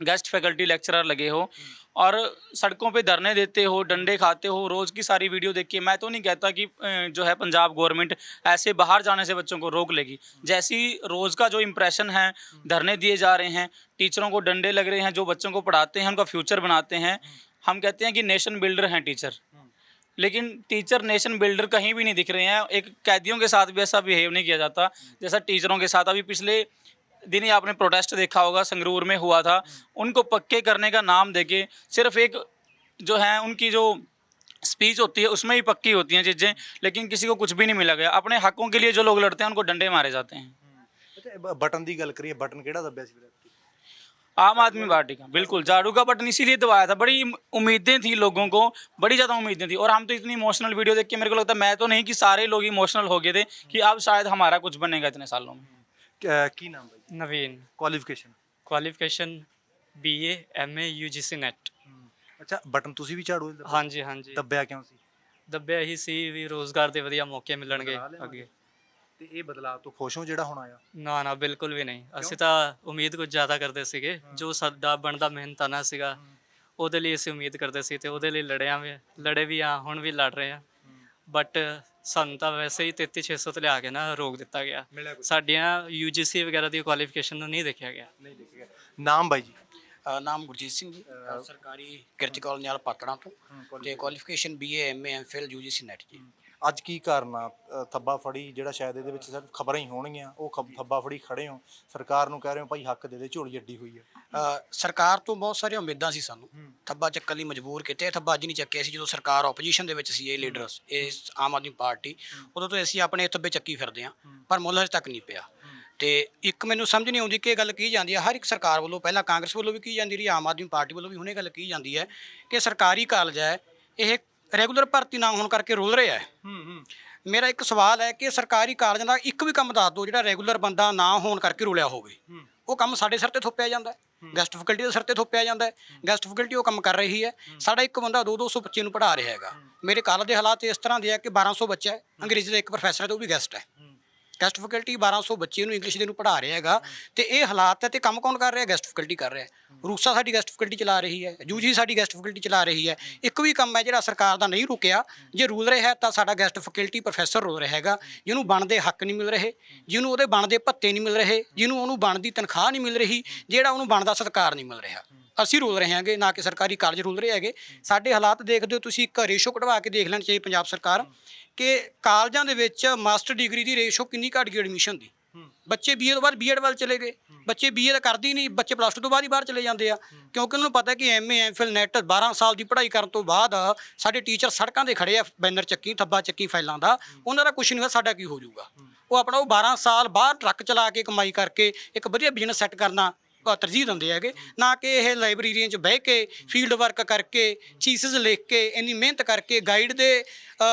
[SPEAKER 12] गेस्ट फैकल्टी लेक्चरर लगे हो और सड़कों पे धरने देते हो, डंडे खाते हो, रोज़ की सारी वीडियो देख के। मैं तो नहीं कहता कि जो है पंजाब गवर्नमेंट ऐसे बाहर जाने से बच्चों को रोक लेगी। जैसी रोज़ का जो इम्प्रेशन है, धरने दिए जा रहे हैं, टीचरों को डंडे लग रहे हैं, जो बच्चों को पढ़ाते हैं उनका फ्यूचर बनाते हैं। हम कहते हैं कि नेशन बिल्डर हैं टीचर, लेकिन टीचर नेशन बिल्डर कहीं भी नहीं दिख रहे हैं। एक कैदियों के साथ भी ऐसा बिहेव नहीं किया जाता जैसा टीचरों के साथ। अभी पिछले दिन ही आपने प्रोटेस्ट देखा होगा, संगरूर में हुआ था। उनको पक्के करने का नाम देके सिर्फ एक जो है उनकी जो स्पीच होती है उसमें ही पक्की होती हैं चीज़ें, लेकिन किसी को कुछ भी नहीं मिला गया। अपने हकों के लिए जो लोग लड़ते हैं उनको डंडे मारे जाते हैं।
[SPEAKER 6] अच्छा, बटन की गल करिए, बटन किहड़ा दब्बिया सी?
[SPEAKER 12] आम आदमी पार्टी का, बिल्कुल झाड़ू का बटन इसीलिए दबाया था। बड़ी उम्मीदें थी लोगों को, बड़ी ज़्यादा उम्मीदें थी। और हम तो इतनी इमोशनल वीडियो देख के मेरे को लगता है, मैं तो नहीं कि सारे लोग इमोशनल हो गए थे कि अब शायद हमारा कुछ बनेगा इतने सालों में।
[SPEAKER 6] की नाम भाई?
[SPEAKER 13] Naveen.
[SPEAKER 6] Qualification?
[SPEAKER 13] Qualification BA MA UGC NET.
[SPEAKER 6] ਅੱਛਾ, ਬਟਨ ਤੁਸੀਂ ਵੀ ਝਾੜੂ ਦੇ
[SPEAKER 13] ਹਾਂਜੀ ਹਾਂਜੀ
[SPEAKER 6] ਦੱਬਿਆ ਕਿਉਂ ਸੀ?
[SPEAKER 13] ਦੱਬਿਆ ਹੀ ਸੀ ਵੀ ਰੋਜ਼ਗਾਰ ਦੇ ਵਧੀਆ ਮੌਕੇ ਮਿਲਣਗੇ ਅੱਗੇ।
[SPEAKER 6] ਤੇ ਇਹ ਬਦਲਾਅ ਤੋਂ ਖੁਸ਼ ਹੋ ਜਿਹੜਾ ਹੁਣ ਆਇਆ?
[SPEAKER 13] ਨਾ ਨਾ ਬਿਲਕੁਲ ਵੀ ਨਹੀਂ। ਅਸੀਂ ਤਾਂ ਉਮੀਦ ਕੁਝ ਜ਼ਿਆਦਾ ਕਰਦੇ ਸੀਗੇ। ਜੋ ਸਾਡਾ ਬਣਦਾ ਮਿਹਨਤਾਨਾ ਸੀਗਾ ਉਹਦੇ ਲਈ ਅਸੀਂ ਉਮੀਦ ਕਰਦੇ ਸੀ ਤੇ ਉਹਦੇ ਲਈ ਲੜੇ ਵੀ ਆ, ਹੁਣ ਵੀ ਲੜ ਰਹੇ ਆ। ਬਟ ਸਾਨੂੰ ਤਾਂ ਵੈਸੇ ਹੀ 33600 ਤੇ ਲਿਆ ਕੇ ਨਾ ਰੋਕ ਦਿੱਤਾ ਗਿਆ। ਸਾਡੀਆਂ UGC ਵਗੈਰਾ ਦੀ ਕੁਆਲੀਫਿਕੇਸ਼ਨ ਨੂੰ ਨਹੀਂ ਦੇਖਿਆ ਗਿਆ।
[SPEAKER 6] ਨਾਮ ਬਾਈ ਜੀ?
[SPEAKER 14] ਨਾਮ ਗੁਰਜੀਤ ਸਿੰਘ ਜੀ, ਸਰਕਾਰੀ ਕਿਰਤੀ ਕਾਲਜ ਨਾਲ ਪਾਤੜਾਂ ਤੋਂ, ਤੇ qualification BA MA MPhil UGC net ਜੀ।
[SPEAKER 6] ਅੱਜ ਕੀ ਕਾਰਨ ਆ? ਥੱਬਾ ਫੜੀ ਜਿਹੜਾ ਸ਼ਾਇਦ ਇਹਦੇ ਵਿੱਚ ਸਿਰਫ ਖਬਰਾਂ ਹੀ ਹੋਣਗੀਆਂ, ਉਹ ਥੱਬਾ ਫੜੀ ਖੜੇ ਹੋ, ਸਰਕਾਰ ਨੂੰ ਕਹਿ ਰਹੇ ਹੋ ਭਾਈ ਹੱਕ ਦੇ ਦੇ, ਝੋਲੀ ਅੱਡੀ ਹੋਈ ਹੈ।
[SPEAKER 14] ਸਰਕਾਰ ਤੋਂ ਬਹੁਤ ਸਾਰੀਆਂ ਉਮੀਦਾਂ ਸੀ ਸਾਨੂੰ, ਥੱਬਾ ਚੱਕਣ ਲਈ ਮਜਬੂਰ ਕੀਤੇ। ਥੱਬਾ ਅੱਜ ਨਹੀਂ ਚੱਕਿਆ ਸੀ ਜਦੋਂ ਸਰਕਾਰ ਆਪੋਜੀਸ਼ਨ ਦੇ ਵਿੱਚ ਸੀ। ਇਹ ਲੀਡਰਸ, ਇਹ ਆਮ ਆਦਮੀ ਪਾਰਟੀ, ਉਦੋਂ ਤੋਂ ਅਸੀਂ ਆਪਣੇ ਥੱਬੇ ਚੱਕੀ ਫਿਰਦੇ ਹਾਂ, ਪਰ ਮੁੱਲ ਹਜੇ ਤੱਕ ਨਹੀਂ ਪਿਆ। ਤੇ ਇੱਕ ਮੈਨੂੰ ਸਮਝ ਨਹੀਂ ਆਉਂਦੀ ਕਿ ਇਹ ਗੱਲ ਕੀ ਜਾਂਦੀ ਹੈ ਹਰ ਇੱਕ ਸਰਕਾਰ ਵੱਲੋਂ, ਪਹਿਲਾਂ ਕਾਂਗਰਸ ਵੱਲੋਂ ਵੀ ਕੀ ਜਾਂਦੀ ਰਹੀ, ਆਮ ਆਦਮੀ ਪਾਰਟੀ ਵੱਲੋਂ ਵੀ ਹੁਣ ਇਹ ਗੱਲ ਕੀ ਜਾਂਦੀ ਹੈ ਕਿ ਸਰਕਾਰੀ ਕਾਲਜ ਹੈ ਇਹ ਰੈਗੂਲਰ ਭਰਤੀ ਨਾ ਹੋਣ ਕਰਕੇ ਰੁਲ ਰਿਹਾ ਹੈ। ਮੇਰਾ ਇੱਕ ਸਵਾਲ ਹੈ ਕਿ ਸਰਕਾਰੀ ਕਾਲਜਾਂ ਦਾ ਇੱਕ ਵੀ ਕੰਮ ਦੱਸ ਦਿਓ ਜਿਹੜਾ ਰੈਗੂਲਰ ਬੰਦਾ ਨਾ ਹੋਣ ਕਰਕੇ ਰੁਲਿਆ ਹੋਵੇ। ਉਹ ਕੰਮ ਸਾਡੇ ਸਿਰ ਤੇ ਥੋਪਿਆ ਜਾਂਦਾ ਹੈ, ਗੈਸਟ ਫੈਕਲਟੀ ਦੇ ਸਿਰ ਤੇ ਥੋਪਿਆ ਜਾਂਦਾ ਹੈ। ਗੈਸਟ ਫੈਕਲਟੀ ਉਹ ਕੰਮ ਕਰ ਰਹੀ ਹੈ, ਸਾਡਾ ਇੱਕ ਬੰਦਾ 200 ਬੱਚੇ ਨੂੰ ਪੜ੍ਹਾ ਰਿਹਾ ਹੈਗਾ। ਮੇਰੇ ਕਾਲਜ ਦੇ ਹਾਲਾਤ ਇਸ ਤਰ੍ਹਾਂ ਦੇ ਹੈ ਕਿ 1200 ਬੱਚਾ ਹੈ, ਅੰਗਰੇਜ਼ੀ ਦਾ ਇੱਕ ਪ੍ਰੋਫੈਸਰ ਹੈ ਤੇ ਉਹ ਵੀ ਗੈਸਟ ਹੈ। ਗੈਸਟ ਫੈਕਲਟੀ 1200 ਬੱਚੇ ਨੂੰ ਇੰਗਲਿਸ਼ ਦੇ ਨੂੰ ਪੜ੍ਹਾ ਰਿਹਾ ਹੈਗਾ। ਤੇ ਇਹ ਹਾਲਾਤ ਹੈ ਤੇ ਕੰਮ ਕੌਣ ਕਰ ਰਿਹਾ? ਗੈਸਟ ਫੈਕਲਟੀ ਕਰ ਰਿਹਾ। ਰੂਸਾ ਸਾਡੀ ਗੈਸਟ ਫੈਕਲਟੀ ਚਲਾ ਰਹੀ ਹੈ, UGC ਸਾਡੀ ਗੈਸਟ ਫੈਕਲਟੀ ਚਲਾ ਰਹੀ ਹੈ। ਇੱਕ ਵੀ ਕੰਮ ਹੈ ਜਿਹੜਾ ਸਰਕਾਰ ਦਾ ਨਹੀਂ ਰੁਕਿਆ। ਜੇ ਰੂਲ ਰਿਹਾ ਤਾਂ ਸਾਡਾ ਗੈਸਟ ਫੈਕਲਟੀ ਪ੍ਰੋਫੈਸਰ ਰੁਲ ਰਿਹਾ ਹੈਗਾ, ਜਿਹਨੂੰ ਬਣਦੇ ਹੱਕ ਨਹੀਂ ਮਿਲ ਰਹੇ, ਜਿਹਨੂੰ ਉਹਦੇ ਬਣਦੇ ਭੱਤੇ ਨਹੀਂ ਮਿਲ ਰਹੇ, ਜਿਹਨੂੰ ਉਹਨੂੰ ਬਣਦੀ ਤਨਖਾਹ ਨਹੀਂ ਮਿਲ ਰਹੀ, ਜਿਹੜਾ ਉਹਨੂੰ ਬਣਦਾ ਸਤਿਕਾਰ ਨਹੀਂ ਮਿਲ ਰਿਹਾ। ਅਸੀਂ ਰੁਲ ਰਹੇ ਹਾਂਗੇ, ਨਾ ਕਿ ਸਰਕਾਰੀ ਕਾਲਜ ਰੁਲ ਰਹੇ ਹੈਗੇ। ਸਾਡੇ ਹਾਲਾਤ ਦੇਖਦੇ ਹੋ ਤੁਸੀਂ, ਇੱਕ ਰੇਸ਼ੋ ਕਢਵਾ ਕੇ ਦੇਖ ਲੈਣੀ ਚਾਹੀਦੀ ਪੰਜਾਬ ਸਰਕਾਰ ਕਿ ਕਾਲਜਾਂ ਦੇ ਵਿੱਚ ਮਾਸਟਰ ਡਿਗਰੀ ਦੀ ਰੇਸ਼ੋ ਕਿੰਨੀ ਘੱਟ ਗਈ ਐਡਮਿਸ਼ਨ ਦੀ। ਬੱਚੇ BA ਤੋਂ ਬਾਅਦ B.Ed ਵੱਲ ਚਲੇ ਗਏ। ਬੱਚੇ BA ਤਾਂ ਕਰਦੇ ਹੀ ਨਹੀਂ, ਬੱਚੇ +2 ਤੋਂ ਬਾਅਦ ਹੀ ਬਾਹਰ ਚਲੇ ਜਾਂਦੇ ਆ, ਕਿਉਂਕਿ ਉਹਨਾਂ ਨੂੰ ਪਤਾ ਕਿ MA MPhil ਨੈਟ 12 ਸਾਲ ਦੀ ਪੜ੍ਹਾਈ ਕਰਨ ਤੋਂ ਬਾਅਦ ਸਾਡੇ ਟੀਚਰ ਸੜਕਾਂ 'ਤੇ ਖੜੇ ਆ, ਬੈਨਰ ਚੱਕੀ, ਥੱਬਾ ਚੱਕੀ ਫਾਈਲਾਂ ਦਾ। ਉਹਨਾਂ ਦਾ ਕੁਛ ਨਹੀਂ ਹੋਇਆ, ਸਾਡਾ ਕੀ ਹੋ ਜਾਊਗਾ? ਉਹ ਆਪਣਾ 12 ਸਾਲ ਬਾਹਰ ਟਰੱਕ ਚਲਾ ਕੇ ਕਮਾਈ ਕਰਕੇ ਇੱਕ ਵਧੀਆ ਬਿਜ਼ਨਸ ਸੈੱਟ ਕਰਨਾ ਤਰਜੀਹ ਦਿੰਦੇ ਹੈਗੇ, ਨਾ ਕਿ ਇਹ ਲਾਇਬ੍ਰੇਰੀਆਂ 'ਚ ਬਹਿ ਕੇ ਫੀਲਡ ਵਰਕ ਕਰਕੇ, ਥੀਸਿਸ ਲਿਖ ਕੇ, ਇੰਨੀ ਮਿਹਨਤ ਕਰਕੇ, ਗਾਈਡ ਦੇ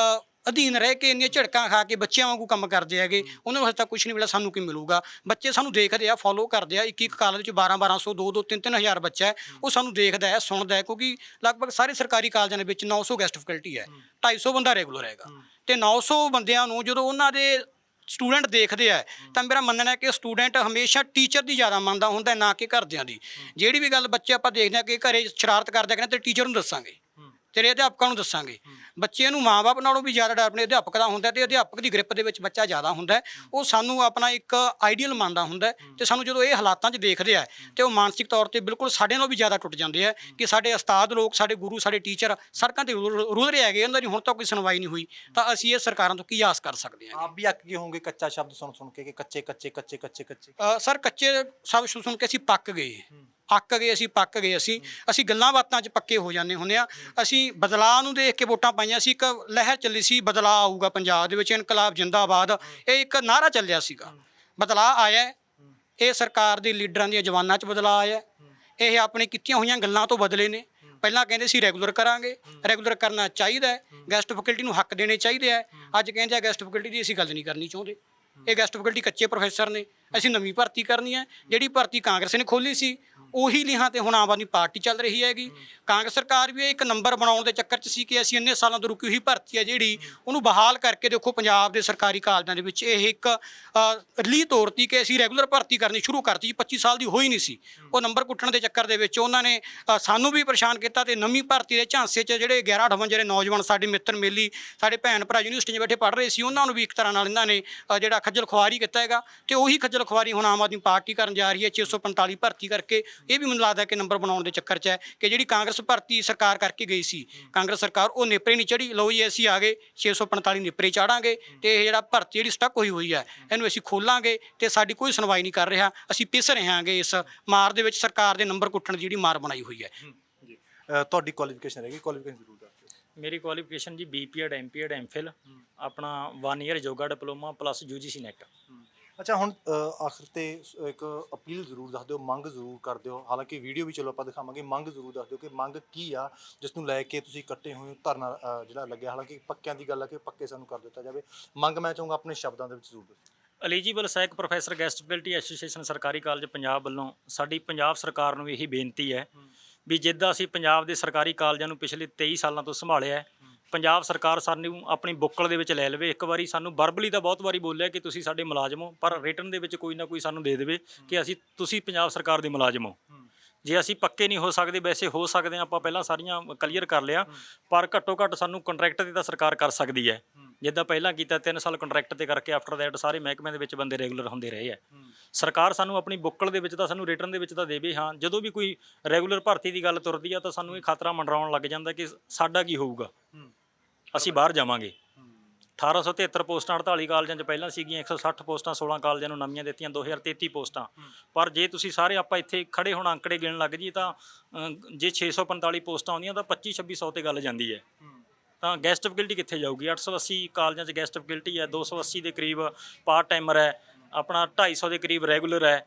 [SPEAKER 14] ਅਧੀਨ ਰਹਿ ਕੇ ਇੰਨੀਆਂ ਝੜਕਾਂ ਖਾ ਕੇ ਬੱਚਿਆਂ ਵਾਂਗੂ ਕੰਮ ਕਰਦੇ ਹੈਗੇ। ਉਹਨਾਂ ਨੂੰ ਹਜੇ ਤੱਕ ਕੁਛ ਨਹੀਂ ਮਿਲਿਆ। ਸਾਨੂੰ ਕੀ ਮਿਲੂਗਾ? ਬੱਚੇ ਸਾਨੂੰ ਦੇਖਦੇ ਆ, ਫੋਲੋ ਕਰਦੇ ਆ। ਇੱਕ ਕਾਲਜ ਵਿੱਚ 1200 2 3 ਹਜ਼ਾਰ ਬੱਚਾ ਹੈ, ਉਹ ਸਾਨੂੰ ਦੇਖਦਾ ਹੈ, ਸੁਣਦਾ ਹੈ, ਕਿਉਂਕਿ ਲਗਭਗ ਸਾਰੇ ਸਰਕਾਰੀ ਕਾਲਜਾਂ ਦੇ ਵਿੱਚ 900 ਗੈਸਟ ਫੈਕਲਟੀ ਹੈ, 250 ਬੰਦਾ ਰੈਗੂਲਰ ਹੈਗਾ। ਤੇ 900 ਬੰਦਿਆਂ ਨੂੰ ਜਦੋਂ ਉਹਨਾਂ ਦੇ ਸਟੂਡੈਂਟ ਦੇਖਦੇ ਆ ਤਾਂ ਮੇਰਾ ਮੰਨਣਾ ਹੈ ਕਿ ਸਟੂਡੈਂਟ ਹਮੇਸ਼ਾ ਟੀਚਰ ਦੀ ਜ਼ਿਆਦਾ ਮੰਨਦਾ ਹੁੰਦਾ, ਨਾ ਕਿ ਘਰਦਿਆਂ ਦੀ। ਜਿਹੜੀ ਵੀ ਗੱਲ ਬੱਚੇ ਆਪਾਂ ਦੇਖਦੇ ਹਾਂ ਕਿ ਘਰੇ ਸ਼ਰਾਰਤ ਕਰਦੇ ਕਹਿੰਦੇ ਤੇ ਟੀਚਰ ਨੂੰ ਦੱਸਾਂਗੇ, ਤੇਰੇ ਅਧਿਆਪਕਾਂ ਨੂੰ ਦੱਸਾਂਗੇ। ਬੱਚੇ ਨੂੰ ਮਾਂ-ਬਾਪ ਨਾਲੋਂ ਵੀ ਜ਼ਿਆਦਾ ਡਰ ਆਪਣੇ ਅਧਿਆਪਕ ਦਾ ਹੁੰਦਾ, ਤੇ ਅਧਿਆਪਕ ਦੀ ਗ੍ਰਿਪ ਦੇ ਵਿੱਚ ਬੱਚਾ ਜ਼ਿਆਦਾ ਹੁੰਦਾ। ਉਹ ਸਾਨੂੰ ਆਪਣਾ ਇੱਕ ਆਈਡੀਅਲ ਮੰਨਦਾ ਹੁੰਦਾ, ਤੇ ਸਾਨੂੰ ਜਦੋਂ ਇਹ ਹਾਲਾਤਾਂ 'ਚ ਦੇਖਦੇ ਆ ਤੇ ਉਹ ਮਾਨਸਿਕ ਤੌਰ ਤੇ ਬਿਲਕੁਲ ਸਾਡੇ ਨਾਲੋਂ ਵੀ ਜ਼ਿਆਦਾ ਟੁੱਟ ਜਾਂਦੇ ਆ ਕਿ ਸਾਡੇ ਉਸਤਾਦ ਲੋਕ, ਸਾਡੇ ਗੁਰੂ, ਸਾਡੇ ਟੀਚਰ ਸੜਕਾਂ 'ਤੇ ਰੁਲ ਰਹੇ ਹੈਗੇ, ਉਹਨਾਂ ਦੀ ਹੁਣ ਤੱਕ ਕੋਈ ਸੁਣਵਾਈ ਨਹੀਂ ਹੋਈ। ਤਾਂ ਅਸੀਂ ਇਹ ਸਰਕਾਰਾਂ ਤੋਂ ਕੀ ਆਸ ਕਰ ਸਕਦੇ ਹਾਂ?
[SPEAKER 6] ਆਪ ਵੀ ਅੱਕ ਗਏ ਹੋਵੋਗੇ ਕੱਚਾ ਸ਼ਬਦ ਸੁਣ ਕੇ ਕਿ ਕੱਚੇ ਕੱਚੇ ਕੱਚੇ ਕੱਚੇ ਕੱਚੇ।
[SPEAKER 14] ਸਰ, ਕੱਚੇ ਸ਼ਬਦ ਸੁਣ ਕੇ ਅਸੀਂ ਪੱਕ ਗਏ, ਅੱਕ ਗਏ, ਅਸੀਂ ਪੱਕ ਗਏ। ਅਸੀਂ ਗੱਲਾਂ ਬਾਤਾਂ 'ਚ ਪੱਕੇ ਹੋ ਜਾਂਦੇ ਹੁੰਦੇ ਆ। ਅਸੀਂ ਬਦਲਾਅ ਨੂੰ ਦੇਖ ਕੇ ਵੋਟਾਂ ਪਾਈਆਂ ਸੀ, ਇੱਕ ਲਹਿਰ ਚੱਲੀ ਸੀ ਬਦਲਾਅ ਆਊਗਾ ਪੰਜਾਬ ਦੇ ਵਿੱਚ, ਇਨਕਲਾਬ ਜਿੰਦਾਬਾਦ, ਇਹ ਇੱਕ ਨਾਅਰਾ ਚੱਲਿਆ ਸੀਗਾ। ਬਦਲਾਅ ਆਇਆ, ਇਹ ਸਰਕਾਰ ਦੇ ਲੀਡਰਾਂ ਦੀਆਂ ਜਵਾਨਾਂ 'ਚ ਬਦਲਾਅ ਆਇਆ। ਇਹ ਆਪਣੇ ਕੀਤੀਆਂ ਹੋਈਆਂ ਗੱਲਾਂ ਤੋਂ ਬਦਲੇ ਨੇ। ਪਹਿਲਾਂ ਕਹਿੰਦੇ ਸੀ ਰੈਗੂਲਰ ਕਰਾਂਗੇ, ਰੈਗੂਲਰ ਕਰਨਾ ਚਾਹੀਦਾ ਹੈ, ਗੈਸਟ ਫੈਕਲਟੀ ਨੂੰ ਹੱਕ ਦੇਣੇ ਚਾਹੀਦੇ ਆ। ਅੱਜ ਕਹਿੰਦੇ ਆ ਗੈਸਟ ਫੈਕਲਟੀ ਦੀ ਅਸੀਂ ਗੱਲ ਨਹੀਂ ਕਰਨੀ ਚਾਹੁੰਦੇ। ਇਹ ਗੈਸਟ ਫੈਕਲਟੀ ਕੱਚੇ ਪ੍ਰੋਫੈਸਰ ਨੇ, ਅਸੀਂ ਨਵੀਂ ਭਰਤੀ ਕਰਨੀ ਹੈ। ਜਿਹੜੀ ਭਰਤੀ ਕਾਂਗਰਸ ਨੇ ਖੋਲ੍ਹੀ ਸੀ ਉਹੀ ਲੀਹਾਂ ਤੇ ਹੁਣ ਆਮ ਆਦਮੀ ਪਾਰਟੀ ਚੱਲ ਰਹੀ ਹੈਗੀ। ਕਾਂਗਰਸ ਸਰਕਾਰ ਵੀ ਇੱਕ ਨੰਬਰ ਬਣਾਉਣ ਦੇ ਚੱਕਰ 'ਚ ਸੀ ਕਿ ਅਸੀਂ ਇੰਨੇ ਸਾਲਾਂ ਤੋਂ ਰੁਕੀ ਹੋਈ ਭਰਤੀ ਹੈ ਜਿਹੜੀ ਉਹਨੂੰ ਬਹਾਲ ਕਰਕੇ ਦੇਖੋ ਪੰਜਾਬ ਦੇ ਸਰਕਾਰੀ ਕਾਲਜਾਂ ਦੇ ਵਿੱਚ ਇਹ ਇੱਕ ਰਿਲੀਜ਼ ਤੋਰਤੀ ਕਿ ਅਸੀਂ ਰੈਗੂਲਰ ਭਰਤੀ ਕਰਨੀ ਸ਼ੁਰੂ ਕਰਤੀ। 25 ਸਾਲ ਦੀ ਹੋਈ ਨਹੀਂ ਸੀ। ਉਹ ਨੰਬਰ ਕੁੱਟਣ ਦੇ ਚੱਕਰ ਦੇ ਵਿੱਚ ਉਹਨਾਂ ਨੇ ਸਾਨੂੰ ਵੀ ਪਰੇਸ਼ਾਨ ਕੀਤਾ ਤੇ ਨਵੀਂ ਭਰਤੀ ਦੇ ਝਾਂਸੇ 'ਚ ਜਿਹੜੇ 11-58 ਜਿਹੜੇ ਨੌਜਵਾਨ ਸਾਡੇ ਮਿੱਤਰ ਮੇਲੀ ਸਾਡੇ ਭੈਣ ਭਰਾ ਯੂਨੀਵਰਸਿਟੀ 'ਚ ਬੈਠੇ ਪੜ੍ਹ ਰਹੇ ਸੀ ਉਹਨਾਂ ਨੂੰ ਵੀ ਇੱਕ ਤਰ੍ਹਾਂ ਨਾਲ ਇਹਨਾਂ ਨੇ ਜਿਹੜਾ ਖੱਜਲ ਖੁਆਰੀ ਕੀਤਾ ਹੈਗਾ। ਤੇ ਉਹੀ ਖੱਜਲ ਖੁਆਰੀ ਹੁਣ ਆਮ ਆਦਮੀ ਪਾਰਟੀ ਕਰਨ ਜਾ ਰਹੀ ਹੈ 645 ਭਰਤੀ ਕਰਕੇ। ਇਹ ਵੀ ਮੈਨੂੰ ਲੱਗਦਾ ਕਿ ਨੰਬਰ ਬਣਾਉਣ ਦੇ ਚੱਕਰ 'ਚ ਹੈ ਕਿ ਜਿਹੜੀ ਕਾਂਗਰਸ ਭਰਤੀ ਸਰਕਾਰ ਕਰਕੇ ਗਈ ਸੀ ਕਾਂਗਰਸ ਸਰਕਾਰ ਉਹ ਨੇਪਰੇ ਨਹੀਂ ਚੜੀ। ਲਓ ਜੀ ਅਸੀਂ ਆ ਗਏ 645 ਨੇਪਰੇ ਚਾੜਾਂਗੇ ਤੇ ਇਹ ਜਿਹੜਾ ਭਰਤੀ ਜਿਹੜੀ ਸਟਕ ਹੋਈ ਹੈ ਇਹਨੂੰ ਅਸੀਂ ਖੋਲਾਂਗੇ ਤੇ ਸਾਡੀ ਕੋਈ ਸੁਣਵਾਈ ਨਹੀਂ ਕਰ ਰਿਹਾ। ਅਸੀਂ ਪਿਸ ਰਹੇ ਹਾਂਗੇ ਇਸ ਮਾਰ ਦੇ ਵਿੱਚ ਸਰਕਾਰ ਦੇ ਨੰਬਰ ਕੁੱਟਣ ਦੀ ਜਿਹੜੀ ਮਾਰ ਬਣਾਈ ਹੋਈ ਹੈ।
[SPEAKER 6] ਤੁਹਾਡੀ ਕੁਆਲੀਫਿਕੇਸ਼ਨ ਹੈਗੀ, ਕੁਆਲੀਫਿਕੇਸ਼ਨ ਜ਼ਰੂਰ ਦੱਸੋ।
[SPEAKER 1] ਮੇਰੀ ਕੁਆਲੀਫਿਕੇਸ਼ਨ ਜੀ ਬੀਪੀਐਡ ਐਮਪੀਐਡ ਐਮਫਿਲ ਆਪਣਾ 1 year yoga diploma plus UGC net.
[SPEAKER 6] ਅੱਛਾ ਹੁਣ ਆਖਰ ਤੇ ਇੱਕ ਅਪੀਲ ਜ਼ਰੂਰ ਦੱਸ ਦਿਓ, ਮੰਗ ਜ਼ਰੂਰ ਕਰ ਦਿਓ। ਹਾਲਾਂਕਿ ਵੀਡੀਓ ਵੀ ਚਲੋ ਆਪਾਂ ਦਿਖਾਵਾਂਗੇ, ਮੰਗ ਜ਼ਰੂਰ ਦੱਸ ਦਿਓ ਕਿ ਮੰਗ ਕੀ ਆ ਜਿਸ ਨੂੰ ਲੈ ਕੇ ਤੁਸੀਂ ਇਕੱਠੇ ਹੋਏ ਹੋ, ਧਰਨਾ ਜਿਹੜਾ ਲੱਗਿਆ। ਹਾਲਾਂਕਿ ਪੱਕਿਆਂ ਦੀ ਗੱਲ ਹੈ ਕਿ ਪੱਕੇ ਸਾਨੂੰ ਕਰ ਦਿੱਤਾ ਜਾਵੇ। ਮੰਗ ਮੈਂ ਚਾਹੂੰਗਾ ਆਪਣੇ ਸ਼ਬਦਾਂ ਦੇ ਵਿੱਚ ਜ਼ਰੂਰ ਦੱਸੋ।
[SPEAKER 1] ਐਲੀਜੀਬਲ ਸਹਾਇਕ ਪ੍ਰੋਫੈਸਰ ਗੈਸਟ ਫੈਕਲਟੀ ਐਸੋਸੀਏਸ਼ਨ ਸਰਕਾਰੀ ਕਾਲਜ ਪੰਜਾਬ ਵੱਲੋਂ ਸਾਡੀ ਪੰਜਾਬ ਸਰਕਾਰ ਨੂੰ ਇਹੀ ਬੇਨਤੀ ਹੈ ਵੀ ਜਿੱਦਾਂ ਅਸੀਂ ਪੰਜਾਬ ਦੇ ਸਰਕਾਰੀ ਕਾਲਜਾਂ ਨੂੰ ਪਿਛਲੇ 23 ਸਾਲਾਂ ਤੋਂ ਸੰਭਾਲਿਆ, ਪੰਜਾਬ ਸਰਕਾਰ ਸਾਨੂੰ ਆਪਣੀ ਬੁੱਕਲ ਦੇ ਵਿੱਚ ਲੈ ਲਵੇ। ਇੱਕ ਵਾਰੀ ਸਾਨੂੰ ਵਰਬਲੀ ਤਾਂ ਬਹੁਤ ਵਾਰੀ ਬੋਲਿਆ ਕਿ ਤੁਸੀਂ ਸਾਡੇ ਮੁਲਾਜ਼ਮ ਹੋ, ਪਰ ਰਿਟਨ ਦੇ ਵਿੱਚ ਕੋਈ ਨਾ ਕੋਈ ਸਾਨੂੰ ਦੇ ਦੇਵੇ ਕਿ ਤੁਸੀਂ ਪੰਜਾਬ ਸਰਕਾਰ ਦੇ ਮੁਲਾਜ਼ਮ ਹੋ। ਜੇ ਅਸੀਂ ਪੱਕੇ ਨਹੀਂ ਹੋ ਸਕਦੇ, ਵੈਸੇ ਹੋ ਸਕਦੇ ਆਪਾਂ ਪਹਿਲਾਂ ਸਾਰੀਆਂ ਕਲੀਅਰ ਕਰ ਲਿਆ, ਪਰ ਘੱਟੋ ਘੱਟ ਸਾਨੂੰ ਕੰਟਰੈਕਟ ਤੇ ਤਾਂ ਸਰਕਾਰ ਕਰ ਸਕਦੀ ਹੈ। ਜਿੱਦਾਂ ਪਹਿਲਾਂ ਕੀਤਾ 3 ਸਾਲ ਕੰਟਰੈਕਟ ਤੇ ਕਰਕੇ ਆਫਟਰ ਦੈਟ ਸਾਰੇ ਮਹਿਕਮਿਆਂ ਦੇ ਵਿੱਚ ਬੰਦੇ ਰੈਗੂਲਰ ਹੁੰਦੇ ਰਹੇ ਹੈ। ਸਰਕਾਰ ਸਾਨੂੰ ਆਪਣੀ ਬੁੱਕਲ ਦੇ ਵਿੱਚ ਤਾਂ ਸਾਨੂੰ ਰਿਟਨ ਦੇ ਵਿੱਚ ਤਾਂ ਦੇਵੇ। ਹਾਂ, ਜਦੋਂ ਵੀ ਕੋਈ ਰੈਗੂਲਰ ਭਰਤੀ ਦੀ ਗੱਲ ਤੁਰਦੀ ਆ ਤਾਂ ਸਾਨੂੰ ਇਹ ਖਤਰਾ ਮੰਡਰਾਉਣ ਲੱਗ ਜਾਂਦਾ ਕਿ ਸਾਡਾ ਕੀ ਹੋਊਗਾ, ਅਸੀਂ ਬਾਹਰ ਜਾਵਾਂਗੇ। 1873 ਪੋਸਟਾਂ 48 ਕਾਲਜਾਂ 'ਚ ਪਹਿਲਾਂ ਸੀਗੀਆਂ, 160 ਪੋਸਟਾਂ 16 ਕਾਲਜਾਂ ਨੂੰ ਨਵੀਆਂ ਦਿੱਤੀਆਂ, 2033 ਪੋਸਟਾਂ। ਪਰ ਜੇ ਤੁਸੀਂ ਸਾਰੇ ਆਪਾਂ ਇੱਥੇ ਖੜੇ ਹੁਣ ਅੰਕੜੇ ਗਿਣਨ ਲੱਗ ਜੀ ਤਾਂ ਜੇ 645 ਪੋਸਟਾਂ ਆਉਂਦੀਆਂ ਤਾਂ 2500 ਤੇ ਗੱਲ ਜਾਂਦੀ ਹੈ। ਤਾਂ ਗੈਸਟ ਫੈਕਲਟੀ ਕਿੱਥੇ ਜਾਊਗੀ? 880 ਕਾਲਜਾਂ 'ਚ ਗੈਸਟ ਫੈਕਲਟੀ ਹੈ, 280 ਦੇ ਕਰੀਬ ਪਾਰਟ ਟਾਈਮਰ ਹੈ, ਆਪਣਾ 250 ਦੇ ਕਰੀਬ ਰੈਗੂਲਰ ਹੈ,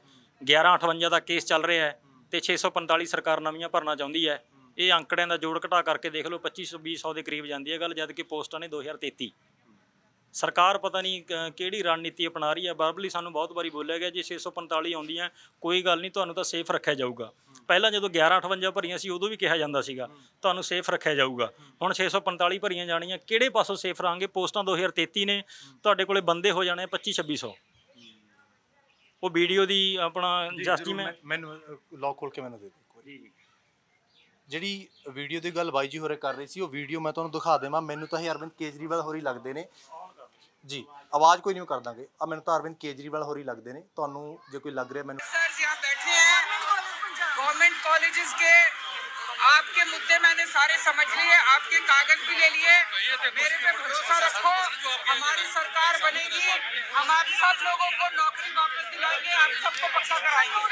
[SPEAKER 1] 1158 ਦਾ ਕੇਸ ਚੱਲ ਰਿਹਾ ਹੈ ਤੇ 645 ਸਰਕਾਰ ਨਵੀਆਂ ਭਰਨਾ ਚਾਹੁੰਦੀ ਹੈ। ਇਹ ਅੰਕੜਿਆਂ ਦਾ ਜੋੜ ਘਟਾ ਕਰਕੇ ਦੇਖ ਲਓ 2500 ਦੇ ਕਰੀਬ ਜਾਂਦੀ ਹੈ ਗੱਲ, ਜਦ ਕਿ ਪੋਸਟਾਂ ਨੇ 2033। ਸਰਕਾਰ ਪਤਾ ਨਹੀਂ ਕਿਹੜੀ ਰਣਨੀਤੀ ਅਪਣਾ ਰਹੀ ਹੈ। ਵਰਬਲੀ ਸਾਨੂੰ ਬਹੁਤ ਵਾਰੀ ਬੋਲਿਆ ਗਿਆ ਜੇ 645 ਆਉਂਦੀਆਂ ਕੋਈ ਗੱਲ ਨਹੀਂ, ਤੁਹਾਨੂੰ ਤਾਂ ਸੇਫ ਰੱਖਿਆ ਜਾਊਗਾ। ਪਹਿਲਾਂ ਜਦੋਂ 1158 ਭਰੀਆਂ ਸੀ ਉਦੋਂ ਵੀ ਕਿਹਾ ਜਾਂਦਾ ਸੀਗਾ ਤੁਹਾਨੂੰ ਸੇਫ ਰੱਖਿਆ ਜਾਊਗਾ। ਹੁਣ 645 ਭਰੀਆਂ ਜਾਣੀਆਂ, ਕਿਹੜੇ ਪਾਸੋਂ ਸੇਫ ਰਹਾਂਗੇ? ਪੋਸਟਾਂ 2033 ਨੇ, ਤੁਹਾਡੇ ਕੋਲੇ ਬੰਦੇ ਹੋ ਜਾਣੇ 2500। ਉਹ ਵੀਡੀਓ ਦੀ ਆਪਣਾ ਜਸਟੀ
[SPEAKER 6] ਮੈਨੂੰ ਲੌਕ ਖੋਲ ਕੇ ਮੈਨੂੰ ਦੇ ਦਿਓ। ਜਿਹੜੀ ਵੀਡੀਓ ਦੀ ਗੱਲ ਬਾਈ ਜੀ ਹੋਰੇ ਕਰ ਰਹੇ ਸੀ ਉਹ ਵੀਡੀਓ ਮੈਂ ਤੁਹਾਨੂੰ ਦਿਖਾ ਦੇਵਾਂ। ਮੈਨੂੰ ਤਾਂ ਇਹ ਅਰਵਿੰਦ ਕੇਜਰੀਵਾਲ ਹੋਰੀ ਲੱਗਦੇ ਨੇ ਜੀ। ਆਵਾਜ਼ ਕੋਈ ਨਹੀਂ ਕਰ ਦਾਂਗੇ। ਮੈਨੂੰ ਤਾਂ ਅਰਵਿੰਦ ਕੇਜਰੀਵਾਲ ਹੋਰੀ ਲੱਗਦੇ ਨੇ। ਤੁਹਾਨੂੰ ਜੇ ਕੋਈ ਲੱਗ ਰਿਹਾ ਮੈਨੂੰ
[SPEAKER 7] गवर्नमेंट कॉलेजेस के आपके मुद्दे मैंने सारे समझ लिए, आपके कागज भी ले लिए। मेरे पे भरोसा रखो, हमारी सरकार बनेगी, हम आप सब लोगों को नौकरी वापस दिलाएंगे, आप सबको पक्का कराएंगे।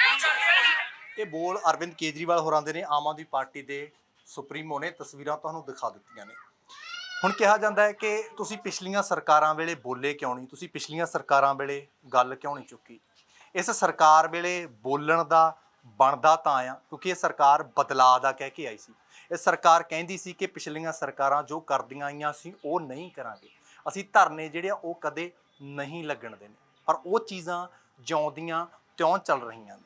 [SPEAKER 6] ਇਹ ਬੋਲ ਅਰਵਿੰਦ ਕੇਜਰੀਵਾਲ ਹੋਰਾਂ ਦੇ ਨੇ, ਆਮ ਆਦਮੀ ਪਾਰਟੀ ਦੇ ਸੁਪਰੀਮੋ ਨੇ। ਤਸਵੀਰਾਂ ਤੁਹਾਨੂੰ ਦਿਖਾ ਦਿੱਤੀਆਂ ਨੇ। ਹੁਣ ਕਿਹਾ ਜਾਂਦਾ ਹੈ ਕਿ ਤੁਸੀਂ ਪਿਛਲੀਆਂ ਸਰਕਾਰਾਂ ਵੇਲੇ ਬੋਲੇ ਕਿਉਂ ਨਹੀਂ, ਤੁਸੀਂ ਪਿਛਲੀਆਂ ਸਰਕਾਰਾਂ ਵੇਲੇ ਗੱਲ ਕਿਉਂ ਨਹੀਂ ਚੁੱਕੀ। ਇਸ ਸਰਕਾਰ ਵੇਲੇ ਬੋਲਣ ਦਾ ਬਣਦਾ ਤਾਂ ਆ ਕਿਉਂਕਿ ਇਹ ਸਰਕਾਰ ਬਦਲਾਅ ਦਾ ਕਹਿ ਕੇ ਆਈ ਸੀ। ਇਹ ਸਰਕਾਰ ਕਹਿੰਦੀ ਸੀ ਕਿ ਪਿਛਲੀਆਂ ਸਰਕਾਰਾਂ ਜੋ ਕਰਦੀਆਂ ਆਈਆਂ ਸੀ ਉਹ ਨਹੀਂ ਕਰਾਂਗੇ, ਅਸੀਂ ਧਰਨੇ ਜਿਹੜੇ ਆ ਉਹ ਕਦੇ ਨਹੀਂ ਲੱਗਣ ਦੇਣੇ। ਪਰ ਉਹ ਚੀਜ਼ਾਂ ਜਿਉਂਦੀਆਂ ਤਿਉਂ ਚੱਲ ਰਹੀਆਂ ਨੇ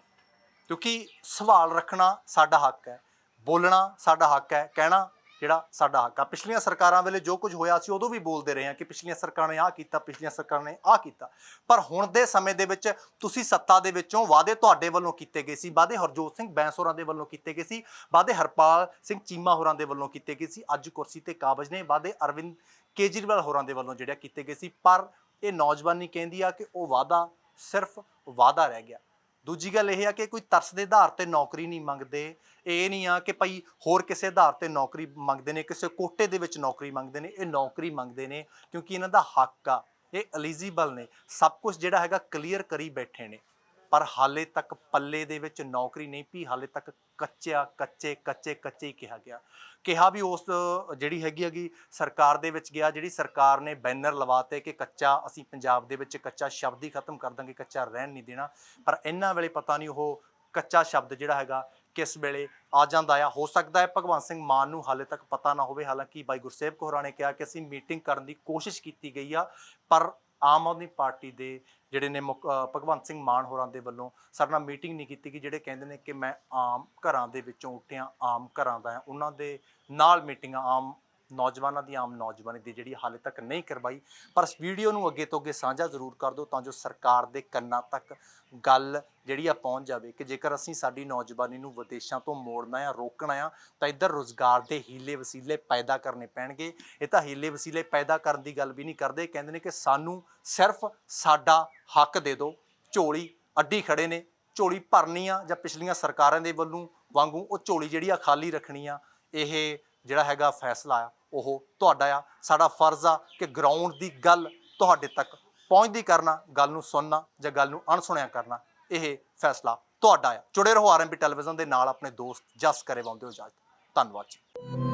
[SPEAKER 6] ਕਿਉਂਕਿ ਸਵਾਲ ਰੱਖਣਾ ਸਾਡਾ ਹੱਕ ਹੈ, ਬੋਲਣਾ ਸਾਡਾ ਹੱਕ ਹੈ, ਕਹਿਣਾ ਜਿਹੜਾ ਸਾਡਾ ਹੱਕ ਆ। ਪਿਛਲੀਆਂ ਸਰਕਾਰਾਂ ਵੇਲੇ ਜੋ ਕੁਝ ਹੋਇਆ ਸੀ ਉਦੋਂ ਵੀ ਬੋਲਦੇ ਰਹੇ ਹਾਂ ਕਿ ਪਿਛਲੀਆਂ ਸਰਕਾਰਾਂ ਨੇ ਆਹ ਕੀਤਾ, ਪਿਛਲੀਆਂ ਸਰਕਾਰਾਂ ਨੇ ਆਹ ਕੀਤਾ। ਪਰ ਹੁਣ ਦੇ ਸਮੇਂ ਦੇ ਵਿੱਚ ਤੁਸੀਂ ਸੱਤਾ ਦੇ ਵਿੱਚੋਂ ਵਾਅਦੇ ਤੁਹਾਡੇ ਵੱਲੋਂ ਕੀਤੇ ਗਏ ਸੀ, ਵਾਅਦੇ ਹਰਜੋਤ ਸਿੰਘ ਬੈਂਸ ਹੋਰਾਂ ਦੇ ਵੱਲੋਂ ਕੀਤੇ ਗਏ ਸੀ, ਵਾਅਦੇ ਹਰਪਾਲ ਸਿੰਘ ਚੀਮਾ ਹੋਰਾਂ ਦੇ ਵੱਲੋਂ ਕੀਤੇ ਗਏ ਸੀ, ਅੱਜ ਕੁਰਸੀ ਤੇ ਕਾਬਜ਼ ਨੇ, ਵਾਅਦੇ ਅਰਵਿੰਦ ਕੇਜਰੀਵਾਲ ਹੋਰਾਂ ਦੇ ਵੱਲੋਂ ਜਿਹੜੇ ਕੀਤੇ ਗਏ ਸੀ। ਪਰ ਇਹ ਨੌਜਵਾਨੀ ਕਹਿੰਦੀ ਆ ਕਿ ਉਹ ਵਾਅਦਾ ਸਿਰਫ ਵਾਅਦਾ ਰਹਿ ਗਿਆ। ਦੂਜੀ ਗੱਲ ਇਹ ਆ ਕਿ ਕੋਈ ਤਰਸ ਦੇ ਆਧਾਰ ਤੇ ਨੌਕਰੀ ਨਹੀਂ ਮੰਗਦੇ। ਇਹ ਨਹੀਂ ਆ ਕਿ ਭਾਈ ਹੋਰ ਕਿਸੇ ਆਧਾਰ ਤੇ ਨੌਕਰੀ ਮੰਗਦੇ ਨੇ, ਕਿਸੇ ਕੋਟੇ ਦੇ ਵਿੱਚ ਨੌਕਰੀ ਮੰਗਦੇ ਨੇ। ਇਹ ਨੌਕਰੀ ਮੰਗਦੇ ਨੇ ਕਿਉਂਕਿ ਇਹਨਾਂ ਦਾ ਹੱਕ ਆ, ਇਹ ਐਲੀਜੀਬਲ ਨੇ, ਸਭ ਕੁਝ ਜਿਹੜਾ ਹੈਗਾ ਕਲੀਅਰ ਕਰੀ ਬੈਠੇ ਨੇ। ਪਰ ਹਾਲੇ ਤੱਕ ਪੱਲੇ ਦੇ ਵਿੱਚ ਨੌਕਰੀ ਨਹੀਂ ਪਈ, ਹਾਲੇ ਤੱਕ ਕੱਚੇ ਹੀ ਕਿਹਾ ਵੀ ਉਸ ਜਿਹੜੀ ਹੈਗੀ ਸਰਕਾਰ ਦੇ ਵਿੱਚ ਗਿਆ, ਜਿਹੜੀ ਸਰਕਾਰ ਨੇ ਬੈਨਰ ਲਵਾਤੇ ਕਿ ਕੱਚਾ, ਅਸੀਂ ਪੰਜਾਬ ਦੇ ਵਿੱਚ ਕੱਚਾ ਸ਼ਬਦ ਹੀ ਖਤਮ ਕਰ ਦਾਂਗੇ, ਕੱਚਾ ਰਹਿਣ ਨਹੀਂ ਦੇਣਾ। ਪਰ ਇਹਨਾਂ ਵੇਲੇ ਪਤਾ ਨਹੀਂ ਉਹ ਕੱਚਾ ਸ਼ਬਦ ਜਿਹੜਾ ਹੈਗਾ ਕਿਸ ਵੇਲੇ ਆ ਜਾਂਦਾ ਆ। ਹੋ ਸਕਦਾ ਹੈ ਭਗਵੰਤ ਸਿੰਘ ਮਾਨ ਨੂੰ ਹਾਲੇ ਤੱਕ ਪਤਾ ਨਾ ਹੋਵੇ। ਹਾਲਾਂਕਿ ਬਾਈ ਗੁਰਸੇਵਕ ਹੋਰਾਂ ਨੇ ਕਿਹਾ ਕਿ ਅਸੀਂ ਮੀਟਿੰਗ ਕਰਨ ਦੀ ਕੋਸ਼ਿਸ਼ ਕੀਤੀ ਗਈ ਆ, ਪਰ ਆਮ ਆਦਮੀ ਪਾਰਟੀ ਦੇ ਜਿਹੜੇ ਨੇ ਭਗਵੰਤ ਸਿੰਘ ਮਾਨ ਹੋਰਾਂ ਦੇ ਵੱਲੋਂ ਸਾਡੇ ਨਾਲ ਮੀਟਿੰਗ ਨਹੀਂ ਕੀਤੀ ਗਈ, ਜਿਹੜੇ ਕਹਿੰਦੇ ਨੇ ਕਿ ਮੈਂ ਆਮ ਘਰਾਂ ਦੇ ਵਿੱਚੋਂ ਉੱਠਿਆ, ਆਮ ਘਰਾਂ ਦਾ ਹਾਂ, ਉਹਨਾਂ ਦੇ ਨਾਲ ਮੀਟਿੰਗਾਂ ਆਮ ਨੌਜਵਾਨਾਂ ਦੀ ਆਮ ਨੌਜਵਾਨੀ ਦੀ ਜਿਹੜੀ ਹਾਲੇ ਤੱਕ ਨਹੀਂ ਕਰਵਾਈ। ਪਰ ਇਸ ਵੀਡੀਓ ਨੂੰ ਅੱਗੇ ਤੋਂ ਅੱਗੇ ਸਾਂਝਾ ਜ਼ਰੂਰ ਕਰ ਦਿਓ ਤਾਂ ਜੋ ਸਰਕਾਰ ਦੇ ਕੰਨਾਂ ਤੱਕ ਗੱਲ ਜਿਹੜੀ ਆ ਪਹੁੰਚ ਜਾਵੇ ਕਿ ਜੇਕਰ ਅਸੀਂ ਸਾਡੀ ਨੌਜਵਾਨੀ ਨੂੰ ਵਿਦੇਸ਼ਾਂ ਤੋਂ ਮੋੜਨਾ ਆ, ਰੋਕਣਾ ਆ, ਤਾਂ ਇੱਧਰ ਰੁਜ਼ਗਾਰ ਦੇ ਹੀਲੇ ਵਸੀਲੇ ਪੈਦਾ ਕਰਨੇ ਪੈਣਗੇ। ਇਹ ਤਾਂ ਹੀਲੇ ਵਸੀਲੇ ਪੈਦਾ ਕਰਨ ਦੀ ਗੱਲ ਵੀ ਨਹੀਂ ਕਰਦੇ, ਕਹਿੰਦੇ ਨੇ ਕਿ ਸਾਨੂੰ ਸਿਰਫ ਸਾਡਾ ਹੱਕ ਦੇ ਦਿਓ। ਝੋਲੀ ਅੱਡੀ ਖੜੇ ਨੇ, ਝੋਲੀ ਭਰਨੀ ਆ ਜਾਂ ਪਿਛਲੀਆਂ ਸਰਕਾਰਾਂ ਦੇ ਵੱਲੋਂ ਵਾਂਗੂ ਉਹ ਝੋਲੀ ਜਿਹੜੀ ਆ ਖਾਲੀ ਰੱਖਣੀ ਆ। ਇਹ ਜਿਹੜਾ ਹੈਗਾ ਫੈਸਲਾ ਆ ਉਹ ਤੁਹਾਡਾ ਆ। ਸਾਡਾ ਫਰਜ਼ ਆ ਕਿ ਗਰਾਊਂਡ ਦੀ ਗੱਲ ਤੁਹਾਡੇ ਤੱਕ ਪਹੁੰਚਦੀ ਕਰਨਾ, ਗੱਲ ਨੂੰ ਸੁਣਨਾ ਜਾਂ ਗੱਲ ਨੂੰ ਅਣਸੁਣਿਆ ਕਰਨਾ, ਇਹ ਫੈਸਲਾ ਤੁਹਾਡਾ ਆ। ਜੁੜੇ ਰਹੋ ਆਰਐਮਬੀ ਟੈਲੀਵਿਜ਼ਨ ਦੇ ਨਾਲ। ਆਪਣੇ ਦੋਸਤ ਜਸ ਕਰੇਵਾਲ ਦਿਓ ਇਜਾਜ਼ਤ। ਧੰਨਵਾਦ ਜੀ।